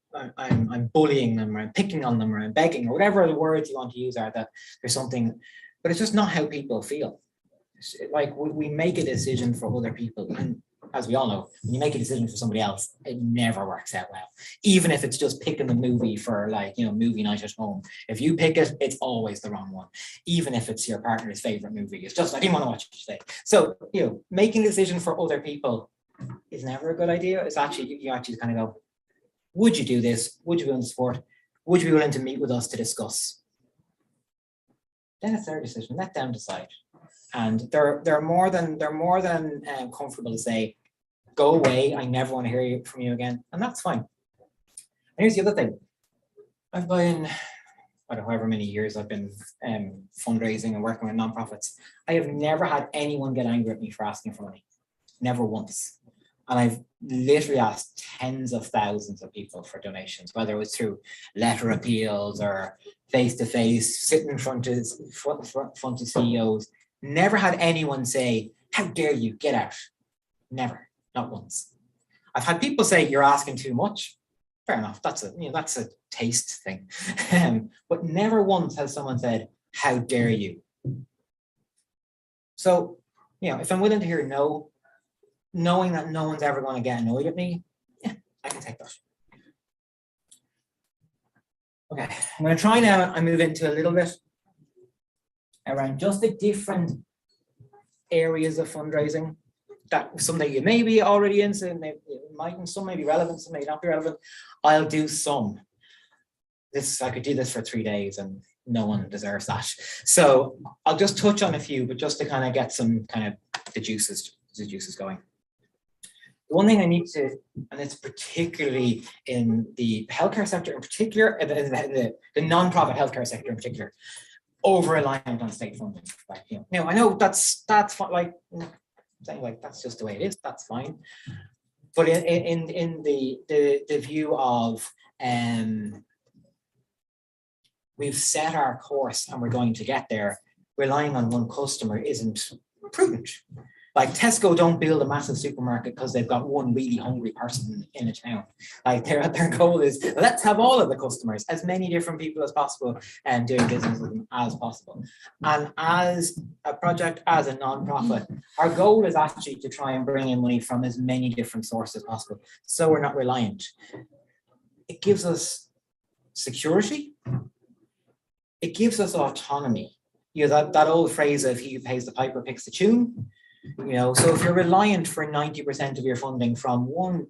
bullying them, or I'm picking on them, or I'm begging, or whatever the words you want to use are, that there's something, but it's just not how people feel. Like we make a decision for other people, and as we all know, when you make a decision for somebody else, it never works out well. Even if it's just picking the movie for, like, you know, movie night at home. If you pick it, it's always the wrong one. Even if it's your partner's favorite movie, it's just, I didn't want to watch it today. So, you know, making a decision for other people is never a good idea. It's actually, you actually kind of go, would you do this? Would you be willing to support? Would you be willing to meet with us to discuss? Then it's their decision. Let them decide. And they're more than comfortable to say, go away, I never want to hear from you again, and that's fine. And here's the other thing. I've been, I don't know, however many years I've been fundraising and working with nonprofits. I have never had anyone get angry at me for asking for money. Never once. And I've literally asked tens of thousands of people for donations, whether it was through letter appeals or face-to-face, sitting in front of CEOs. Never had anyone say, how dare you, get out. Never, not once. I've had people say, you're asking too much. Fair enough, that's a taste thing. But never once has someone said, how dare you. So, you know, if I'm willing to hear no, knowing that no one's ever going to get annoyed at me, yeah, I can take that. Okay, I'm going to try now and move into a little bit around just the different areas of fundraising. That some that you may be already in, so some may be relevant, some may not be relevant. I'll do some. I could do this for 3 days and no one deserves that. So I'll just touch on a few, but just to kind of get some kind of the juices going. The one thing I need to, and it's particularly in the healthcare sector in particular, the non-profit healthcare sector in particular, over-reliant on state funding. Like, you know, I know that's like, saying like that's just the way it is, that's fine. But in the view of we've set our course and we're going to get there, relying on one customer isn't prudent. Like Tesco don't build a massive supermarket because they've got one really hungry person in a town. Like their goal is, let's have all of the customers, as many different people as possible, and doing business with them as possible. And as a project, as a non-profit, our goal is actually to try and bring in money from as many different sources as possible, so we're not reliant. It gives us security. It gives us autonomy. You know, that old phrase of he who pays the piper picks the tune. You know, so if you're reliant for 90% of your funding from one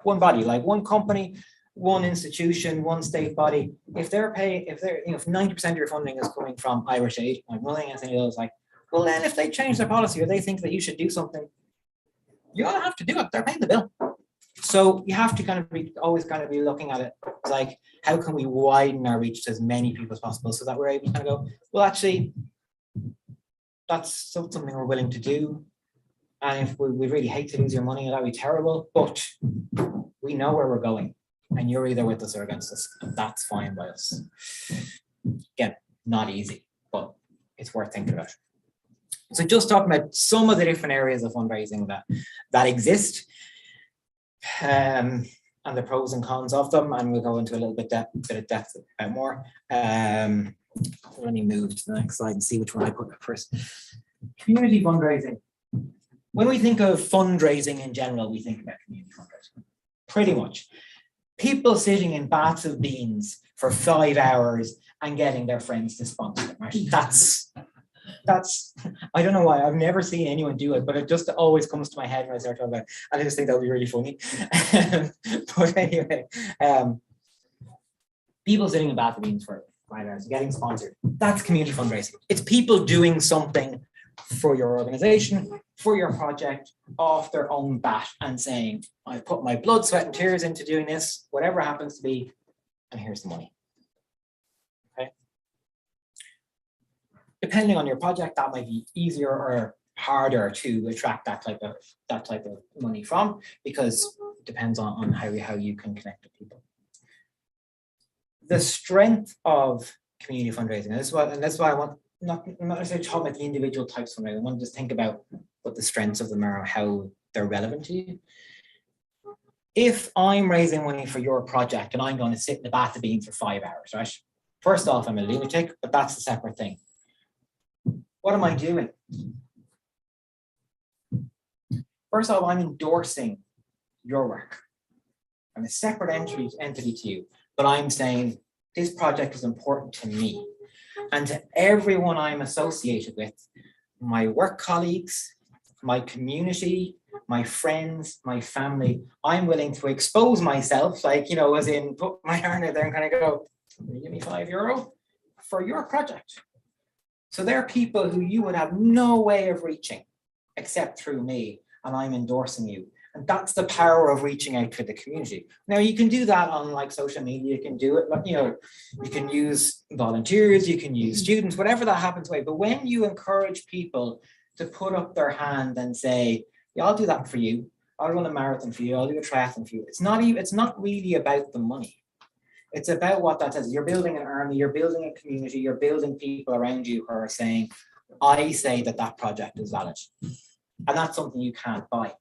body, like one company, one institution, one state body, if 90% of your funding is coming from Irish Aid, like nothing anything else, like, well then if they change their policy or they think that you should do something, you're gonna have to do it. They're paying the bill. So you have to always be looking at it like, how can we widen our reach to as many people as possible so that we're able to kind of go, well, actually, that's something we're willing to do. And if we really hate to lose your money, that'd be terrible, but we know where we're going and you're either with us or against us, and that's fine by us. Again, not easy, but it's worth thinking about. So just talking about some of the different areas of fundraising that exist, and the pros and cons of them, and we'll go into a little bit of depth about more. Let me move to the next slide and see which one I put up first. Community fundraising. When we think of fundraising in general, we think about community fundraising. Pretty much. People sitting in baths of beans for 5 hours and getting their friends to sponsor them, right? That's, I don't know why, I've never seen anyone do it, but it just always comes to my head when I start talking about it. I just think that would be really funny. But anyway, people sitting in bath of beans for 5 hours getting sponsored. That's community fundraising. It's people doing something for your organization, for your project, off their own bat and saying, I put my blood, sweat, and tears into doing this, whatever happens to be, and here's the money. Okay. Depending on your project, that might be easier or harder to attract that type of money from, because it depends on how you can connect with people. The strength of community fundraising, and that's why I want not necessarily talk about the individual types of fundraising. I want to just think about what the strengths of them are, how they're relevant to you. If I'm raising money for your project and I'm going to sit in the bath of beans for 5 hours, right? First off, I'm a lunatic, but that's a separate thing. What am I doing? First off, I'm endorsing your work. I'm a separate entity to you, but I'm saying this project is important to me and to everyone I'm associated with, my work colleagues, my community, my friends, my family. I'm willing to expose myself, like, you know, as in put my arm out there and kind of go, can you give me €5 for your project? So there are people who you would have no way of reaching except through me, and I'm endorsing you. And that's the power of reaching out to the community. Now you can do that on like social media, you can do it, you know, you can use volunteers, you can use students, whatever that happens to be. But when you encourage people to put up their hand and say, yeah, I'll do that for you. I'll run a marathon for you. I'll do a triathlon for you. It's not really about the money. It's about what that says. You're building an army, you're building a community, you're building people around you who are saying, I say that project is valid. And that's something you can't buy.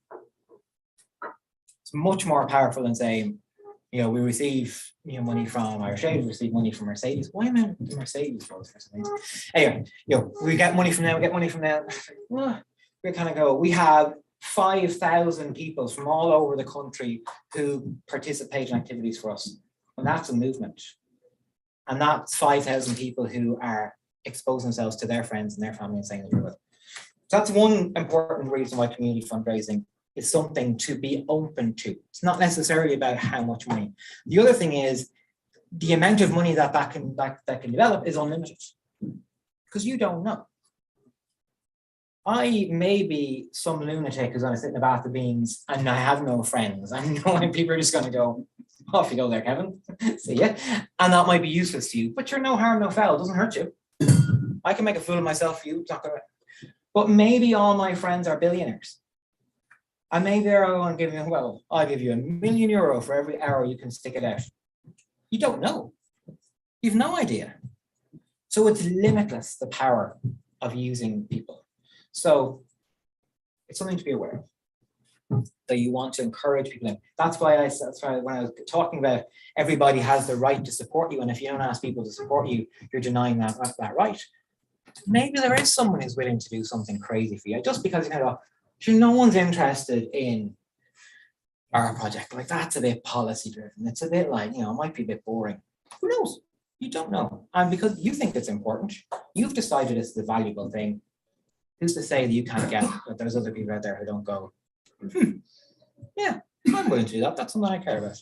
It's much more powerful than saying, you know, we receive money from Irish Aid, we receive money from Mercedes. Why am I the Mercedes for some reason? Anyway, we get money from them, we get money from them. We kind of go, we have 5,000 people from all over the country who participate in activities for us. And that's a movement. And that's 5,000 people who are exposing themselves to their friends and their family and saying they're good. So that's one important reason why community fundraising is something to be open to. It's not necessarily about how much money. The other thing is the amount of money that can develop is unlimited, because you don't know. I may be some lunatic who's going to sit in a bath of beans and I have no friends. I know people are just going to go, off you go there, Kevin. See ya. And that might be useless to you, but you're no harm, no foul. It doesn't hurt you. I can make a fool of myself for you. It's not gonna... But maybe all my friends are billionaires. And maybe they're going to give you, well, I'll give you €1 million for every hour you can stick it out. You don't know. You've no idea. So it's limitless, the power of using people. So it's something to be aware of, that you want to encourage people in. That's why when I was talking about everybody has the right to support you, and if you don't ask people to support you, you're denying that right. Maybe there is someone who's willing to do something crazy for you, just because you kind of go, no one's interested in our project. Like, that's a bit policy driven. It's a bit like, it might be a bit boring. Who knows? You don't know. And because you think it's important, you've decided it's the valuable thing. Who's to say that you can't get it, but there's other people out there who don't go, yeah, I'm willing to do that. That's something I care about.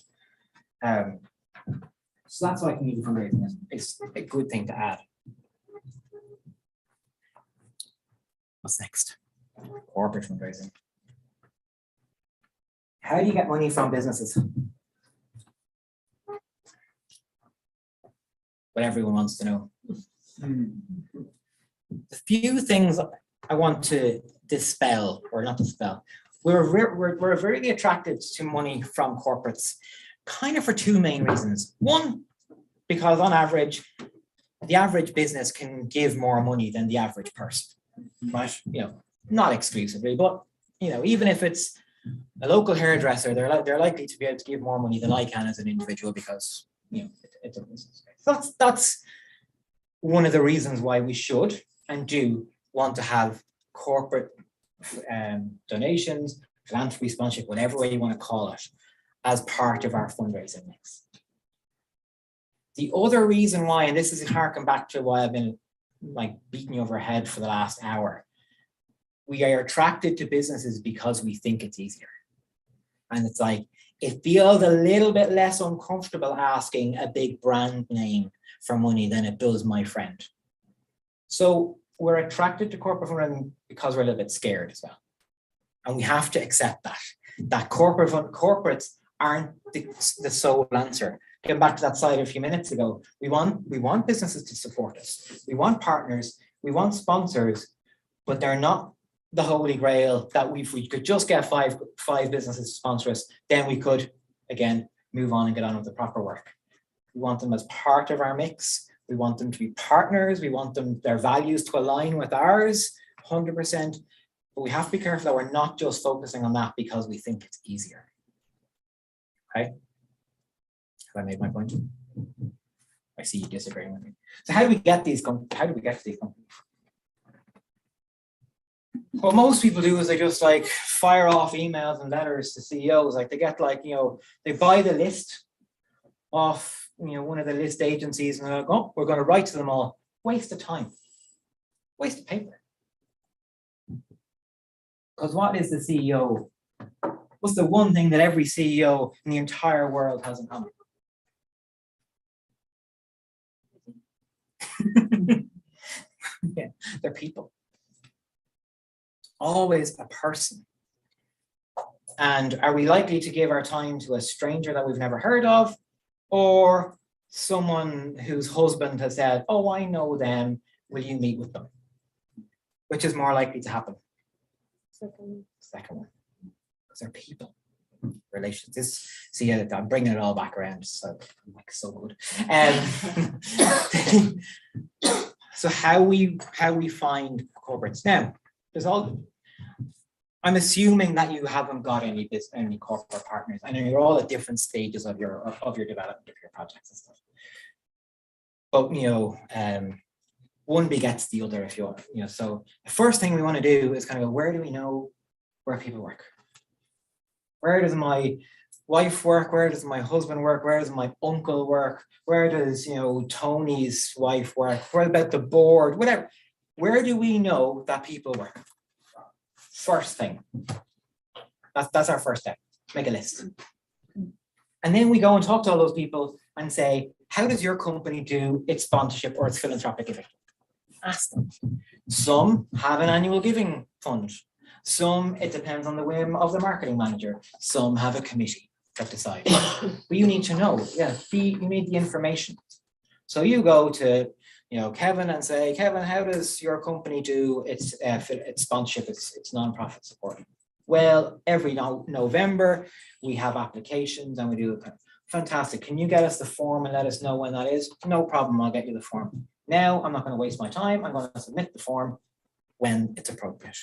So that's why community fundraising is a good thing to add. What's next? Corporate fundraising. How do you get money from businesses? What everyone wants to know. The few things I want to dispel, or not dispel, we're very attracted to money from corporates, kind of for two main reasons. One, because on average, the average business can give more money than the average person, right? Not exclusively, but even if it's a local hairdresser, they're likely to be able to give more money than I can as an individual, because it's a business. So one of the reasons why we should and do want to have corporate donations, philanthropy, sponsorship, whatever way you want to call it, as part of our fundraising mix. The other reason why, and this is harking back to why I've been like beating you over the head for the last hour, we are attracted to businesses because we think it's easier. And it's like, it feels a little bit less uncomfortable asking a big brand name for money than it does my friend. So we're attracted to corporate fundraising because we're a little bit scared as well. And we have to accept that corporates aren't the sole answer. Getting back to that slide a few minutes ago, we want businesses to support us. We want partners, we want sponsors, but they're not the holy grail that if we could just get five businesses to sponsor us, then we could, again, move on and get on with the proper work. We want them as part of our mix. We want them to be partners. We want their values to align with ours, 100%. But we have to be careful that we're not just focusing on that because we think it's easier. Okay? Have I made my point? I see you disagreeing with me. So how do we get to these companies? What most people do is they just like fire off emails and letters to CEOs. Like they get like, they buy the list off, one of the list agencies and they're like, oh, we're going to write to them all. Waste of time. Waste of paper. Because what is the CEO? What's the one thing that every CEO in the entire world has in common? Yeah, they're people. Always a person. And are we likely to give our time to a stranger that we've never heard of, or someone whose husband has said, oh, I know them, will you meet with them? Which is more likely to happen? Second one. Because they're people. Relations. See, I'm bringing it all back around. So good. So how we find corporates now? I'm assuming that you haven't got any corporate partners. I know you're all at different stages of your development of your projects and stuff. But one begets the other, if you want. So the first thing we want to do is kind of go, where do we know where people work? Where does my wife work? Where does my husband work? Where does my uncle work? Where does Tony's wife work? What about the board? Whatever. Where do we know that people work? First thing. That's our first step. Make a list. And then we go and talk to all those people and say, how does your company do its sponsorship or its philanthropic giving? Ask them. Some have an annual giving fund. Some, it depends on the whim of the marketing manager. Some have a committee that decides. But you need to know. You need the information. So you go to Kevin and say, Kevin, how does your company do its sponsorship, its non-profit support? Well, every November we have applications and we do it. Fantastic. Can you get us the form and let us know when that is? No problem. I'll get you the form. Now I'm not going to waste my time. I'm going to submit the form when it's appropriate.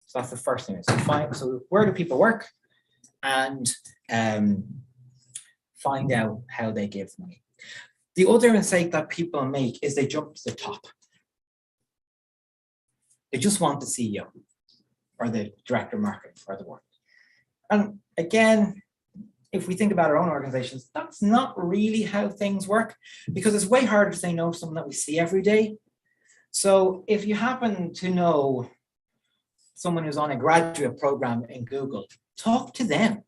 So that's the first thing. So where do people work? And find out how they give money. The other mistake that people make is they jump to the top. They just want the CEO or the director of marketing or the board. And again, if we think about our own organizations, that's not really how things work, because it's way harder to say no to someone that we see every day. So if you happen to know someone who's on a graduate program in Google, talk to them.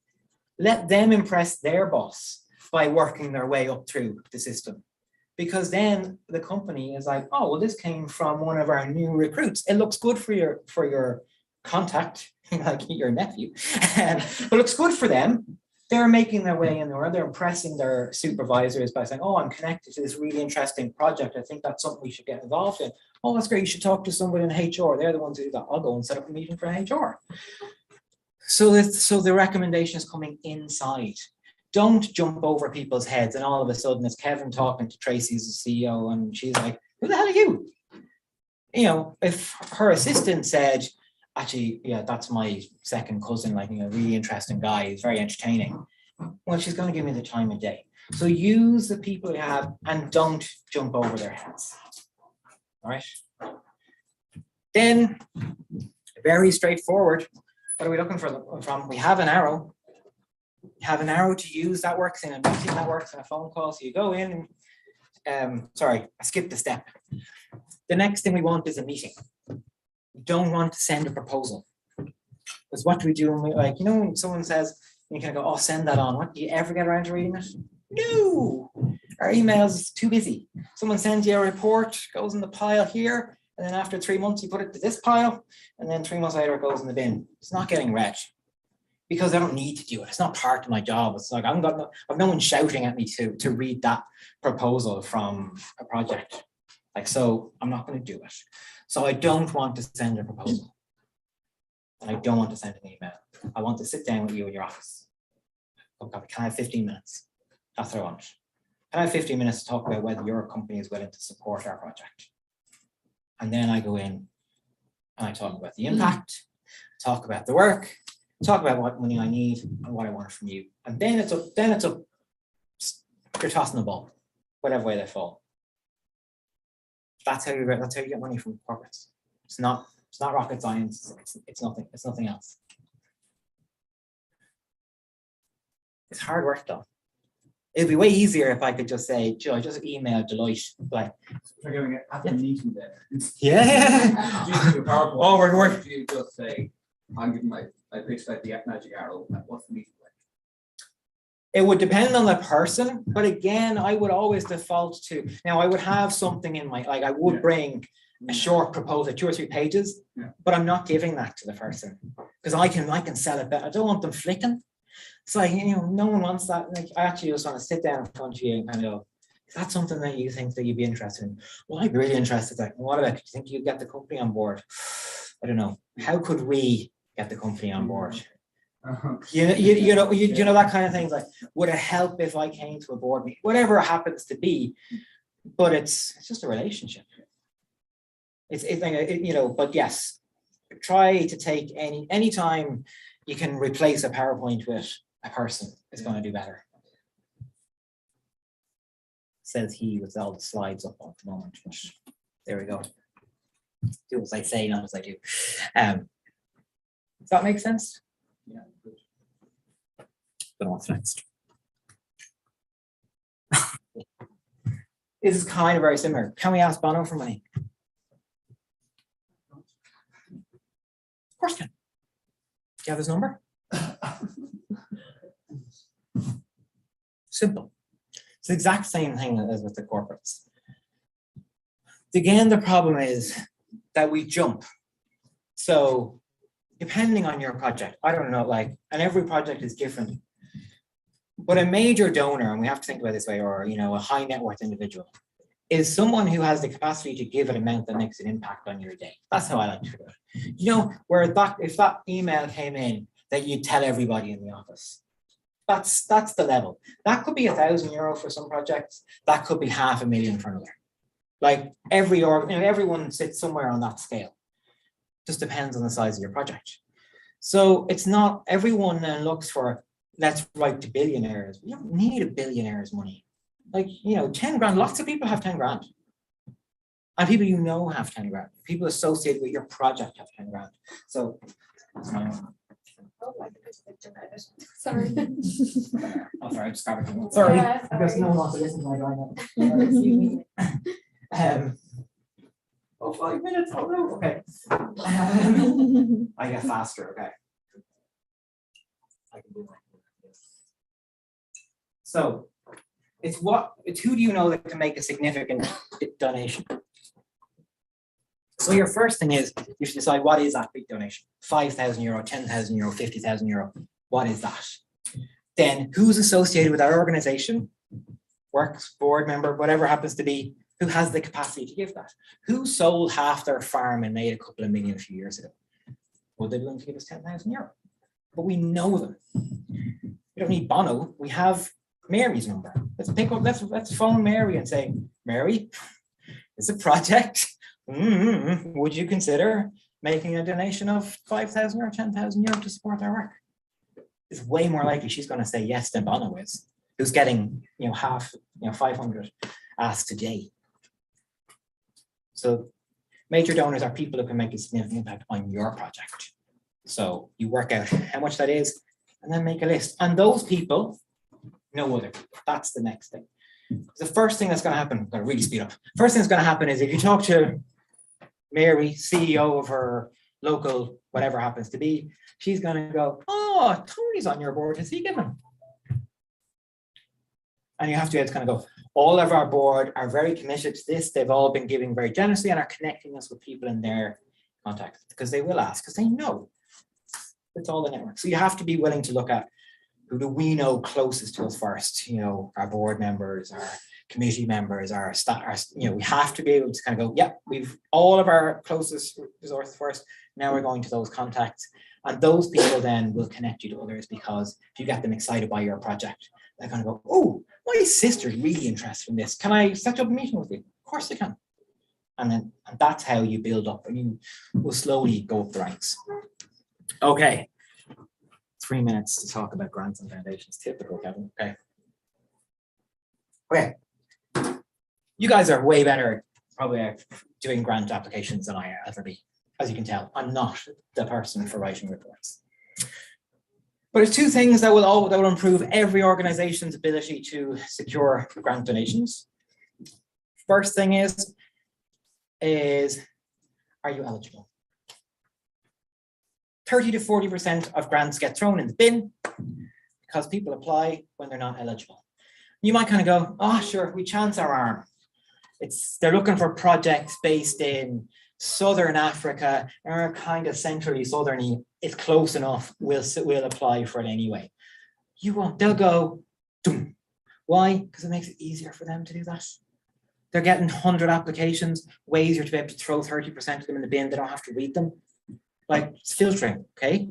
Let them impress their boss by working their way up through the system. Because then the company is like, oh, well, this came from one of our new recruits. It looks good for your contact, like your nephew. But it looks good for them. They're making their way in there. They're impressing their supervisors by saying, oh, I'm connected to this really interesting project. I think that's something we should get involved in. Oh, that's great. You should talk to somebody in HR. They're the ones who do that. I'll go and set up a meeting for HR. So the recommendation is coming inside. Don't jump over people's heads and all of a sudden it's Kevin talking to Tracy's the CEO and she's like, who the hell are you? If her assistant said, actually, yeah, that's my second cousin, like, really interesting guy, he's very entertaining. Well, she's going to give me the time of day. So use the people you have and don't jump over their heads. All right. Then, very straightforward. What are we looking for from? We have an arrow. You have an arrow to use that works in a meeting, that works in a phone call. So you go in and, sorry, I skipped a step. The next thing we want is a meeting. We don't want to send a proposal. Because what do we do when we, like, you know, when someone says, you kind of go, oh, send that on. What, do you ever get around to reading it? No, our email's too busy. Someone sends you a report, goes in the pile here, and then after 3 months, you put it to this pile, and then 3 months later, it goes in the bin. It's not getting read because I don't need to do it. It's not part of my job. It's like I've no one shouting at me to read that proposal from a project. Like, so I'm not going to do it. So I don't want to send a proposal. And I don't want to send an email. I want to sit down with you in your office. Oh, God, can I have 15 minutes? That's what I want. Can I have 15 minutes to talk about whether your company is willing to support our project? And then I go in and I talk about the impact, talk about the work, talk about what money I need and what I want from you. And then it's up, you're tossing the ball, whatever way they fall. That's how you get money from corporates. It's not rocket science. It's nothing else. It's hard work though. It'd be way easier if I could just say, Joe, just email Deloitte. Like, We're doing it at the meeting there. yeah. Oh, we're working. You just say, I'm giving I pitched out the magic arrow. What's the meeting like? It would depend on the person, but again, I would always default to, now I would have something in my, like I would bring a short proposal, 2 or 3 pages, but I'm not giving that to the person because I can sell it better. I don't want them flicking. It's like, you know, no one wants that. Like, I actually just want to sit down in front of you and kind of go, is that something that you think that you'd be interested in? Well, I'm really interested. Like, what about, do you think you'd get the company on board? I don't know. How could we get the company on board? You know that kind of thing. Like, would it help if I came to a board meeting? Whatever it happens to be, but it's just a relationship. It's you know. But yes, try to take any time you can replace a PowerPoint with a person. It's going to do better. Says he with all the slides up at the moment. But there we go. Do as I say, not as I do. Does that make sense? Yeah, good. But what's next? This is kind of very similar. Can we ask Bono for money? Of course you can. Do you have his number? Simple. It's the exact same thing as with the corporates. Again, the problem is that we jump. So depending on your project, I don't know, like, and every project is different. But a major donor, and we have to think about it this way, or, you know, a high net worth individual, is someone who has the capacity to give an amount that makes an impact on your day. That's how I like to do it. You know, where that, if that email came in, that you'd tell everybody in the office. That's the level. That could be €1,000 for some projects. That could be $500,000 for another. Like everyone sits somewhere on that scale. Just depends on the size of your project. So it's not everyone looks for, let's write to billionaires. We don't need a billionaire's money. Like, you know, 10 grand, lots of people have 10 grand. And people you know have 10 grand. People associated with your project have 10 grand. So that's my own. Sorry. Oh, sorry, I just got it. Sorry, because no one wants to listen to my drawing. 5 minutes. Oh no. Okay. I get faster. Okay. I can do that. So it's who do you know that can make a significant donation? So your first thing is you should decide what is that big donation. €5,000, €10,000, €50,000. What is that? Then who's associated with our organization, works, board member, whatever happens to be, who has the capacity to give that? Who sold half their farm and made a couple of million a few years ago? Well, they're willing to give us €10,000. But we know them. We don't need Bono. We have Mary's number. Let's pick up, let's phone Mary and say, Mary, it's a project. Would you consider making a donation of €5,000 or €10,000 to support our work? It's way more likely she's going to say yes than Bono is. who's getting, half, 500 asks a day. So major donors are people who can make a significant impact on your project. So you work out how much that is and then make a list. And those people, no other people. That's the next thing. The first thing that's going to happen, I'm going to really speed up. First thing that's going to happen is if you talk to Mary, CEO of her local, whatever happens to be, she's going to go, oh, Tony's on your board. Has he given? And you have to be able to kind of go, all of our board are very committed to this. They've all been giving very generously and are connecting us with people in their contacts because they will ask, because they know it's all the network. So you have to be willing to look at who do we know closest to us first, our board members, our committee members, our staff, we have to be able to kind of go, yep, we've all of our closest resources first. Now we're going to those contacts. And those people then will connect you to others, because if you get them excited by your project, they're going to go, oh, my sister's really interested in this. Can I set up a meeting with you? Of course they can. And that's how you build up, and you will slowly go up the ranks. Okay. 3 minutes to talk about grants and foundations. Typical, Kevin. Okay. You guys are way better probably at doing grant applications than I ever be. As you can tell, I'm not the person for writing reports. But there's two things that will improve every organization's ability to secure grant donations. First thing is are you eligible? 30 to 40% of grants get thrown in the bin because people apply when they're not eligible. You might kind of go, oh, sure, we chance our arm. They're looking for projects based in Southern Africa or kind of centrally southerny. It's close enough. We'll apply for it anyway. You won't. They'll go, doom. Why? Because it makes it easier for them to do that. They're getting 100 applications, way easier to be able to throw 30% of them in the bin. They don't have to read them. Like, it's filtering, okay?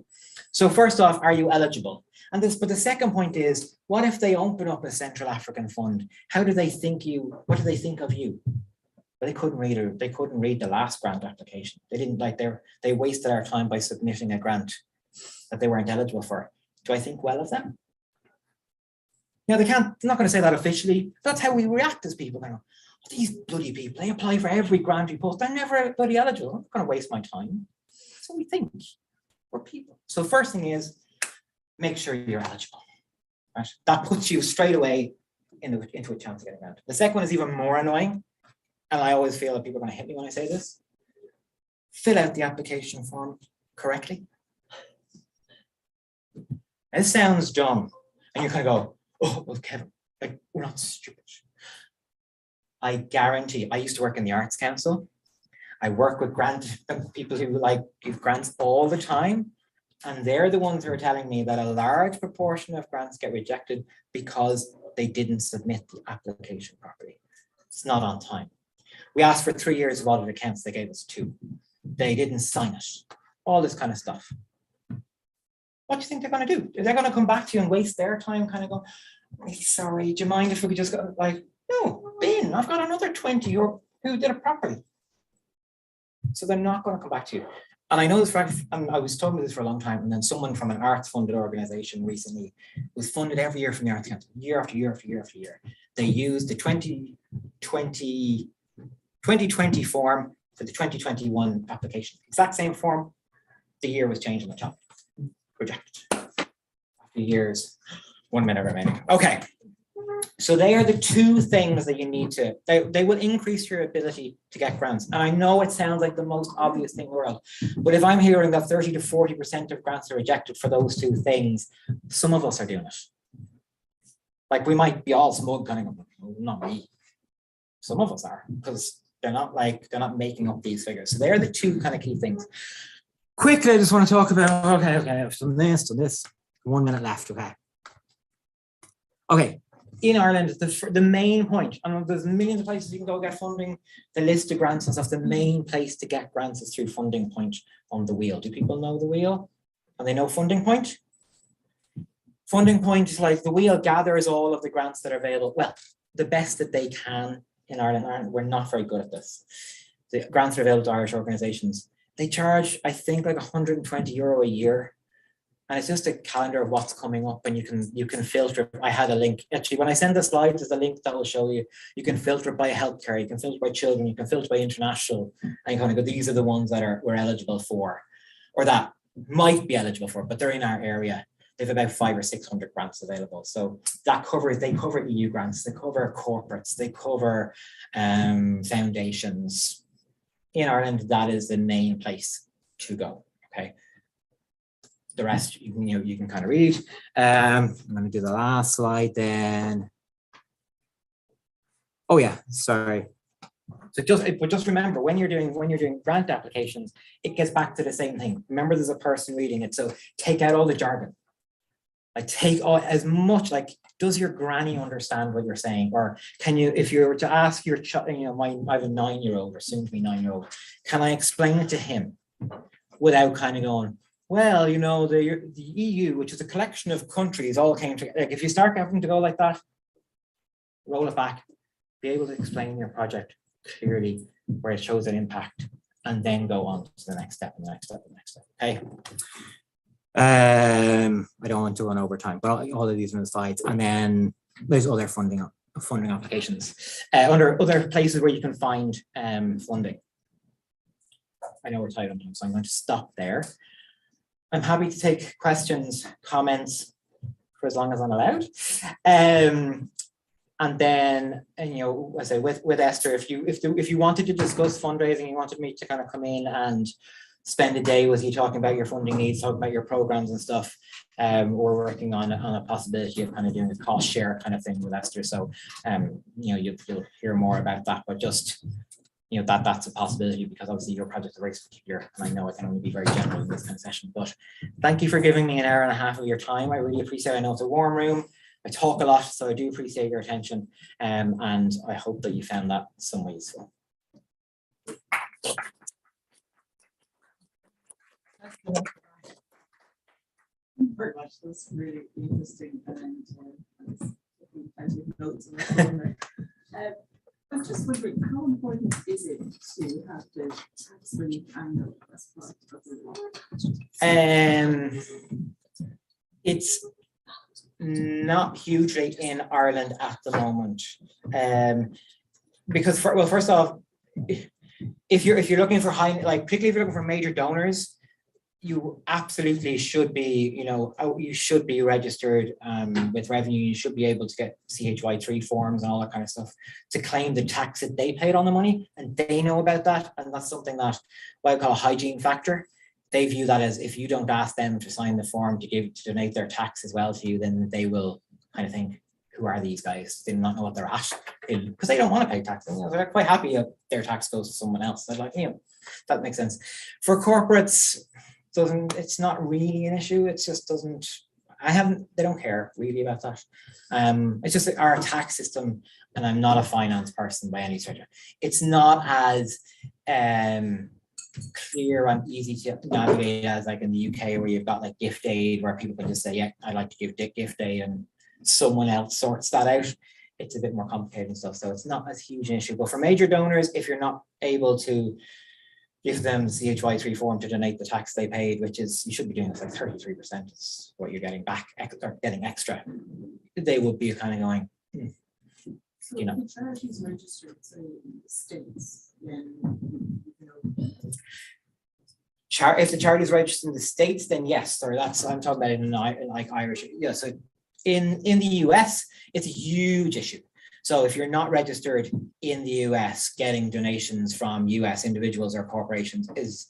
So first off, are you eligible? But the second point is, what if they open up a Central African fund? What do they think of you? Well, they couldn't read the last grant application. They wasted our time by submitting a grant that they weren't eligible for. Do I think well of them? Now they're not going to say that officially. That's how we react as people. Oh, these bloody people, they apply for every grant we post. They're never bloody eligible. I'm not going to waste my time. That's what we think. We're people. So first thing is, make sure you're eligible. Right? That puts you straight away into a chance of getting a grant. The second one is even more annoying. And I always feel that people are going to hit me when I say this. Fill out the application form correctly. It sounds dumb. And you kind of go, oh, well, Kevin, we're not stupid. I guarantee, I used to work in the Arts Council. I work with people who give grants all the time. And they're the ones who are telling me that a large proportion of grants get rejected because they didn't submit the application properly. It's not on time. We asked for 3 years of audit accounts, they gave us 2. They didn't sign it. All this kind of stuff. What do you think they're going to do? They're going to come back to you and waste their time kind of go, really sorry, do you mind if we could just go, no, bin, I've got another 20 who did it properly. So they're not going to come back to you. And I know this, and I was talking about this for a long time, and then someone from an arts funded organization recently was funded every year from the Arts Council, year after year after year after year. They used the 2020 form for the 2021 application. Exact same form. The year was changed on the top. Rejected. After years, 1 minute remaining. Okay. So they are the two things that you need to, they will increase your ability to get grants. And I know it sounds like the most obvious thing in the world, but if I'm hearing that 30 to 40% of grants are rejected for those two things, some of us are doing it. Like we might be all smug kind of, not me. Some of us are, because they're not making up these figures. So they're the two kind of key things. Quickly, I just want to talk about, okay, I've done this, 1 minute left, okay. In Ireland, the main point, and there's millions of places you can go get funding, the list of grants and stuff, the main place to get grants is through Funding Point on the wheel. Do people know the wheel? And they know Funding Point? Funding Point is like the wheel gathers all of the grants that are available. Well, the best that they can in Ireland. We're not very good at this. The grants are available to Irish organisations. They charge, I think, like €120 a year And it's just a calendar of what's coming up, and you can filter. I had a link. Actually, when I send the slides, there's a link that will show you. You can filter by healthcare, you can filter by children, you can filter by international, and you kind of go, these are the ones that we're eligible for, or that might be eligible for, but they're in our area. They have about 500 or 600 grants available. So they cover EU grants, they cover corporates, they cover foundations. In Ireland, that is the main place to go. Okay. The rest you can kind of read. I'm going to do the last slide then. Oh yeah, sorry. So just remember, when you're doing grant applications, it gets back to the same thing. Remember, there's a person reading it, so take out all the jargon. Like take all as much. Like, does your granny understand what you're saying, or can you? If you were to ask your child, I have a 9-year-old or soon to be 9-year-old, can I explain it to him without kind of going, well, the EU, which is a collection of countries, all came together. Like, if you start having to go like that, roll it back, be able to explain your project clearly where it shows an impact, and then go on to the next step and the next step and the next step. Okay. I don't want to run over time, but all of these are in the slides, and then there's other funding applications under other places where you can find funding. I know we're tight on time, so I'm going to stop there. I'm happy to take questions, comments for as long as I'm allowed. And then, I say with Esther, if you wanted to discuss fundraising, you wanted me to kind of come in and spend a day with you talking about your funding needs, talking about your programs and stuff. We're working on a possibility of kind of doing a cost share kind of thing with Esther. So, you'll hear more about that, but just, that's a possibility, because obviously your project is very particular, and I know I can only be very general in this kind of session. But thank you for giving me an hour and a half of your time. I really appreciate it. I know it's a warm room. I talk a lot, so I do appreciate your attention, and I hope that you found that somewhat useful. Very much. That's really interesting, and plenty of notes on the corner. I'm just wondering, how important is it to have the tax relief angle as part of the law? It's not hugely in Ireland at the moment, because first off, if you're looking for particularly if you're looking for major donors, you absolutely should be, you should be registered with revenue. You should be able to get CHY3 forms and all that kind of stuff to claim the tax that they paid on the money, and they know about that. And that's something that what I call a hygiene factor. They view that as, if you don't ask them to sign the form to donate their tax as well to you, then they will kind of think, who are these guys? They do not know what they're at, because they don't want to pay tax. They're quite happy if their tax goes to someone else. They're like, that makes sense. For corporates, it's not really an issue. It just doesn't. They don't care really about that. It's just that our tax system, and I'm not a finance person by any stretch, it's not as clear and easy to navigate as like in the UK, where you've got like gift aid, where people can just say, yeah, I'd like to give gift aid, and someone else sorts that out. It's a bit more complicated and stuff, so it's not as huge an issue. But for major donors, if you're not able to give them the CHY3 form to donate the tax they paid, which is, you should be doing, it's like 33% is what you're getting back, or getting extra, they would be kind of going, So if the charity's registered, say, in the States, then, if the charity is registered in the States, then yes, or I'm talking about in like Irish. Yeah, so in the US, it's a huge issue. So if you're not registered in the US, getting donations from US individuals or corporations is,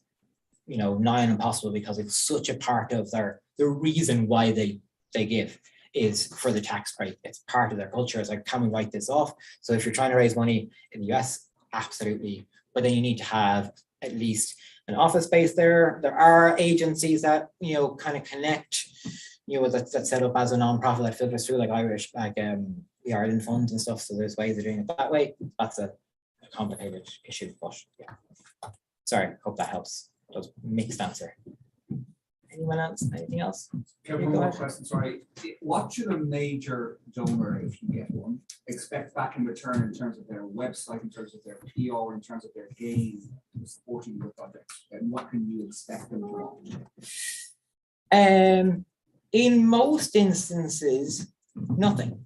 nigh on impossible, because it's such a part of the reason why they give is for the tax break. It's part of their culture. It's like, can we write this off? So if you're trying to raise money in the US, absolutely. But then you need to have at least an office space there. There are agencies that, kind of connect, that's set up as a non-profit that filters through, like Irish, the Ireland funds and stuff. So there's ways of doing it that way. That's a complicated issue, but yeah. Sorry, hope that helps. That was a mixed answer. Anyone else? Anything else? One more question, sorry. What should a major donor, if you get one, expect back in return in terms of their website, in terms of their PR, in terms of their gain, supporting your project? And what can you expect them to want? In most instances, nothing.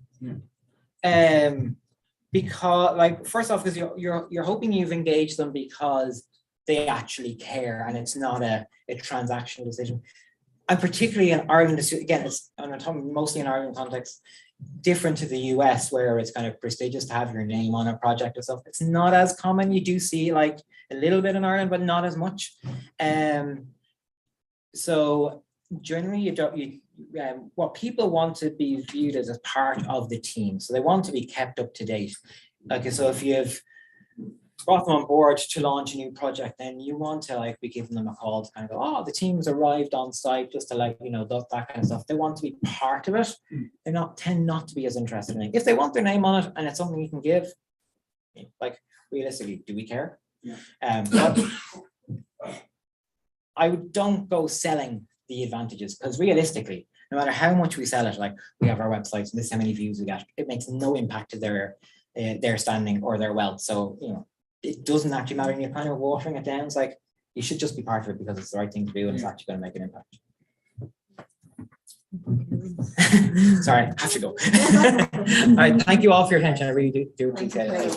Because, like, first off, because you're hoping you've engaged them because they actually care and it's not a transactional decision. And particularly in Ireland, again, I'm talking mostly in Ireland context, different to the US, where it's kind of prestigious to have your name on a project or stuff. It's not as common. You do see like a little bit in Ireland, but not as much. So generally, what people want to be viewed as a part of the team. So they want to be kept up to date. Like, so if you've brought them on board to launch a new project, then you want to like be giving them a call to kind of go, oh, the team's arrived on site, just to like, you know, that kind of stuff. They want to be part of it. They tend not to be as interested in it. If they want their name on it and it's something you can give, like realistically, do we care? Yeah. But I don't go selling the advantages, because realistically, no matter how much we sell it, like we have our websites and this is how many views we get, it makes no impact to their standing or their wealth. So, you know, it doesn't actually matter, and you're kind of watering it down. It's like, you should just be part of it because it's the right thing to do and it's actually going to make an impact. Sorry, I have to go. All right, thank you all for your attention. I really do appreciate it.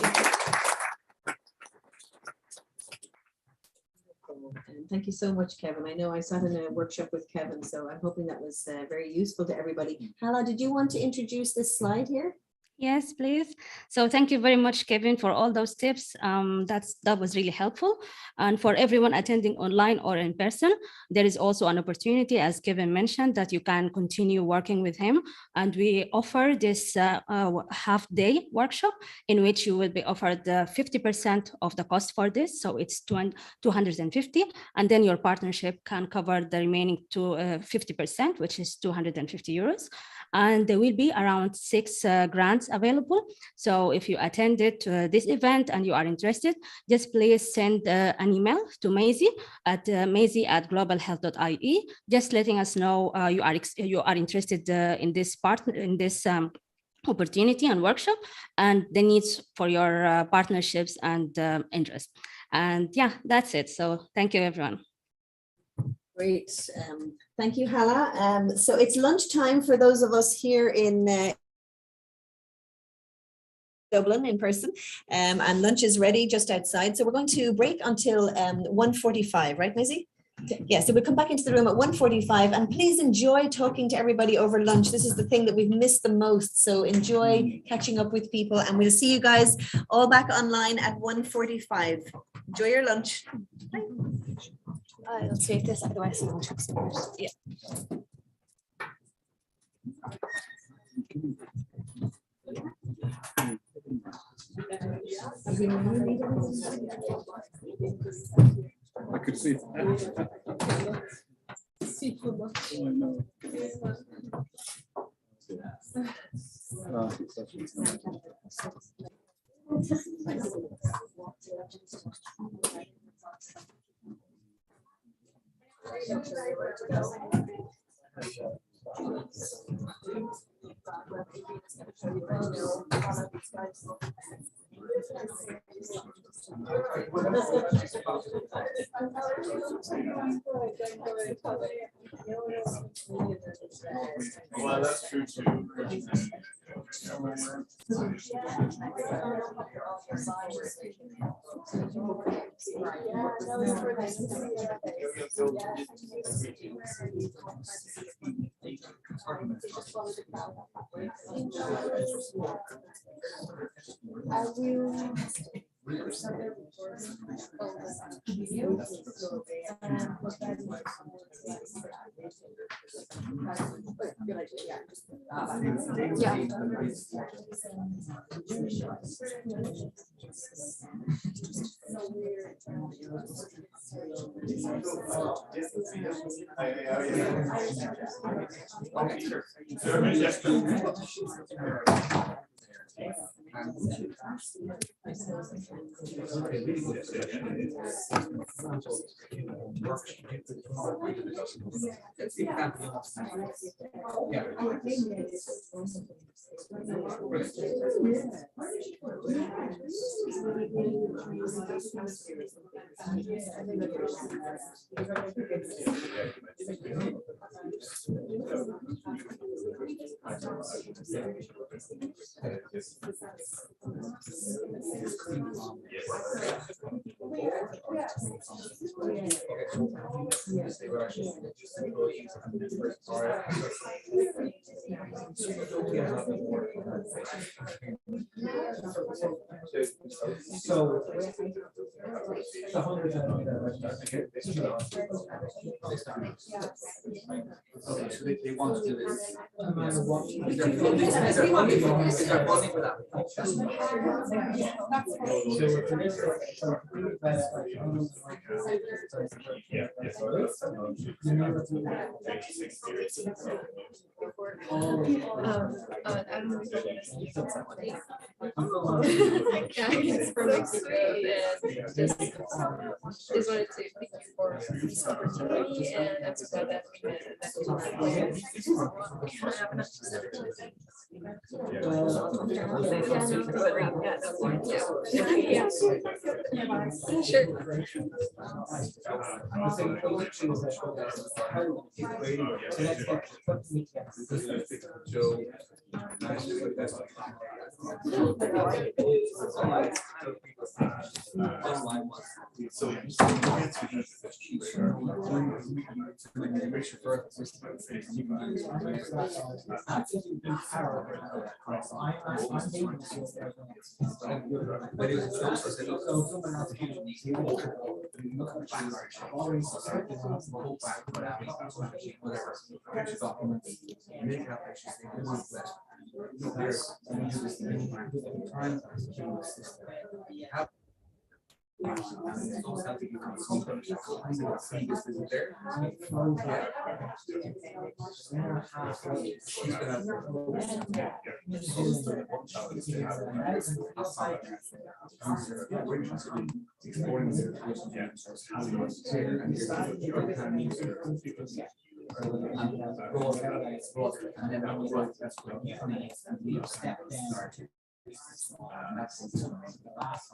Thank you so much, Kevin. I know I sat in a workshop with Kevin, so I'm hoping that was very useful to everybody. Hala, did you want to introduce this slide here? Yes, please. So thank you very much, Kevin, for all those tips. That was really helpful. And for everyone attending online or in person, there is also an opportunity, as Kevin mentioned, that you can continue working with him. And we offer this half-day workshop in which you will be offered 50% of the cost for this. So it's 250, and then your partnership can cover the remaining 50%, which is 250 euros. And there will be around 6 grants available. So if you attended this event and you are interested, just please send an email to Maisie at maisie@globalhealth.ie, just letting us know you are interested in this opportunity and workshop and the needs for your partnerships and interest. And yeah, that's it. So thank you, everyone. Great. Thank you, Hala. So it's lunchtime for those of us here in Dublin in person, and lunch is ready just outside. So we're going to break until 1:45, right, Maisie? Yeah, so we'll come back into the room at 1:45, and please enjoy talking to everybody over lunch. This is the thing that we've missed the most. So enjoy catching up with people, and we'll see you guys all back online at 1:45. Enjoy your lunch. Bye. Let's see if this otherwise yeah. I could see that. Well, that's true too. Okay, so they want to do this. No matter what. Is there funding for that? Guys from X-Ray and just wanted to thank you for this opportunity and that's about that.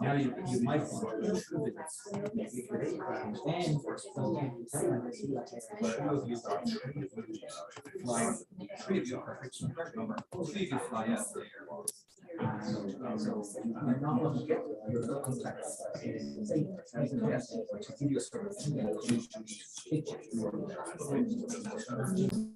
Yeah, you might want to fly